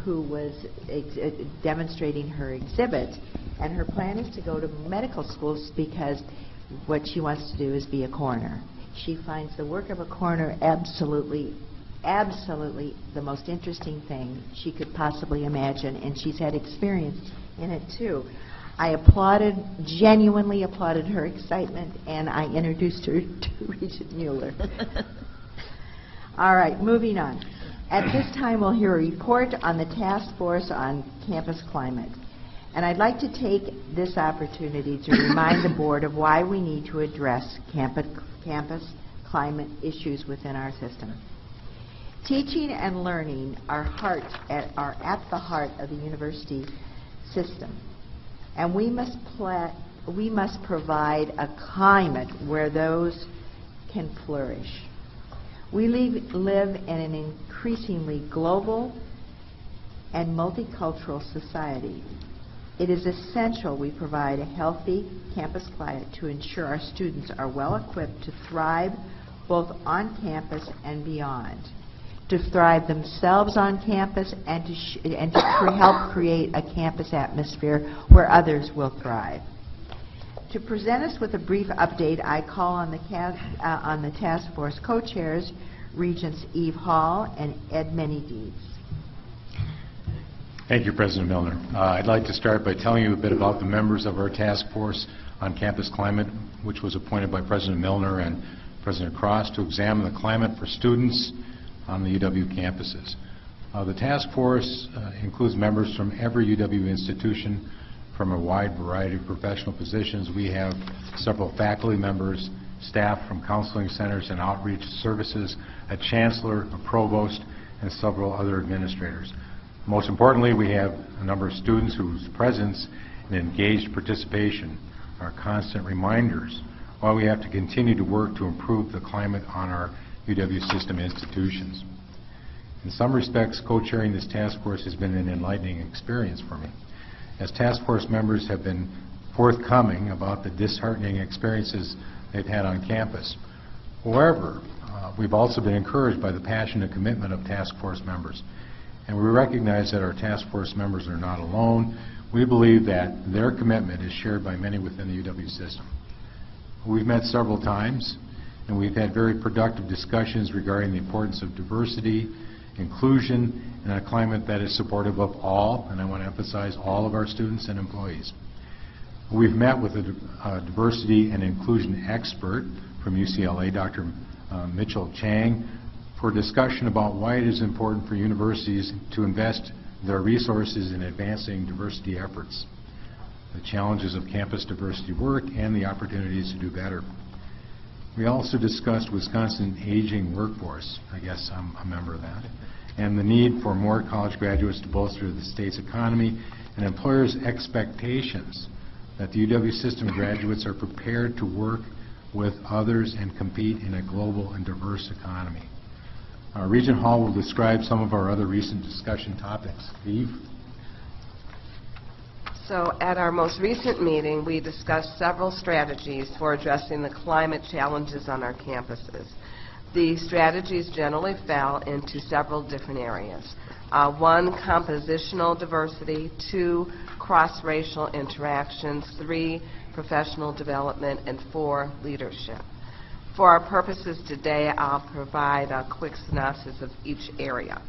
who was demonstrating her exhibit, and her plan is to go to medical schools because what she wants to do is be a coroner. She finds the work of a coroner absolutely the most interesting thing she could possibly imagine, and she's had experience in it too. I genuinely applauded her excitement, and I introduced her to Regent Mueller. All right, moving on. At this time, we'll hear a report on the task force on campus climate. And I'd like to take this opportunity to remind the board of why we need to address campus climate issues within our system. Teaching and learning are at the heart of the university system. And we must provide a climate where those can flourish. We live in an increasingly global and multicultural society. It is essential we provide a healthy campus climate to ensure our students are well equipped to thrive both on campus and beyond, to thrive themselves on campus and to help create a campus atmosphere where others will thrive. To present us with a brief update, I call on the task force co-chairs, Regents Eve Hall and Ed Menides. Thank you, President Milner. I'd like to start by telling you a bit about the members of our task force on campus climate, which was appointed by President Milner and President Cross to examine the climate for students on the UW campuses. The task force includes members from every UW institution from a wide variety of professional positions. We have several faculty members, staff from counseling centers and outreach services, a chancellor, a provost, and several other administrators. Most importantly, we have a number of students whose presence and engaged participation are constant reminders why we have to continue to work to improve the climate on our UW system institutions. In some respects, co-chairing this task force has been an enlightening experience for me, as task force members have been forthcoming about the disheartening experiences they've had on campus. However, we've also been encouraged by the passion and commitment of task force members, and we recognize that our task force members are not alone. We believe that their commitment is shared by many within the UW system. We've met several times, and we've had very productive discussions regarding the importance of diversity, inclusion, and a climate that is supportive of all, and I want to emphasize all of our students and employees. We've met with a diversity and inclusion expert from UCLA, Dr. Mitchell Chang, for discussion about why it is important for universities to invest their resources in advancing diversity efforts, the challenges of campus diversity work, and the opportunities to do better. We also discussed Wisconsin's aging workforce, I guess I'm a member of that, and the need for more college graduates to bolster the state's economy and employers' expectations that the UW system graduates are prepared to work with others and compete in a global and diverse economy. Regent Hall will describe some of our other recent discussion topics. Eve? So at our most recent meeting, we discussed several strategies for addressing the climate challenges on our campuses. The strategies generally fell into several different areas. 1, compositional diversity, 2, cross-racial interactions, 3, professional development, and 4, leadership. For our purposes today, I'll provide a quick synopsis of each area.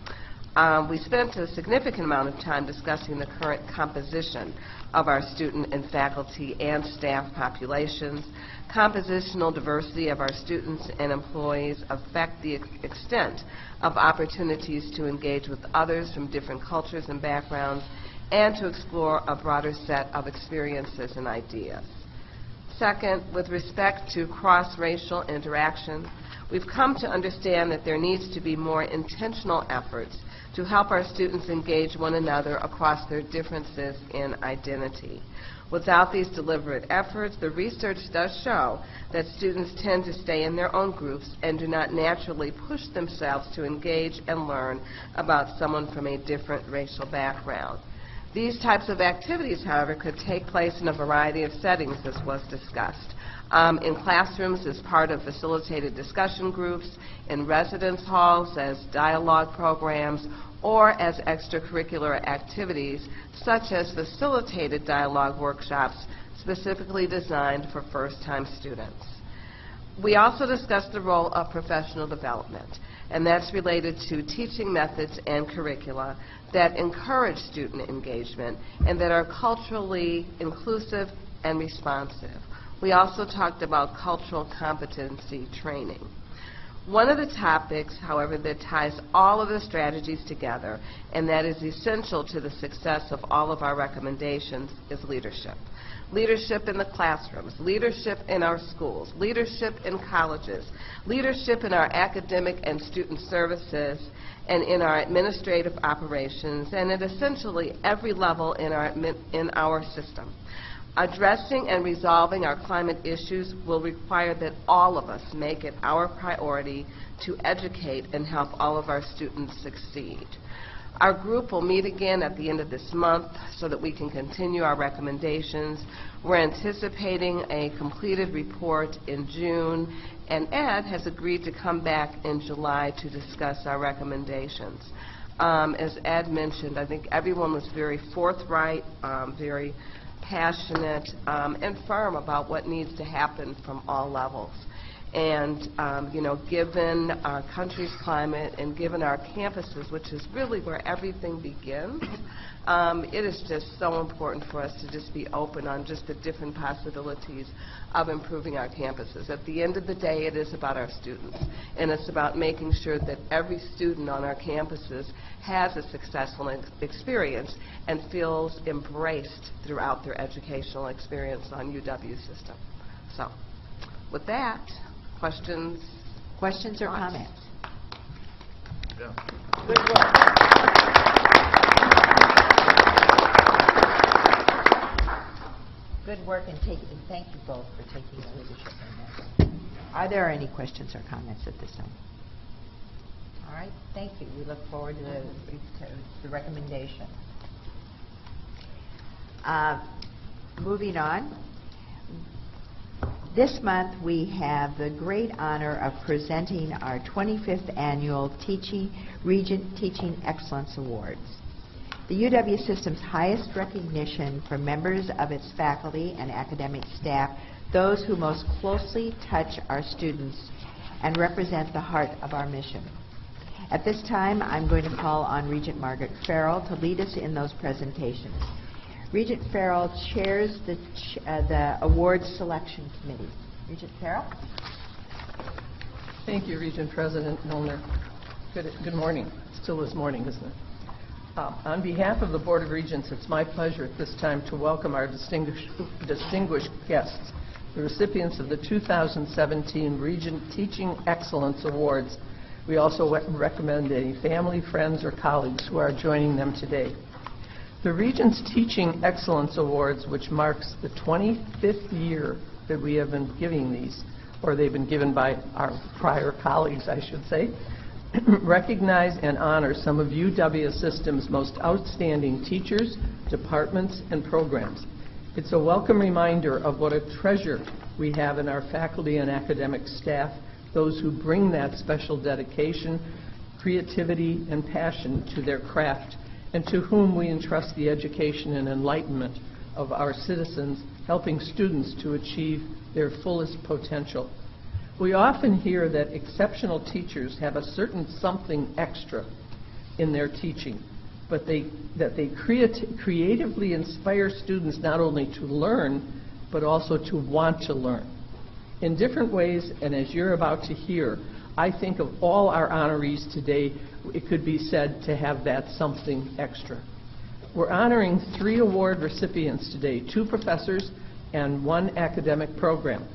We spent a significant amount of time discussing the current composition of our student and faculty and staff populations. Compositional diversity of our students and employees affect the extent of opportunities to engage with others from different cultures and backgrounds and to explore a broader set of experiences and ideas. Second, with respect to cross-racial interaction, we've come to understand that there needs to be more intentional efforts to help our students engage one another across their differences in identity. Without these deliberate efforts, the research does show that students tend to stay in their own groups and do not naturally push themselves to engage and learn about someone from a different racial background. These types of activities, however, could take place in a variety of settings, as was discussed. In classrooms as part of facilitated discussion groups, in residence halls as dialogue programs, or as extracurricular activities such as facilitated dialogue workshops specifically designed for first-time students. We also discussed the role of professional development, and that's related to teaching methods and curricula that encourage student engagement and that are culturally inclusive and responsive. We also talked about cultural competency training. One of the topics, however, that ties all of the strategies together and that is essential to the success of all of our recommendations is leadership. Leadership in the classrooms, leadership in our schools, leadership in colleges, leadership in our academic and student services, and in our administrative operations, and at essentially every level in our system. Addressing and resolving our climate issues will require that all of us make it our priority to educate and help all of our students succeed. Our group will meet again at the end of this month so that we can continue our recommendations. We're anticipating a completed report in June, and Ed has agreed to come back in July to discuss our recommendations. As Ed mentioned, I think everyone was very forthright, very passionate, and firm about what needs to happen from all levels. And, you know, given our country's climate and given our campuses, which is really where everything begins, it is just so important for us to just be open on just the different possibilities of improving our campuses. At the end of the day, it is about our students, and it's about making sure that every student on our campuses has a successful experience and feels embraced throughout their educational experience on UW system. So, with that, questions? Questions or comments? Yeah. Good work. Good work, and thank you both for taking leadership in this. Are there any questions or comments at this time? All right, thank you. We look forward to the recommendation. Moving on. This month we have the great honor of presenting our 25th annual Regent Teaching Excellence Awards. The UW system's highest recognition for members of its faculty and academic staff, those who most closely touch our students and represent the heart of our mission. At this time, I'm going to call on Regent Margaret Farrell to lead us in those presentations. Regent Farrell chairs the Awards Selection Committee. Regent Farrell? Thank you, Regent President Milner. Good morning. Still is morning, isn't it? On behalf of the Board of Regents, it's my pleasure at this time to welcome our distinguished guests, the recipients of the 2017 Regent Teaching Excellence Awards. We also recommend any family, friends, or colleagues who are joining them today. The Regents Teaching Excellence Awards, which marks the 25th year that we have been giving these, or they've been given by our prior colleagues, I should say, recognize and honor some of UW System's most outstanding teachers, departments, and programs. It's a welcome reminder of what a treasure we have in our faculty and academic staff, those who bring that special dedication, creativity, and passion to their craft, and to whom we entrust the education and enlightenment of our citizens, helping students to achieve their fullest potential. We often hear that exceptional teachers have a certain something extra, in their teaching, but that they creatively inspire students not only to learn, but also to want to learn. In different ways, and as you're about to hear, I think of all our honorees today, it could be said to have that something extra. We're honoring 3 award recipients today, 2 professors and 1 academic program.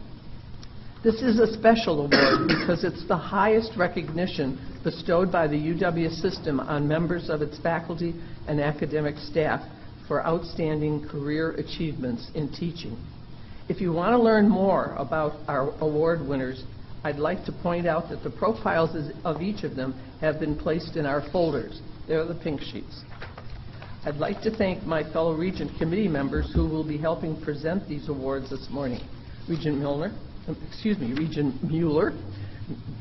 This is a special award because it's the highest recognition bestowed by the UW system on members of its faculty and academic staff for outstanding career achievements in teaching. If you want to learn more about our award winners, I'd like to point out that the profiles of each of them have been placed in our folders. They're the pink sheets. I'd like to thank my fellow Regent committee members who will be helping present these awards this morning. Regent Mueller,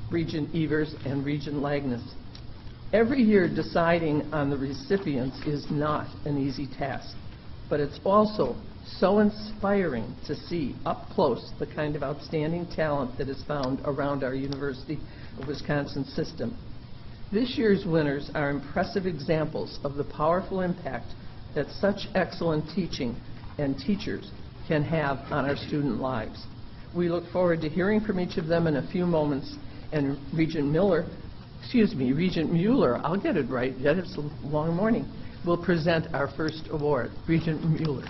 Regent Evers, and Regent Lagnus. Every year deciding on the recipients is not an easy task, but it's also so inspiring to see up close the kind of outstanding talent that is found around our University of Wisconsin system. This year's winners are impressive examples of the powerful impact that such excellent teaching and teachers can have on our student lives. We look forward to hearing from each of them in a few moments, and Regent Mueller, I'll get it right, yet it's a long morning, will present our first award. Regent Mueller.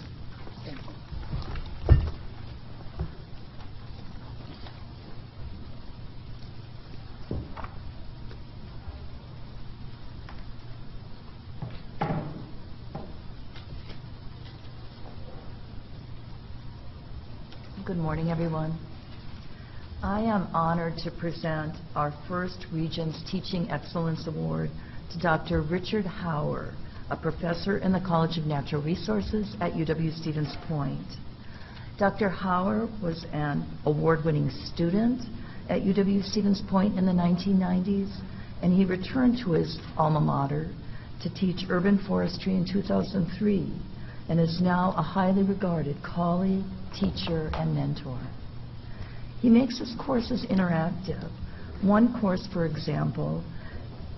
Good morning, everyone. I am honored to present our first Regents Teaching Excellence Award to Dr. Richard Hauer, a professor in the College of Natural Resources at UW-Stevens Point. Dr. Hauer was an award-winning student at UW-Stevens Point in the 1990s, and he returned to his alma mater to teach urban forestry in 2003, and is now a highly regarded colleague, teacher, and mentor. He makes his courses interactive. One course, for example,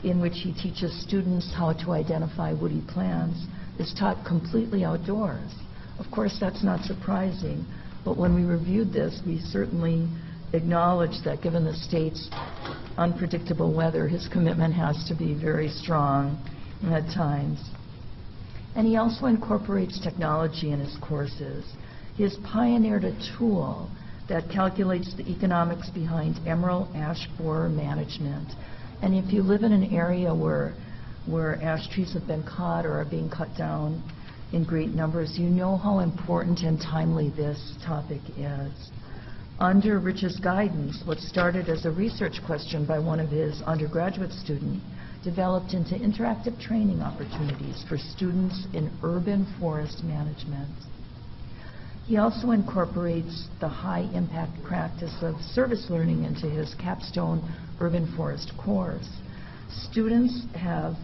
in which he teaches students how to identify woody plants, is taught completely outdoors. Of course, that's not surprising, but when we reviewed this, we certainly acknowledged that given the state's unpredictable weather, his commitment has to be very strong at times. And he also incorporates technology in his courses. He has pioneered a tool that calculates the economics behind emerald ash borer management. And if you live in an area where ash trees have been cut or are being cut down in great numbers, you know how important and timely this topic is. Under Rich's guidance, what started as a research question by one of his undergraduate students developed into interactive training opportunities for students in urban forest management. He also incorporates the high-impact practice of service learning into his capstone urban forest course. Students have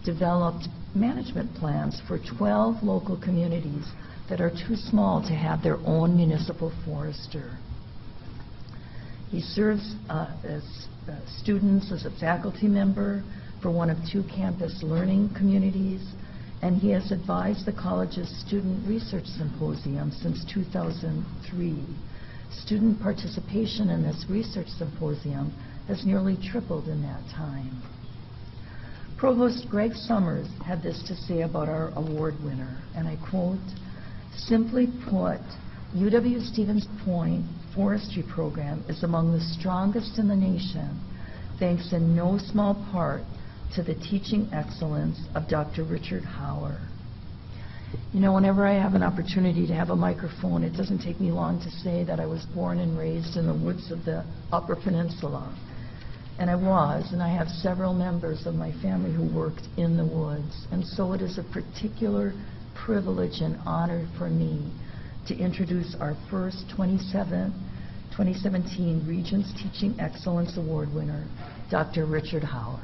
developed management plans for 12 local communities that are too small to have their own municipal forester. He serves as students as a faculty member for one of 2 campus learning communities, and he has advised the college's Student Research Symposium since 2003. Student participation in this research symposium has nearly tripled in that time. Provost Greg Summers had this to say about our award winner, and I quote, "Simply put, UW-Stevens Point forestry program is among the strongest in the nation, thanks in no small part to the teaching excellence of Dr. Richard Hauer." You know, whenever I have an opportunity to have a microphone, it doesn't take me long to say that I was born and raised in the woods of the Upper Peninsula. And I was, and I have several members of my family who worked in the woods. And so it is a particular privilege and honor for me to introduce our first 2017 Regents Teaching Excellence Award winner, Dr. Richard Hauer.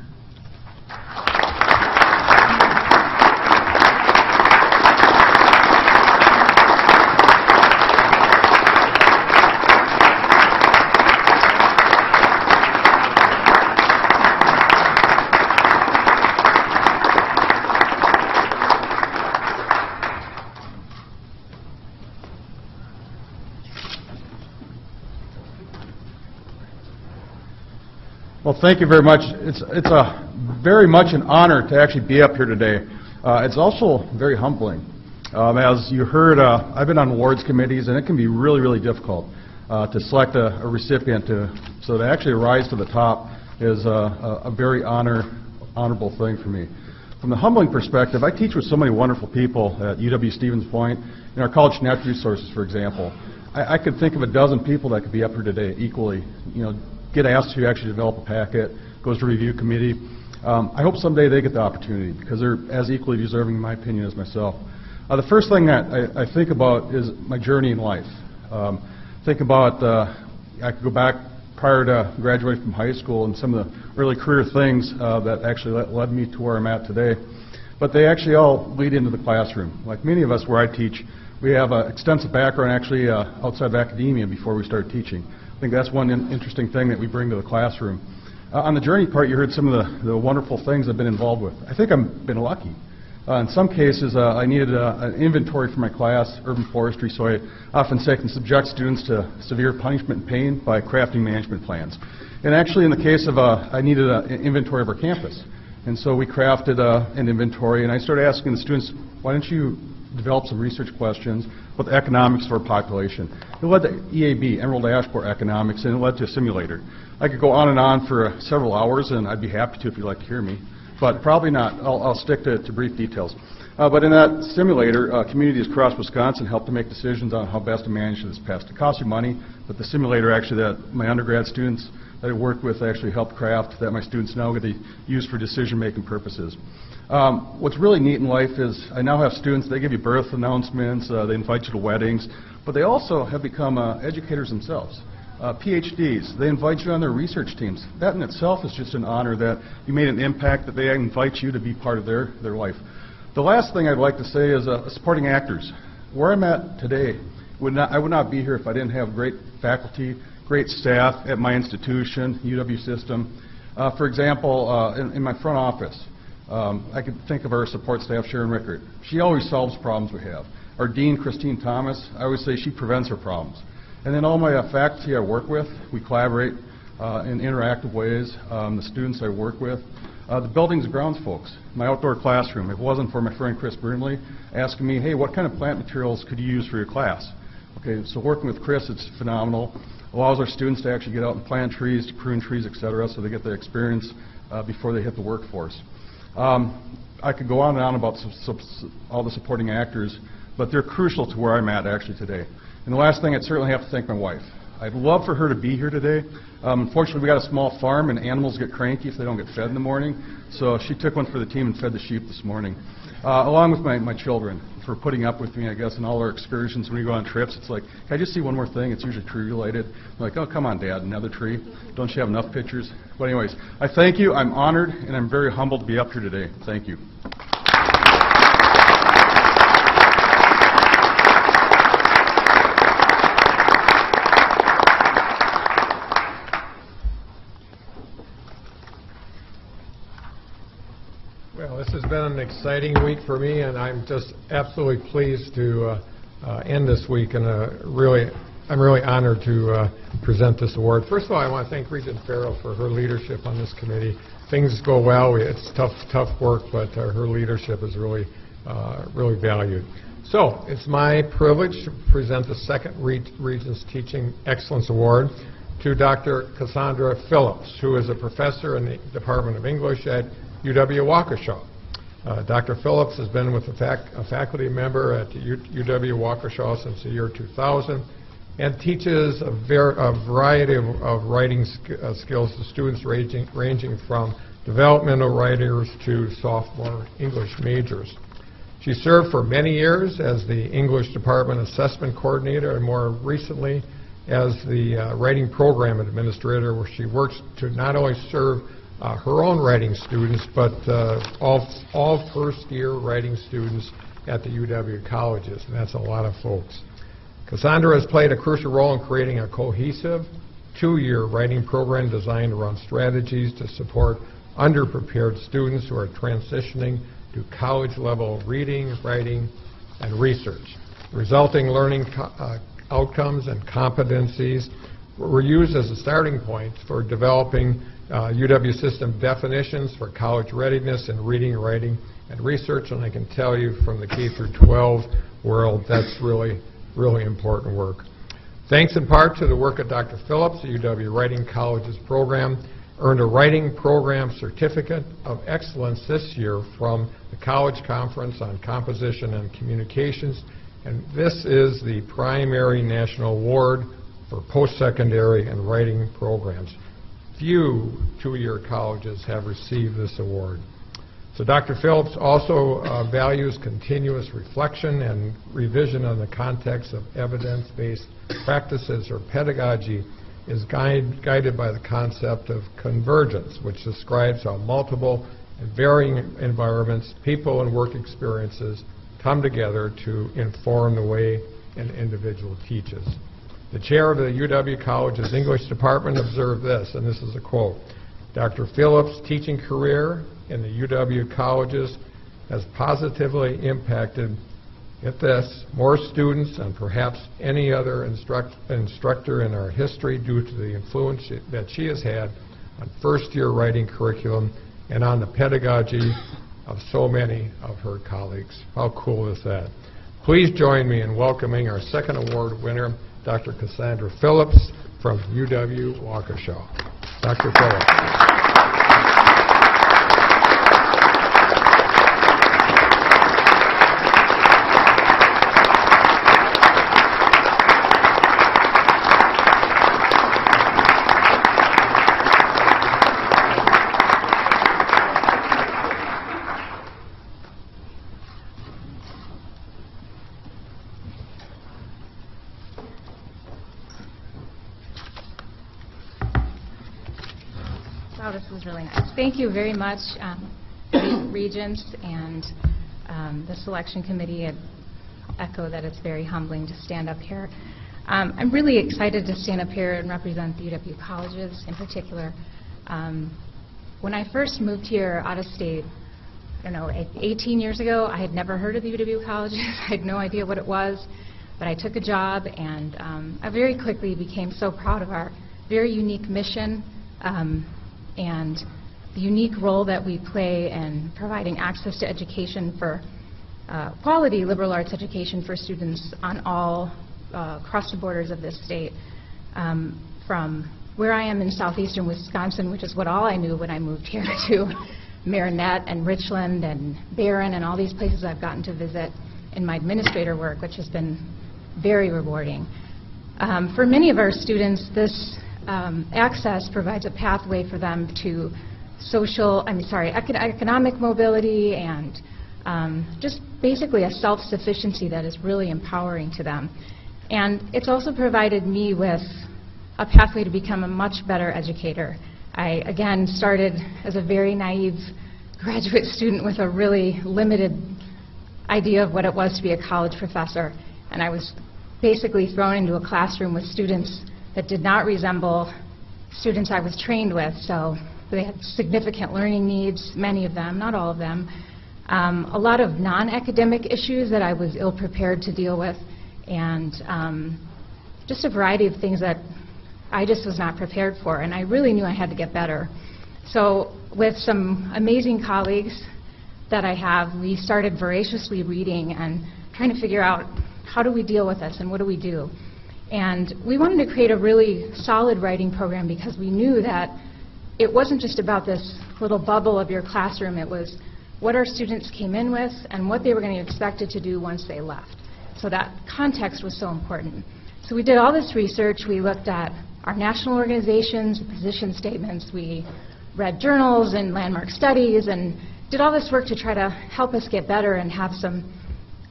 Well, thank you very much. It's very much an honor to actually be up here today. It's also very humbling. As you heard, I've been on awards committees, and it can be really, really difficult to select a recipient. So to actually rise to the top is a very honorable thing for me. From the humbling perspective, I teach with so many wonderful people at UW-Stevens Point. In our college natural resources, for example, I could think of a dozen people that could be up here today equally, get asked to actually develop a packet, goes to review committee. I hope someday they get the opportunity because they're as equally deserving, in my opinion, as myself. The first thing that I think about is my journey in life. Think about, I could go back prior to graduating from high school and some of the early career things that actually led me to where I'm at today. But they actually all lead into the classroom. Like many of us where I teach, we have an extensive background actually outside of academia before we start teaching. I think that's one interesting thing that we bring to the classroom. On the journey part, you heard some of the wonderful things I've been involved with. I think I've been lucky. In some cases, I needed an inventory for my class, urban forestry, so I often say I can subject students to severe punishment and pain by crafting management plans. And actually, in the case of, I needed an inventory of our campus. And so we crafted an inventory, and I started asking the students, why don't you develop some research questions with economics for population. It led to EAB, Emerald Ash Borer Economics, and it led to a simulator. I could go on and on for several hours, and I'd be happy to if you'd like to hear me, but probably not. I'll stick to brief details. But in that simulator, communities across Wisconsin helped to make decisions on how best to manage this pest. It costs you money, but the simulator actually that my undergrad students that I worked with actually helped craft that my students now get to use for decision-making purposes. What's really neat in life is I now have students, they give you birth announcements, they invite you to weddings, but they also have become educators themselves. PhDs, they invite you on their research teams. That in itself is just an honor that you made an impact, that they invite you to be part of their life. The last thing I'd like to say is supporting actors. Where I'm at today, I would not be here if I didn't have great faculty, great staff at my institution, UW system. For example, in my front office, I could think of our support staff, Sharon Rickert. She always solves problems we have. Our dean, Christine Thomas, I always say she prevents her problems. And then all my faculty I work with, we collaborate in interactive ways. The students I work with, the buildings and grounds folks, my outdoor classroom. If it wasn't for my friend Chris Burnley asking me, hey, what kind of plant materials could you use for your class? Okay, so working with Chris, it's phenomenal. Allows our students to actually get out and plant trees, to prune trees, et cetera, so they get the experience before they hit the workforce. I could go on and on about all the supporting actors, but they're crucial to where I'm at actually today. And the last thing, I'd certainly have to thank my wife. I'd love for her to be here today. Unfortunately, we got a small farm, and animals get cranky if they don't get fed in the morning. So she took one for the team and fed the sheep this morning, along with my children, for putting up with me, I guess, in all our excursions. When we go on trips, it's like, can I just see one more thing? It's usually tree-related. I'm like, oh, come on, Dad, another tree. Don't you have enough pictures? But anyways, I thank you. I'm honored, and I'm very humbled to be up here today. Thank you. Well, this has been an exciting week for me, and I'm just absolutely pleased to end this week, and I'm really honored to present this award. First of all, I want to thank Regent Farrell for her leadership on this committee. Things go well. It's tough work, but her leadership is really valued. So it's my privilege to present the second Regents Teaching Excellence Award to Dr. Cassandra Phillips, who is a professor in the Department of English at UW-Waukesha. Dr. Phillips has been with a faculty member at UW-Waukesha since the year 2000 and teaches a variety of writing skills to students ranging from developmental writers to sophomore English majors. She served for many years as the English Department Assessment Coordinator and more recently as the Writing Program Administrator, where she works to not only serve her own writing students, but all first-year writing students at the UW colleges, and that's a lot of folks. Cassandra has played a crucial role in creating a cohesive, two-year writing program designed around strategies to support underprepared students who are transitioning to college-level reading, writing, and research. Resulting learning outcomes and competencies were used as a starting point for developing UW system definitions for college readiness in reading, writing, and research, and I can tell you from the K through 12 world, that's really, really important work. Thanks in part to the work of Dr. Phillips, the UW Writing College's program earned a Writing Program Certificate of Excellence this year from the College Conference on Composition and Communications, and this is the primary national award for post-secondary and writing programs. Few two-year colleges have received this award. So Dr. Phillips also values continuous reflection and revision on the context of evidence-based practices or pedagogy, is guided by the concept of convergence, which describes how multiple and varying environments, people, and work experiences come together to inform the way an individual teaches. The chair of the UW College's English department observed this, and this is a quote: "Dr. Phillips' teaching career in the UW colleges has positively impacted, get this, more students than perhaps any other instructor in our history due to the influence that she has had on first-year writing curriculum and on the pedagogy of so many of her colleagues." How cool is that? Please join me in welcoming our second award winner, Dr. Cassandra Phillips from UW-Waukesha. Dr. Phillips. Wow, this was really nice. Thank you very much, Regents and the selection committee. I echo that it's very humbling to stand up here. I'm really excited to stand up here and represent the UW colleges in particular. When I first moved here out of state, I don't know, 18 years ago, I had never heard of the UW colleges. I had no idea what it was, but I took a job, and I very quickly became so proud of our very unique mission and the unique role that we play in providing access to education for quality liberal arts education for students on all across the borders of this state. From where I am in southeastern Wisconsin, which is what all I knew when I moved here, to Marinette and Richland and Barron and all these places I've gotten to visit in my administrator work, which has been very rewarding. For many of our students, this access provides a pathway for them to economic mobility and just basically a self-sufficiency that is really empowering to them. And it's also provided me with a pathway to become a much better educator. I, again, started as a very naive graduate student with a really limited idea of what it was to be a college professor, and I was basically thrown into a classroom with students that did not resemble students I was trained with. So they had significant learning needs, many of them, not all of them. A lot of non-academic issues that I was ill-prepared to deal with, and just a variety of things that I just was not prepared for, and I really knew I had to get better. So with some amazing colleagues that I have, we started voraciously reading and trying to figure out how do we deal with this and what do we do. And we wanted to create a really solid writing program because we knew that it wasn't just about this little bubble of your classroom. It was what our students came in with and what they were going to be expected to do once they left. So that context was so important. So we did all this research. We looked at our national organizations, position statements. We read journals and landmark studies and did all this work to try to help us get better and have some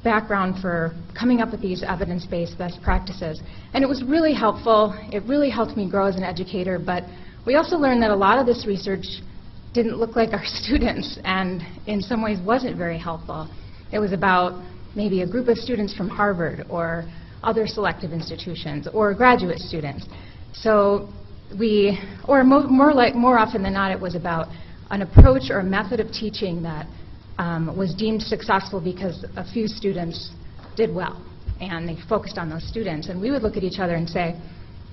background for coming up with these evidence-based best practices. And it was really helpful. It really helped me grow as an educator, but we also learned that a lot of this research didn't look like our students and in some ways wasn't very helpful. It was about maybe a group of students from Harvard or other selective institutions or graduate students. So more often than not, it was about an approach or a method of teaching that was deemed successful because a few students did well, and they focused on those students. And we would look at each other and say,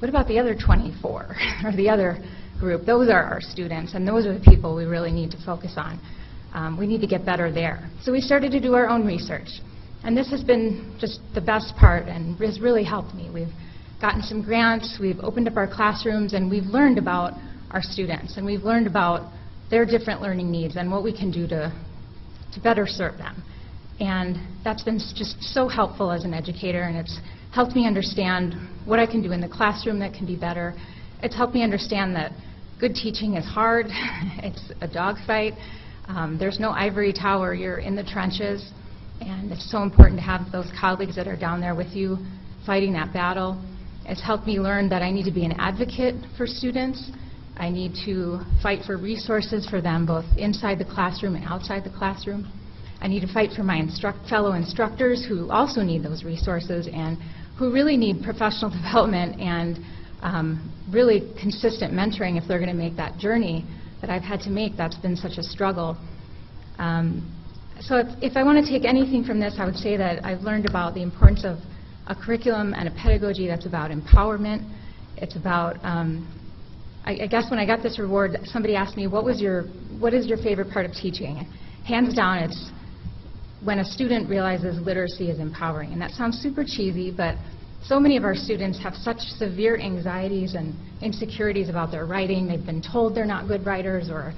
what about the other 24, or the other group, those are our students, and those are the people we really need to focus on. We need to get better there. So we started to do our own research. And this has been just the best part and has really helped me. We've gotten some grants, we've opened up our classrooms, and we've learned about our students, and we've learned about their different learning needs and what we can do to better serve them. And that's been just so helpful as an educator, and it's helped me understand what I can do in the classroom that can be better. It's helped me understand that good teaching is hard. It's a dogfight. There's no ivory tower. You're in the trenches, and it's so important to have those colleagues that are down there with you fighting that battle. It's helped me learn that I need to be an advocate for students. I need to fight for resources for them both inside the classroom and outside the classroom. I need to fight for my fellow instructors who also need those resources and who really need professional development and really consistent mentoring if they're going to make that journey that I've had to make. That's been such a struggle. So if I want to take anything from this, I would say that I've learned about the importance of a curriculum and a pedagogy that's about empowerment. It's about, I guess when I got this award, somebody asked me, what is your favorite part of teaching? Hands down, it's when a student realizes literacy is empowering. And that sounds super cheesy, but so many of our students have such severe anxieties and insecurities about their writing. They've been told they're not good writers, or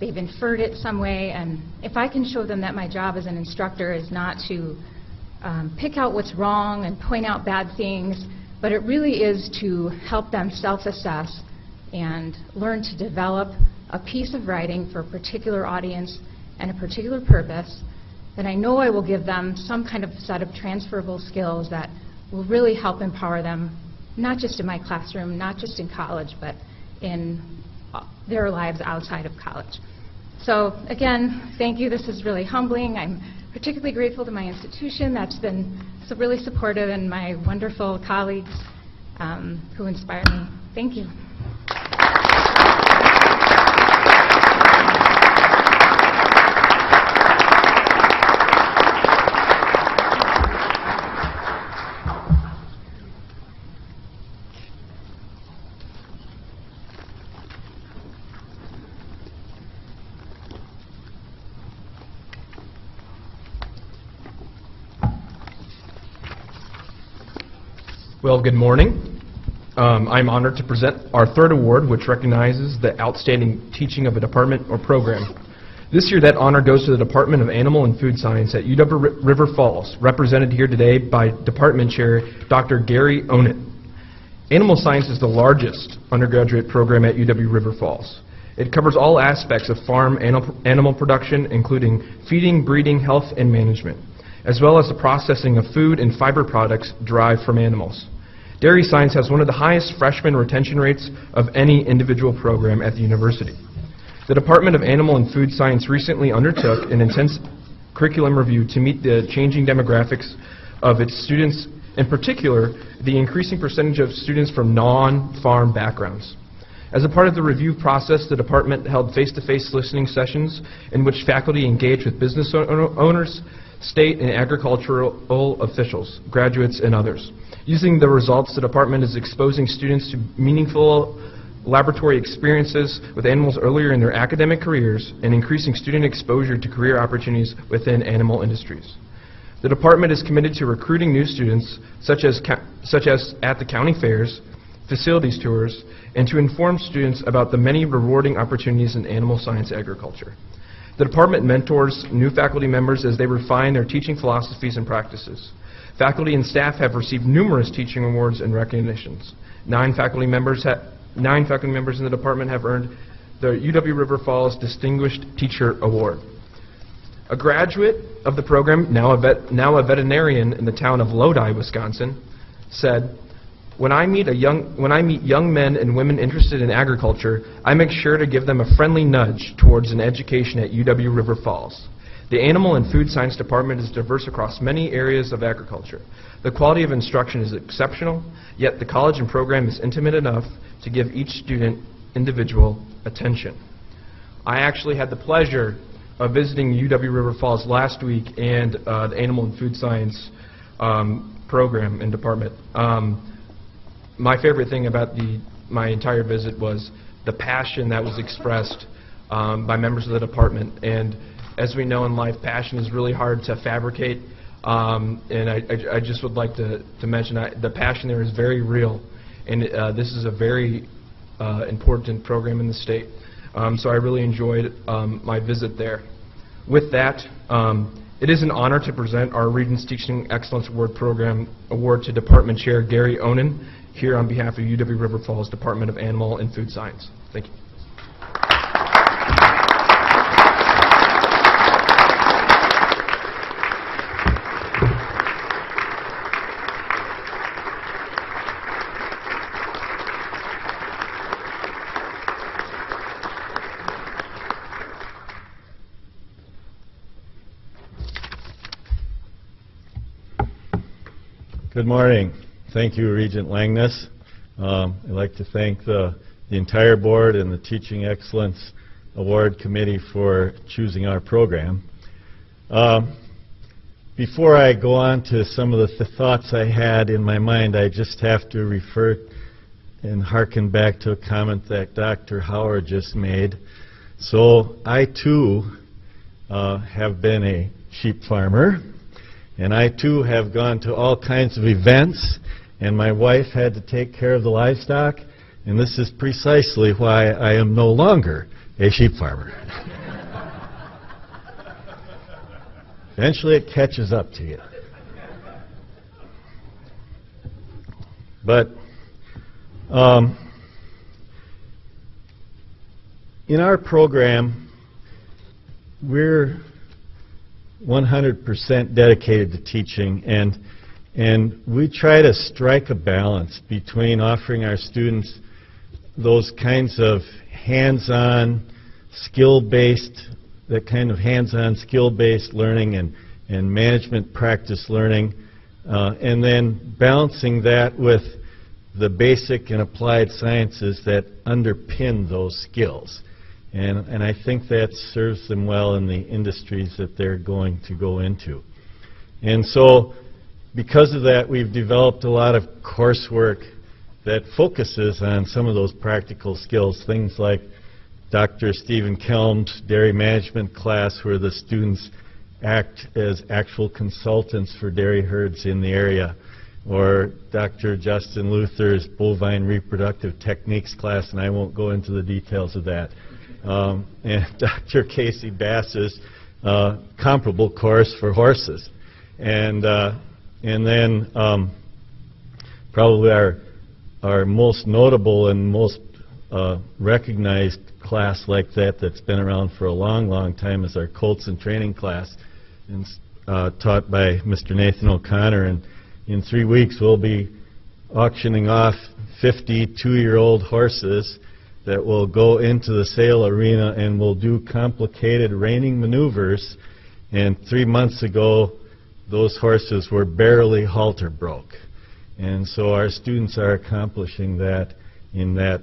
they've inferred it some way. And if I can show them that my job as an instructor is not to pick out what's wrong and point out bad things, but it really is to help them self-assess and learn to develop a piece of writing for a particular audience and a particular purpose, then I know I will give them some kind of set of transferable skills that will really help empower them, not just in my classroom, not just in college, but in their lives outside of college. So again, thank you. This is really humbling. I'm particularly grateful to my institution that's been so really supportive, and my wonderful colleagues who inspire me. Thank you. Well, good morning. I'm honored to present our third award, which recognizes the outstanding teaching of a department or program. This year, that honor goes to the Department of Animal and Food Science at UW-River Falls, represented here today by Department Chair Dr. Gary Onet. Animal Science is the largest undergraduate program at UW-River Falls. It covers all aspects of farm animal production, including feeding, breeding, health, and management, as well as the processing of food and fiber products derived from animals. Dairy Science has one of the highest freshman retention rates of any individual program at the university. The Department of Animal and Food Science recently undertook an intense curriculum review to meet the changing demographics of its students, in particular, the increasing percentage of students from non-farm backgrounds. As a part of the review process, the department held face-to-face listening sessions in which faculty engaged with business owners, state and agricultural officials, graduates, and others. Using the results, the department is exposing students to meaningful laboratory experiences with animals earlier in their academic careers and increasing student exposure to career opportunities within animal industries. The department is committed to recruiting new students, such as at the county fairs, facilities tours, and to inform students about the many rewarding opportunities in animal science agriculture. The department mentors new faculty members as they refine their teaching philosophies and practices. Faculty and staff have received numerous teaching awards and recognitions. 9 faculty members in the department have earned the UW-River Falls Distinguished Teacher Award. A graduate of the program, now a veterinarian in the town of Lodi, Wisconsin, said, When I meet young men and women interested in agriculture, I make sure to give them a friendly nudge towards an education at UW-River Falls. The Animal and Food Science Department is diverse across many areas of agriculture. The quality of instruction is exceptional, yet the college and program is intimate enough to give each student individual attention. I actually had the pleasure of visiting UW-River Falls last week and the Animal and Food Science program and department. My favorite thing about my entire visit was the passion that was expressed by members of the department. And as we know in life, passion is really hard to fabricate. And I just would like to mention the passion there is very real. And this is a very important program in the state. So I really enjoyed my visit there. With that, it is an honor to present our Regents Teaching Excellence Award Program Award to Department Chair Gary Onen here on behalf of UW River Falls Department of Animal and Food Science. Thank you. Good morning. Thank you, Regent Langness. I'd like to thank the entire board and the Teaching Excellence Award Committee for choosing our program. Before I go on to some of the thoughts I had in my mind, I just have to refer and hearken back to a comment that Dr. Howard just made. So I too have been a sheep farmer. And I, too, have gone to all kinds of events, and my wife had to take care of the livestock, and this is precisely why I am no longer a sheep farmer. Eventually it catches up to you. But in our program, we're 100% dedicated to teaching, and we try to strike a balance between offering our students those kinds of hands-on, skill-based, that kind of hands-on, skill-based learning and management practice learning, and then balancing that with the basic and applied sciences that underpin those skills. And I think that serves them well in the industries that they're going to go into. And so, because of that, we've developed a lot of coursework that focuses on some of those practical skills, things like Dr. Stephen Kelm's dairy management class, where the students act as actual consultants for dairy herds in the area, or Dr. Justin Luther's bovine reproductive techniques class, and I won't go into the details of that. And Dr. Casey Bass's comparable course for horses. And then probably our most notable and most recognized class like that that's been around for a long, long time is our colts and training class, and taught by Mr. Nathan O'Connor. And in 3 weeks we'll be auctioning off 50 two-year-old horses that will go into the sale arena and will do complicated reining maneuvers. And 3 months ago, those horses were barely halter broke. And so our students are accomplishing that in that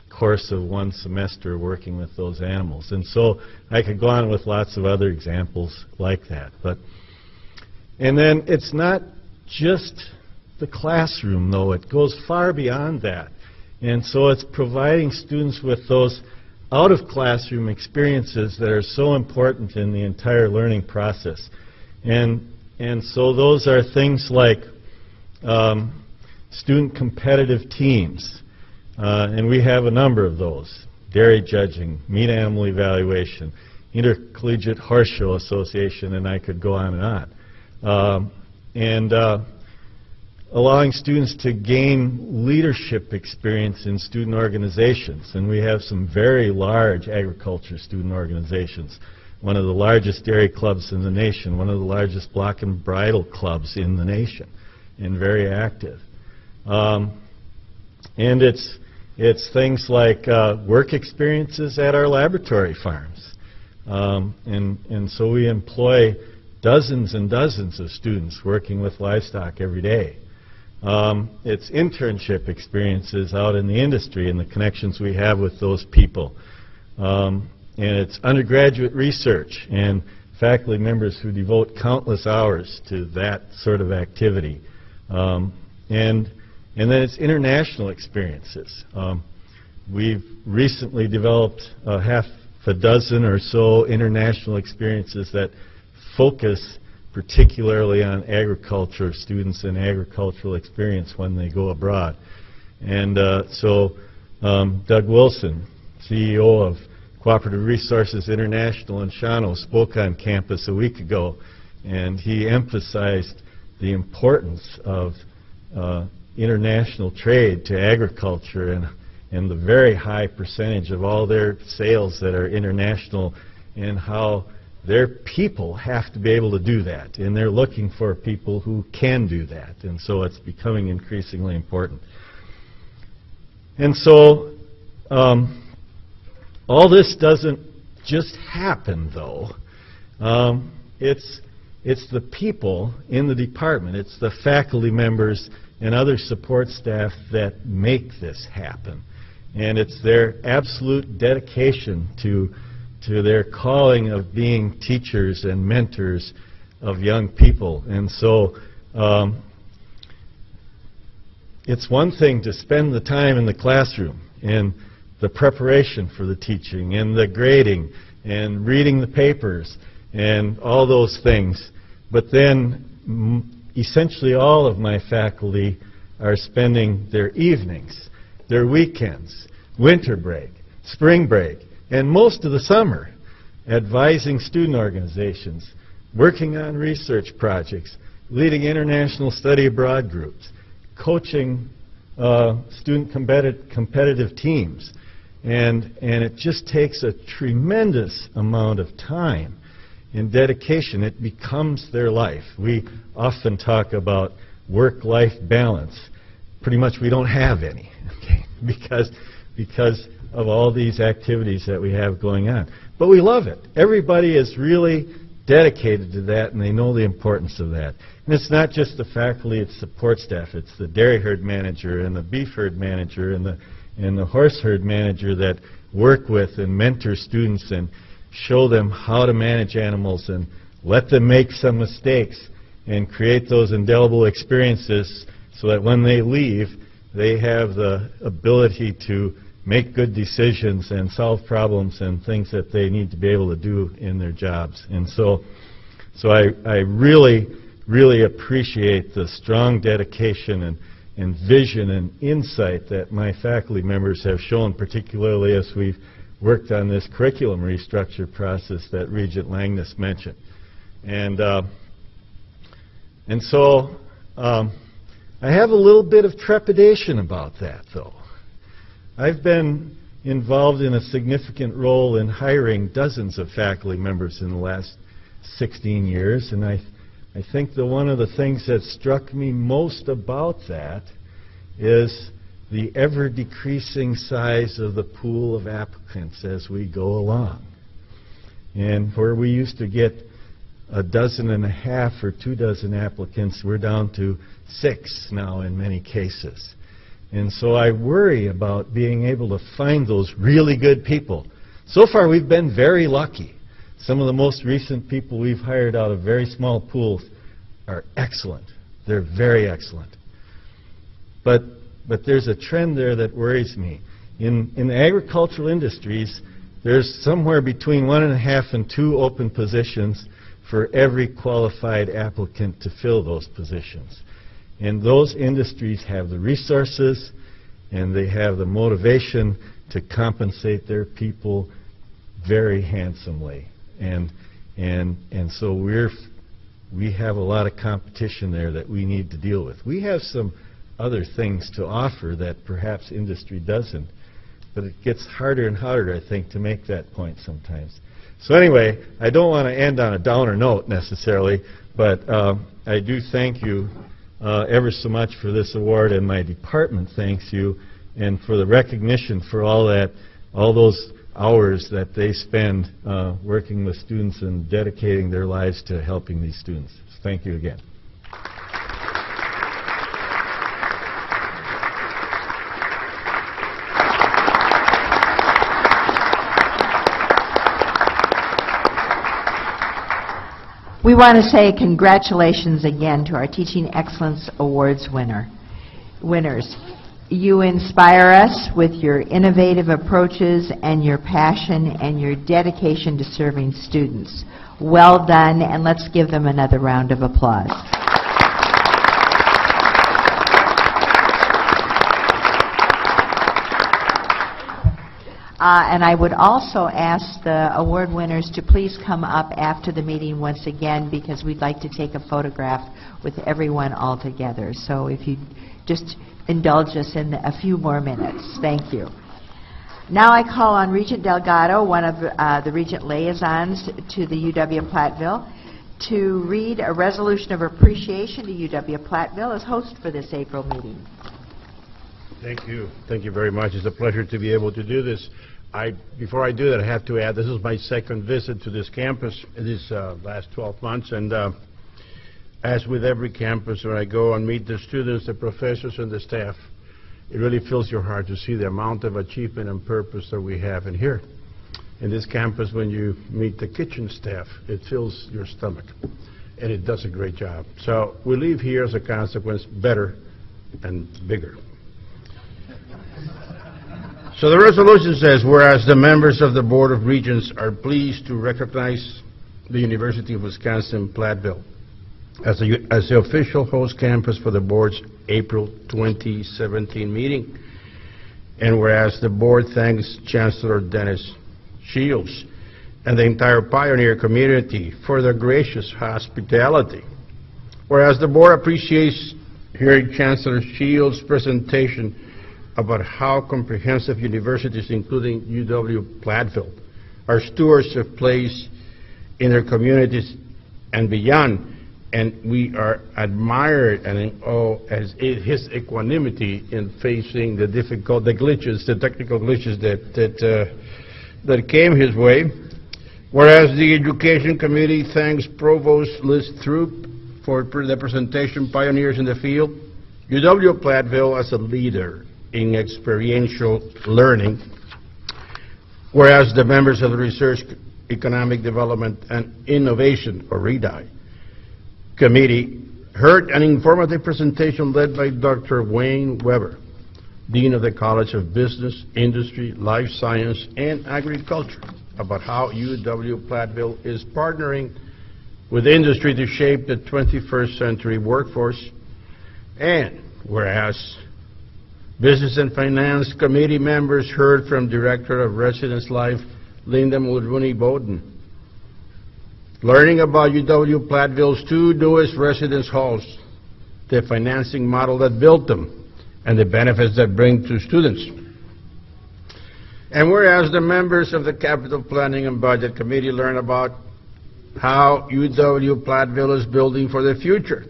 course of 1 semester working with those animals. And so I could go on with lots of other examples like that. And then it's not just the classroom, though. It goes far beyond that. And so it's providing students with those out-of-classroom experiences that are so important in the entire learning process. And so those are things like student competitive teams. And we have a number of those. Dairy judging, meat animal evaluation, Intercollegiate Horse Show Association, and I could go on and on. Allowing students to gain leadership experience in student organizations. And we have some very large agriculture student organizations. One of the largest dairy clubs in the nation, one of the largest block and bridle clubs in the nation, and very active. And it's things like work experiences at our laboratory farms. And so we employ dozens and dozens of students working with livestock every day. It's internship experiences out in the industry and the connections we have with those people. And it's undergraduate research and faculty members who devote countless hours to that sort of activity. And then it's international experiences. We've recently developed half a dozen or so international experiences that focus particularly on agriculture, students and agricultural experience when they go abroad. And Doug Wilson, CEO of Cooperative Resources International in Shawano, spoke on campus a week ago, and he emphasized the importance of international trade to agriculture and the very high percentage of all their sales that are international, and how their people have to be able to do that, and they're looking for people who can do that, and so it's becoming increasingly important. And so all this doesn't just happen, though. It's the people in the department, it's the faculty members and other support staff that make this happen. And it's their absolute dedication to their calling of being teachers and mentors of young people. And so it's one thing to spend the time in the classroom and the preparation for the teaching and the grading and reading the papers and all those things. But then essentially all of my faculty are spending their evenings, their weekends, winter break, spring break, and most of the summer advising student organizations, working on research projects, leading international study abroad groups, coaching student competitive teams. And it just takes a tremendous amount of time and dedication. It becomes their life. We often talk about work-life balance. Pretty much we don't have any, okay, because of all these activities that we have going on. But we love it. Everybody is really dedicated to that, and they know the importance of that. And it's not just the faculty, it's support staff. It's the dairy herd manager and the beef herd manager and the horse herd manager that work with and mentor students and show them how to manage animals and let them make some mistakes and create those indelible experiences so that when they leave, they have the ability to make good decisions and solve problems and things that they need to be able to do in their jobs. And so I really, really appreciate the strong dedication and vision and insight that my faculty members have shown, particularly as we've worked on this curriculum restructure process that Regent Langness mentioned. And so I have a little bit of trepidation about that, though. I've been involved in a significant role in hiring dozens of faculty members in the last 16 years, and I think that one of the things that struck me most about that is the ever-decreasing size of the pool of applicants as we go along. And where we used to get 12.5 or 24 applicants, we're down to 6 now in many cases. And so I worry about being able to find those really good people. So far we've been very lucky. Some of the most recent people we've hired out of very small pools are excellent. They're very excellent. But there's a trend there that worries me. In the agricultural industries, there's somewhere between 1.5 and 2 open positions for every qualified applicant to fill those positions. And those industries have the resources and they have the motivation to compensate their people very handsomely. And so we have a lot of competition there that we need to deal with. We have some other things to offer that perhaps industry doesn't, but it gets harder and harder, I think, to make that point sometimes. So anyway, I don't want to end on a downer note necessarily, but I do thank you ever so much for this award, and my department thanks you, and for the recognition for all those hours that they spend working with students and dedicating their lives to helping these students. Thank you again. We want to say congratulations again to our Teaching Excellence Awards winners. You inspire us with your innovative approaches and your passion and your dedication to serving students. Well done, and let's give them another round of applause. And I would also ask the award winners to please come up after the meeting once again, because we'd like to take a photograph with everyone all together. So if you just indulge us in a few more minutes. Thank you. Now I call on Regent Delgado, one of the Regent liaisons to the UW-Platteville, to read a resolution of appreciation to UW-Platteville as host for this April meeting. Thank you. Thank you very much. It's a pleasure to be able to do this. Before I do that, I have to add, this is my second visit to this campus this last 12 months, and as with every campus, when I go and meet the students, the professors, and the staff, it really fills your heart to see the amount of achievement and purpose that we have in here. In this campus, when you meet the kitchen staff, it fills your stomach, and it does a great job. So we leave here, as a consequence, better and bigger. So the resolution says, whereas the members of the Board of Regents are pleased to recognize the University of Wisconsin-Platteville as the official host campus for the board's April 2017 meeting, and whereas the board thanks Chancellor Dennis Shields and the entire Pioneer community for their gracious hospitality, whereas the board appreciates hearing Chancellor Shields' presentation about how comprehensive universities, including UW-Platteville, are stewards of place in their communities and beyond, and we are admired and in awe as his equanimity in facing the glitches, the technical glitches that came his way. Whereas the Education Committee thanks Provost Liz Throop for the presentation, Pioneers in the Field, UW-Platteville as a leader in experiential learning, whereas the members of the Research, Economic Development, and Innovation, or REDI, Committee heard an informative presentation led by Dr. Wayne Weber, Dean of the College of Business, Industry, Life Science, and Agriculture, about how UW-Platteville is partnering with industry to shape the 21st century workforce, and whereas Business and Finance Committee members heard from Director of Residence Life, Linda Mulrooney-Bowden, learning about UW-Platteville's two newest residence halls, the financing model that built them, and the benefits that bring to students. And whereas the members of the Capital Planning and Budget Committee learn about how UW-Platteville is building for the future,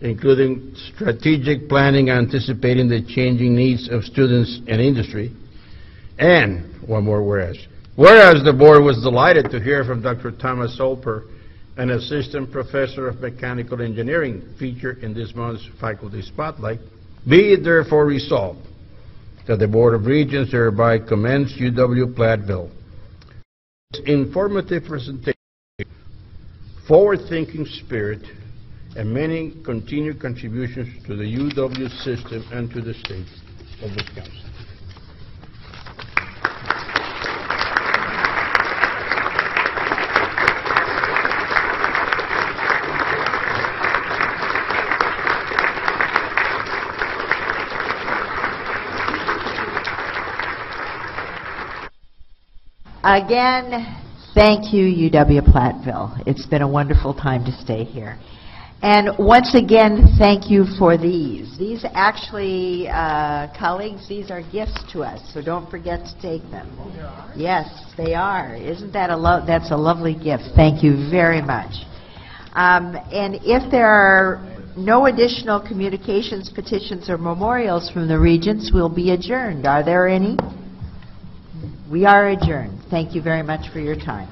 including strategic planning anticipating the changing needs of students and industry. And one more whereas. Whereas the board was delighted to hear from Dr. Thomas Solper, an assistant professor of mechanical engineering, featured in this month's faculty spotlight, be it therefore resolved that the Board of Regents hereby commends UW-Platteville its informative presentation, forward-thinking spirit, and many continued contributions to the UW system and to the state of Wisconsin. Again, thank you, UW-Platteville. It's been a wonderful time to stay here. And once again, thank you for these. These actually, colleagues, these are gifts to us, so don't forget to take them. Yes, they are. Isn't that that's a lovely gift? Thank you very much. And if there are no additional communications, petitions, or memorials from the Regents, we'll be adjourned. Are there any? We are adjourned. Thank you very much for your time.